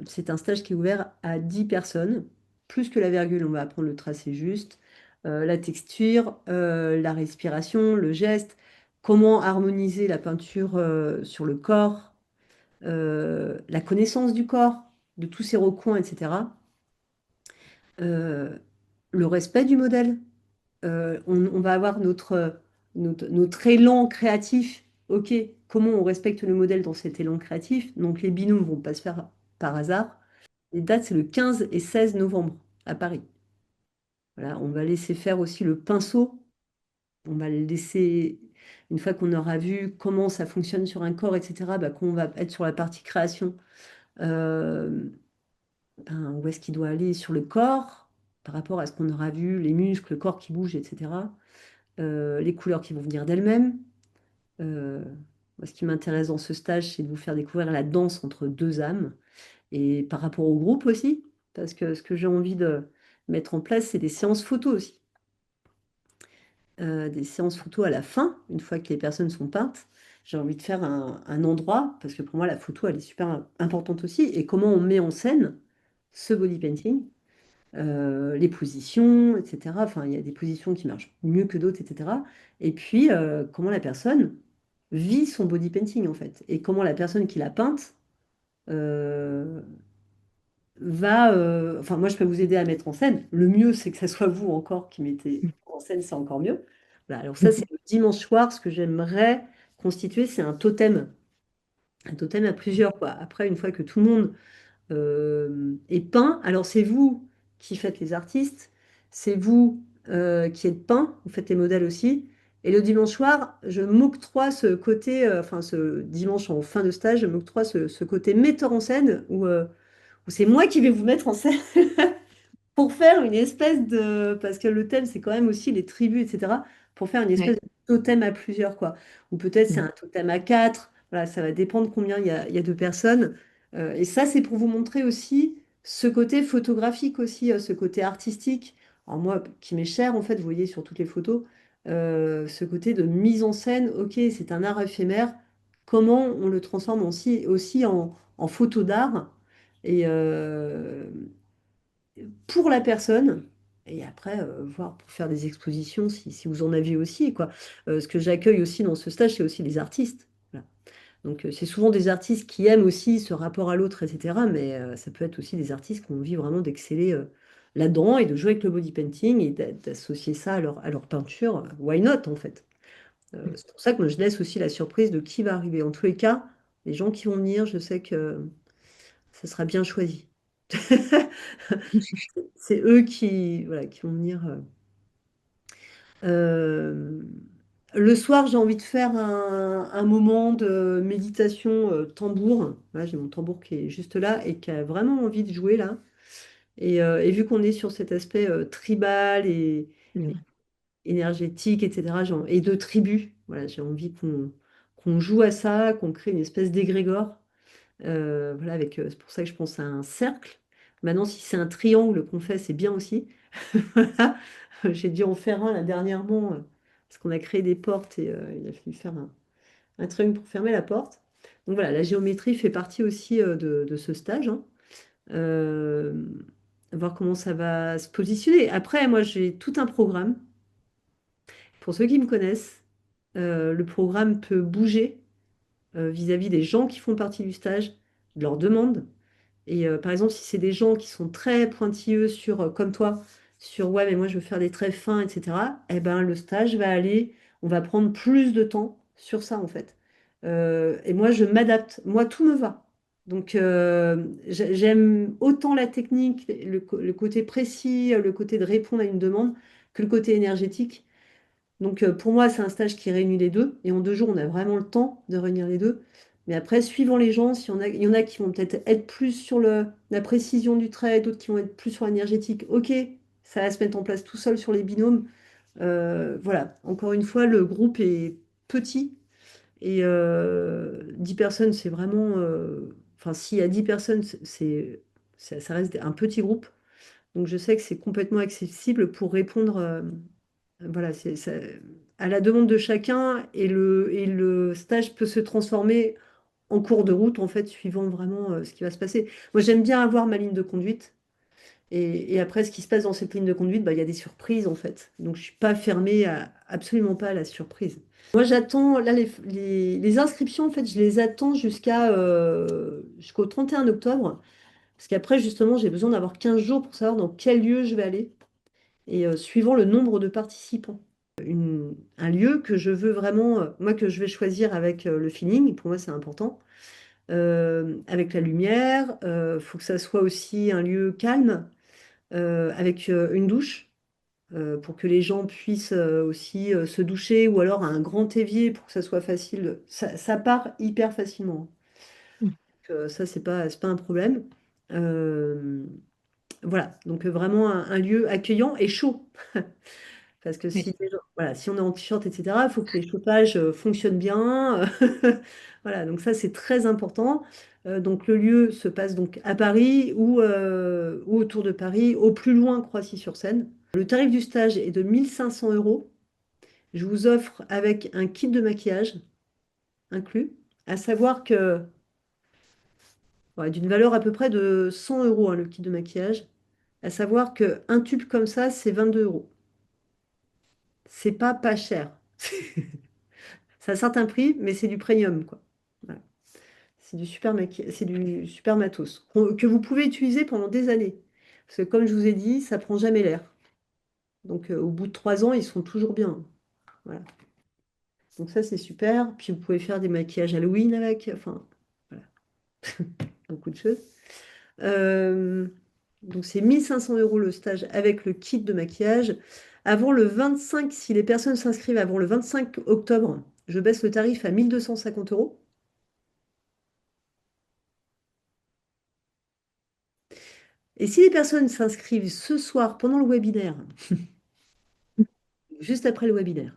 C'est un stage qui est ouvert à 10 personnes, plus que la virgule, on va apprendre le tracé juste, la texture, la respiration, le geste, comment harmoniser la peinture sur le corps, la connaissance du corps, de tous ses recoins, etc. Euh, le respect du modèle. On va avoir notre élan créatif. OK, comment on respecte le modèle dans cet élan créatif? Donc les binômes ne vont pas se faire par hasard. Les dates, c'est le 15 et 16 novembre à Paris. Voilà, on va laisser faire aussi le pinceau. On va le laisser, une fois qu'on aura vu comment ça fonctionne sur un corps, etc., bah, qu'on va être sur la partie création. Euh, Où est-ce qu'il doit aller sur le corps par rapport à ce qu'on aura vu, les muscles, le corps qui bouge, etc. Les couleurs qui vont venir d'elles-mêmes. Euh, Moi, ce qui m'intéresse dans ce stage, c'est de vous faire découvrir la danse entre deux âmes et par rapport au groupe aussi, parce que ce que j'ai envie de mettre en place, c'est des séances photos aussi. Des séances photos à la fin, une fois que les personnes sont peintes. J'ai envie de faire un endroit, parce que pour moi, la photo, elle est super importante aussi, et comment on met en scène ce body painting, les positions, etc. Enfin, il y a des positions qui marchent mieux que d'autres, etc. Et puis, comment la personne vit son body painting, en fait. Et comment la personne qui l'a peinte euh, va... Enfin, moi, je peux vous aider à mettre en scène. Le mieux, c'est que ça soit vous encore qui mettez en scène, c'est encore mieux. Voilà, alors ça, c'est le dimanche soir. Ce que j'aimerais constituer, c'est un totem. Un totem à plusieurs, quoi. Après, une fois que tout le monde et peint. Alors c'est vous qui faites les artistes, c'est vous qui êtes peint, vous faites les modèles aussi. Et le dimanche soir, je m'octroie ce côté, enfin ce dimanche en fin de stage, je m'octroie ce côté metteur en scène où c'est moi qui vais vous mettre en scène pour faire une espèce de... Parce que le thème, c'est quand même aussi les tribus, etc. Pour faire une espèce Ouais. de totem à plusieurs, quoi. Ou peut-être c'est un totem à quatre. Voilà, ça va dépendre combien il y a de personnes. Et ça, c'est pour vous montrer aussi ce côté photographique aussi, ce côté artistique. Alors moi, qui m'est cher, en fait, vous voyez sur toutes les photos, ce côté de mise en scène. OK, c'est un art éphémère. Comment on le transforme aussi en photo d'art? Et, pour la personne. Et après, voir pour faire des expositions si vous en avez aussi, quoi. Ce que j'accueille aussi dans ce stage, c'est aussi les artistes. Voilà. Donc, c'est souvent des artistes qui aiment aussi ce rapport à l'autre, etc. Mais ça peut être aussi des artistes qui ont envie vraiment d'exceller là-dedans et de jouer avec le body painting et d'associer ça à leur peinture. Why not, en fait? C'est pour ça que moi, je laisse aussi la surprise de qui va arriver. En tous les cas, les gens qui vont venir, je sais que ça sera bien choisi. C'est eux qui, voilà, qui vont venir. Euh, le soir, j'ai envie de faire un moment de méditation tambour. Voilà, j'ai mon tambour qui est juste là et qui a vraiment envie de jouer là. Et vu qu'on est sur cet aspect tribal et Ouais. énergétique, etc., et de tribu, voilà, j'ai envie qu'on joue à ça, qu'on crée une espèce d'égrégore. Voilà, c'est pour ça que je pense à un cercle. Maintenant, si c'est un triangle qu'on fait, c'est bien aussi. Voilà. J'ai dû en faire un là dernièrement parce qu'on a créé des portes et il a fallu faire un truc pour fermer la porte. Donc voilà, la géométrie fait partie aussi de ce stage, hein. Euh, Voir comment ça va se positionner. Après, moi, j'ai tout un programme. Pour ceux qui me connaissent, le programme peut bouger vis-à-vis des gens qui font partie du stage, de leurs demandes. Et par exemple, si c'est des gens qui sont très pointilleux sur, comme toi, sur ouais, mais moi je veux faire des traits fins, etc., eh ben le stage va aller, on va prendre plus de temps sur ça en fait. Et moi, je m'adapte. Moi, tout me va. Donc, j'aime autant la technique, le côté précis, le côté de répondre à une demande, que le côté énergétique. Donc, pour moi, c'est un stage qui réunit les deux. Et en 2 jours, on a vraiment le temps de réunir les deux. Mais après, suivant les gens, il y en a qui vont peut-être être plus sur la précision du trait, d'autres qui vont être plus sur l'énergétique. Ok, ça va se mettre en place tout seul sur les binômes. Voilà, encore une fois, le groupe est petit. Et 10 personnes, c'est vraiment. Enfin, s'il y a 10 personnes, ça reste un petit groupe. Donc, je sais que c'est complètement accessible pour répondre. Voilà, à la demande de chacun. Et le stage peut se transformer en cours de route, en fait, suivant vraiment ce qui va se passer. Moi, j'aime bien avoir ma ligne de conduite. Et après, ce qui se passe dans cette ligne de conduite, bah, il y a des surprises, en fait. Donc, je ne suis pas fermée absolument pas à la surprise. Moi, j'attends, là, les inscriptions, en fait, je les attends jusqu'au 31 octobre. Parce qu'après, justement, j'ai besoin d'avoir 15 jours pour savoir dans quel lieu je vais aller. Et suivant le nombre de participants. Un lieu que je veux vraiment, moi, que je vais choisir avec le feeling, pour moi, c'est important. Avec la lumière, il faut que ça soit aussi un lieu calme, avec une douche. Pour que les gens puissent aussi se doucher, ou alors un grand évier pour que ça soit facile. Ça part hyper facilement. Donc, ça, c'est pas un problème. Euh, voilà, donc vraiment un lieu accueillant et chaud. Parce que Oui. voilà, si on est en t-shirt, etc., il faut que les chauffages fonctionnent bien. Voilà, donc ça, c'est très important. Donc le lieu se passe donc à Paris ou autour de Paris, au plus loin Croissy-sur-Seine. Le tarif du stage est de 1 500 euros. Je vous offre avec un kit de maquillage inclus, à savoir que, ouais, d'une valeur à peu près de 100 euros, hein, le kit de maquillage, à savoir qu'un tube comme ça, c'est 22 euros. C'est pas cher. Ça a un certain prix, mais c'est du premium, quoi. Voilà. C'est du super matos que vous pouvez utiliser pendant des années. Parce que comme je vous ai dit, ça prend jamais l'air. Donc au bout de 3 ans, ils sont toujours bien. Voilà. Donc ça, c'est super. Puis vous pouvez faire des maquillages Halloween avec. Enfin, voilà, beaucoup de choses. Euh, donc c'est 1 500 euros le stage avec le kit de maquillage. Avant le 25, si les personnes s'inscrivent avant le 25 octobre, je baisse le tarif à 1 250 euros. Et si les personnes s'inscrivent ce soir pendant le webinaire, juste après le webinaire,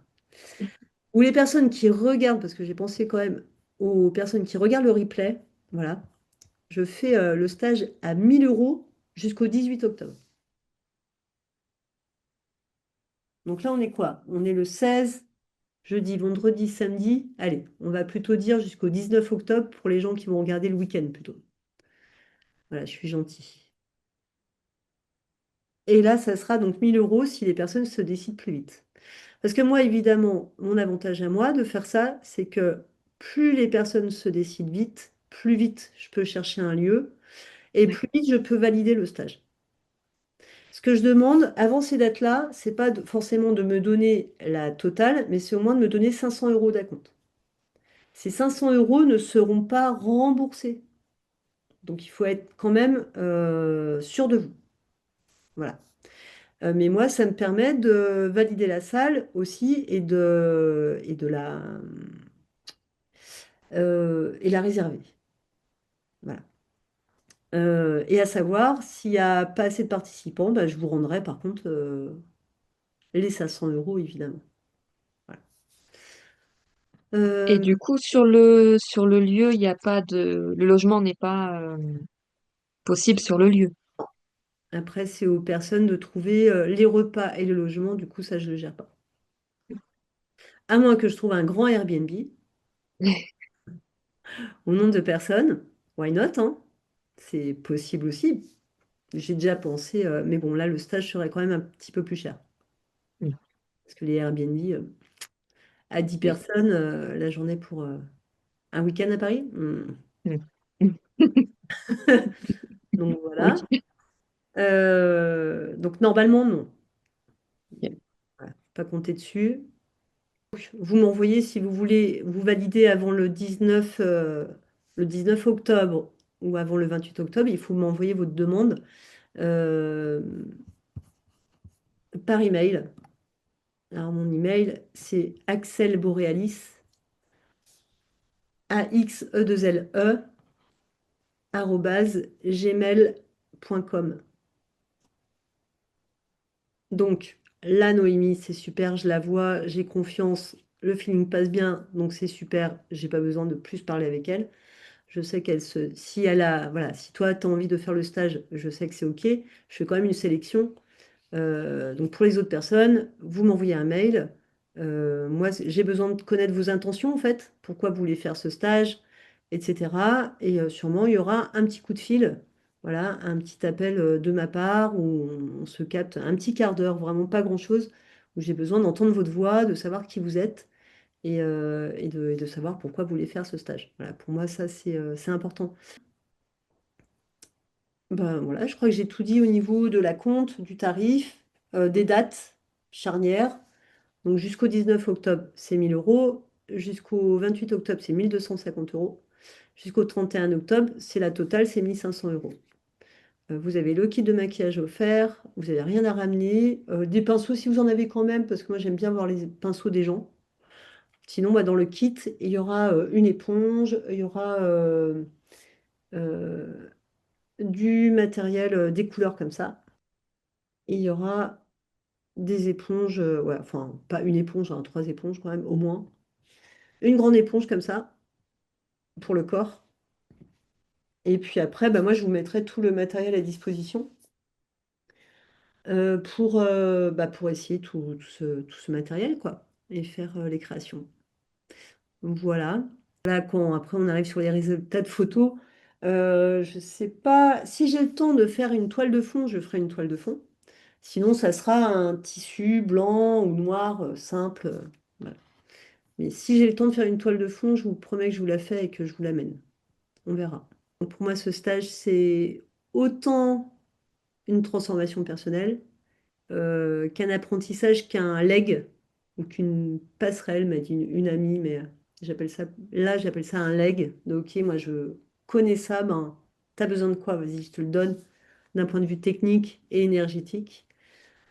ou les personnes qui regardent, parce que j'ai pensé quand même aux personnes qui regardent le replay, voilà, je fais le stage à 1 000 euros jusqu'au 18 octobre. Donc là, on est quoi? On est le 16, jeudi, vendredi, samedi. Allez, on va plutôt dire jusqu'au 19 octobre pour les gens qui vont regarder le week-end plutôt. Voilà, je suis gentille. Et là, ça sera donc 1 000 euros si les personnes se décident plus vite. Parce que moi, évidemment, mon avantage à moi de faire ça, c'est que plus les personnes se décident vite, plus vite je peux chercher un lieu et Oui. plus vite je peux valider le stage. Ce que je demande avant ces dates-là, c'est pas forcément de me donner la totale, mais c'est au moins de me donner 500 euros d'acompte. Ces 500 euros ne seront pas remboursés. Donc il faut être quand même sûr de vous. Voilà. Mais moi, ça me permet de valider la salle aussi et la réserver. Voilà. Et à savoir, s'il n'y a pas assez de participants, bah, je vous rendrai par contre les 500 euros, évidemment. Voilà. Et Euh, du coup, sur le lieu, il n'y a pas le logement n'est pas possible sur le lieu. Après, c'est aux personnes de trouver les repas et le logement. Du coup, ça, je ne le gère pas. À moins que je trouve un grand Airbnb au nombre de personnes. Why not, hein? C'est possible aussi. J'ai déjà pensé, mais bon, là, le stage serait quand même un petit peu plus cher. Oui. Parce que les Airbnb, à 10 Oui. personnes, la journée pour un week-end à Paris. Oui. Donc Oui. voilà. Donc normalement, non. Ok. Voilà, faut pas compter dessus. Vous m'envoyez, si vous voulez, vous validez avant le 19 octobre ou avant le 28 octobre, il faut m'envoyer votre demande euh, par email. Alors, mon email, c'est Axel Borealis, AXE2LE, arobase gmail.com. Donc, là, Noémie, c'est super, je la vois, j'ai confiance, le feeling passe bien, donc c'est super, j'ai pas besoin de plus parler avec elle. Je sais qu'elle se. Si elle a. Voilà, si toi, tu as envie de faire le stage, je sais que c'est OK. Je fais quand même une sélection. Donc pour les autres personnes, vous m'envoyez un mail. Moi, j'ai besoin de connaître vos intentions, en fait. Pourquoi vous voulez faire ce stage, etc. Et sûrement, il y aura un petit coup de fil. Voilà, un petit appel de ma part où on se capte un petit quart d'heure, vraiment pas grand-chose, où j'ai besoin d'entendre votre voix, de savoir qui vous êtes et de savoir pourquoi vous voulez faire ce stage. Voilà, pour moi, ça, c'est important. Ben, voilà, je crois que j'ai tout dit au niveau de la compte, du tarif, des dates charnières. Donc jusqu'au 19 octobre, c'est 1000 euros. Jusqu'au 28 octobre, c'est 1250 euros. Jusqu'au 31 octobre, c'est la totale, c'est 1500 euros. Vous avez le kit de maquillage offert, vous n'avez rien à ramener. Des pinceaux, si vous en avez quand même, parce que moi j'aime bien voir les pinceaux des gens. Sinon, bah, dans le kit, il y aura une éponge, il y aura euh, du matériel, des couleurs comme ça. Et il y aura des éponges, ouais, enfin, pas une éponge, hein, trois éponges quand même, au moins. Une grande éponge comme ça, pour le corps. Et puis après, bah, moi, je vous mettrai tout le matériel à disposition pour essayer tout ce matériel, quoi, et faire les créations. Donc voilà. Là, quand après on arrive sur les résultats de photos, je sais pas si j'ai le temps de faire une toile de fond, je ferai une toile de fond. Sinon, ça sera un tissu blanc ou noir simple. Voilà. Mais si j'ai le temps de faire une toile de fond, je vous promets que je vous la fais et que je vous l'amène. On verra. Donc pour moi, ce stage, c'est autant une transformation personnelle qu'un apprentissage, qu'un leg ou qu'une passerelle, m'a dit une amie, mais j'appelle ça un leg. Donc, ok, moi je connais ça, ben, t'as besoin de quoi? Vas-y, je te le donne d'un point de vue technique et énergétique.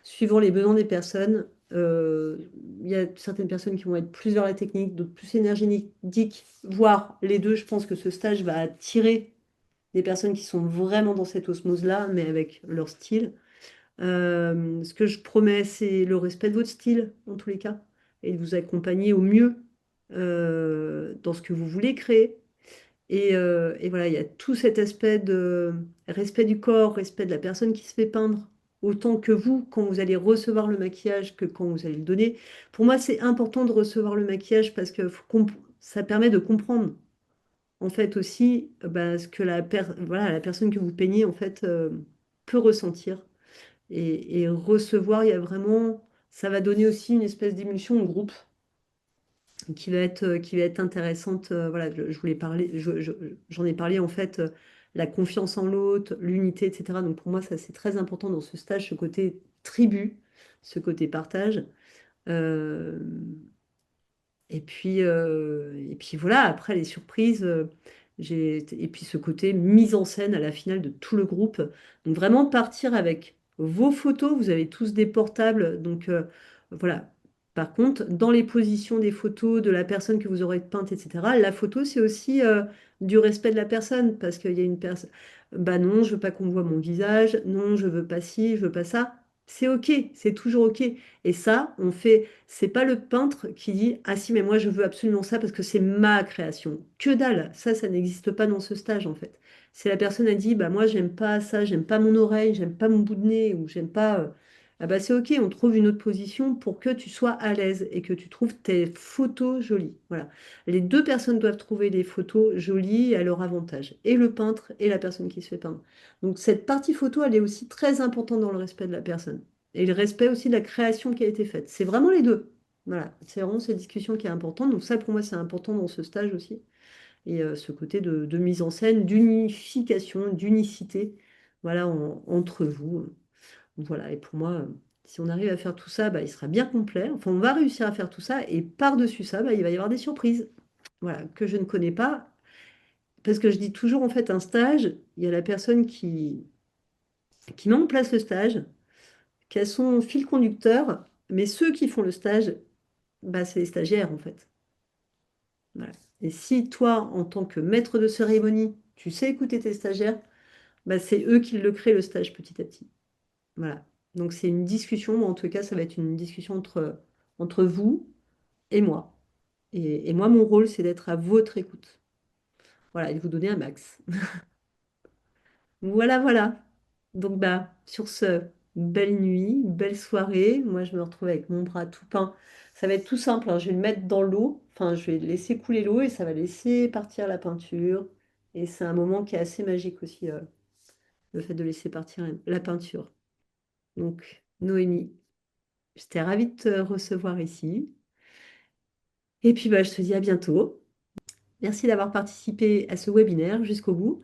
Suivant les besoins des personnes, il y a certaines personnes qui vont être plus vers la technique, d'autres plus énergétiques, voire les deux. Je pense que ce stage va attirer des personnes qui sont vraiment dans cette osmose-là, mais avec leur style. Ce que je promets, c'est le respect de votre style, en tous les cas, et de vous accompagner au mieux dans ce que vous voulez créer. Et voilà, il y a tout cet aspect de respect du corps, respect de la personne qui se fait peindre, autant que vous, quand vous allez recevoir le maquillage, que quand vous allez le donner. Pour moi, c'est important de recevoir le maquillage parce que ça permet de comprendre, en fait, aussi bah, ce que voilà, la personne que vous peignez, en fait, peut ressentir et recevoir, il y a vraiment, ça va donner aussi une espèce d'émulsion au groupe qui va être intéressante. Voilà, je voulais parler, j'en ai parlé en fait, la confiance en l'autre, l'unité, etc. Donc pour moi, ça c'est très important dans ce stage, ce côté tribu, ce côté partage. Euh, et puis voilà, après les surprises, et puis ce côté mise en scène à la finale de tout le groupe. Donc vraiment partir avec vos photos, vous avez tous des portables, donc voilà. Par contre, dans les positions des photos de la personne que vous aurez peinte, etc., la photo, c'est aussi du respect de la personne, parce qu'il y a une personne, bah non, je veux pas qu'on voit mon visage, non, je veux pas ci, je veux pas ça. C'est OK, c'est toujours OK. Et ça, c'est pas le peintre qui dit, ah si, mais moi je veux absolument ça parce que c'est ma création. Que dalle, ça n'existe pas dans ce stage en fait. C'est la personne a dit, bah moi j'aime pas ça, j'aime pas mon oreille, j'aime pas mon bout de nez, ou j'aime pas. Ah bah c'est ok, on trouve une autre position pour que tu sois à l'aise et que tu trouves tes photos jolies. Voilà. Les deux personnes doivent trouver des photos jolies à leur avantage, et le peintre et la personne qui se fait peindre. Donc cette partie photo, elle est aussi très importante dans le respect de la personne. Et le respect aussi de la création qui a été faite. C'est vraiment les deux. Voilà, c'est vraiment cette discussion qui est importante. Donc ça, pour moi, c'est important dans ce stage aussi. Et ce côté de mise en scène, d'unification, d'unicité, voilà, entre vous. Voilà, et pour moi, Si on arrive à faire tout ça, bah, il sera bien complet. Enfin, on va réussir à faire tout ça. Et par-dessus ça, bah, il va y avoir des surprises. Voilà, que je ne connais pas. Parce que je dis toujours, en fait, un stage, il y a la personne qui met en place le stage, qui a son fil conducteur, mais ceux qui font le stage, bah, c'est les stagiaires, en fait. Voilà. Et si toi, en tant que maître de cérémonie, tu sais écouter tes stagiaires, bah, c'est eux qui le créent, le stage, petit à petit. Voilà. Donc c'est une discussion, ou en tout cas, ça va être une discussion entre vous et moi. Et moi, mon rôle, c'est d'être à votre écoute. Voilà, et de vous donner un max. Voilà, voilà. Donc, bah, sur ce, belle nuit, belle soirée. Moi, je me retrouve avec mon bras tout peint. Ça va être tout simple, hein. Je vais le mettre dans l'eau. Enfin, je vais laisser couler l'eau et ça va laisser partir la peinture. Et c'est un moment qui est assez magique aussi, le fait de laisser partir la peinture. Donc, Noémie, j'étais ravie de te recevoir ici. Et puis, bah, je te dis à bientôt. Merci d'avoir participé à ce webinaire jusqu'au bout.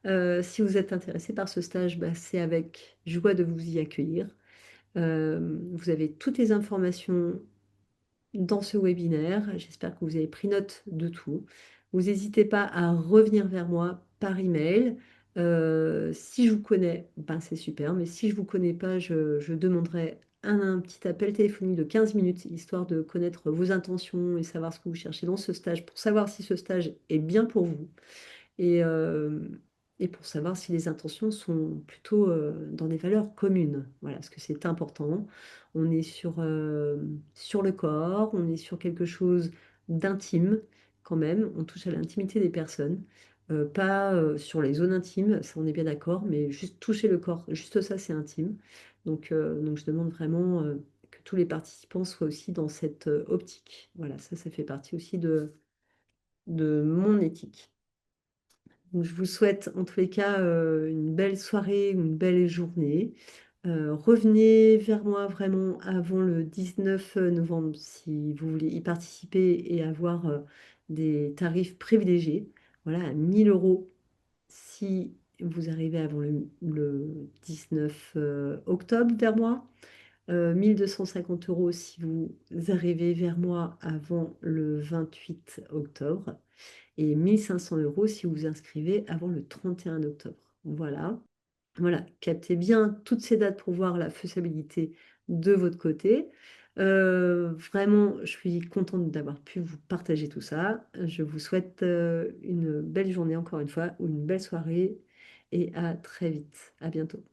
Si vous êtes intéressé par ce stage, bah, c'est avec joie de vous y accueillir. Vous avez toutes les informations dans ce webinaire. J'espère que vous avez pris note de tout. Vous n'hésitez pas à revenir vers moi par email. Si je vous connais, ben c'est super, mais si je ne vous connais pas, je demanderai un petit appel téléphonique de 15 minutes, histoire de connaître vos intentions et savoir ce que vous cherchez dans ce stage, pour savoir si ce stage est bien pour vous et, euh, et pour savoir si les intentions sont plutôt dans des valeurs communes. Voilà, parce que c'est important. On est sur le corps, on est sur quelque chose d'intime quand même, on touche à l'intimité des personnes. Pas sur les zones intimes, ça on est bien d'accord, mais juste toucher le corps, juste ça c'est intime. Donc je demande vraiment que tous les participants soient aussi dans cette optique. Voilà, ça fait partie aussi de mon éthique. Donc, je vous souhaite en tous les cas une belle soirée ou une belle journée. Revenez vers moi vraiment avant le 19 novembre si vous voulez y participer et avoir des tarifs privilégiés. Voilà, à 1000 euros si vous arrivez avant le 19 octobre vers moi. 1250 euros si vous arrivez vers moi avant le 28 octobre et 1500 euros si vous vous inscrivez avant le 31 octobre. Voilà. Voilà, captez bien toutes ces dates pour voir la faisabilité de votre côté. Vraiment, je suis contente d'avoir pu vous partager tout ça. Je vous souhaite une belle journée encore une fois ou une belle soirée et à très vite. À bientôt.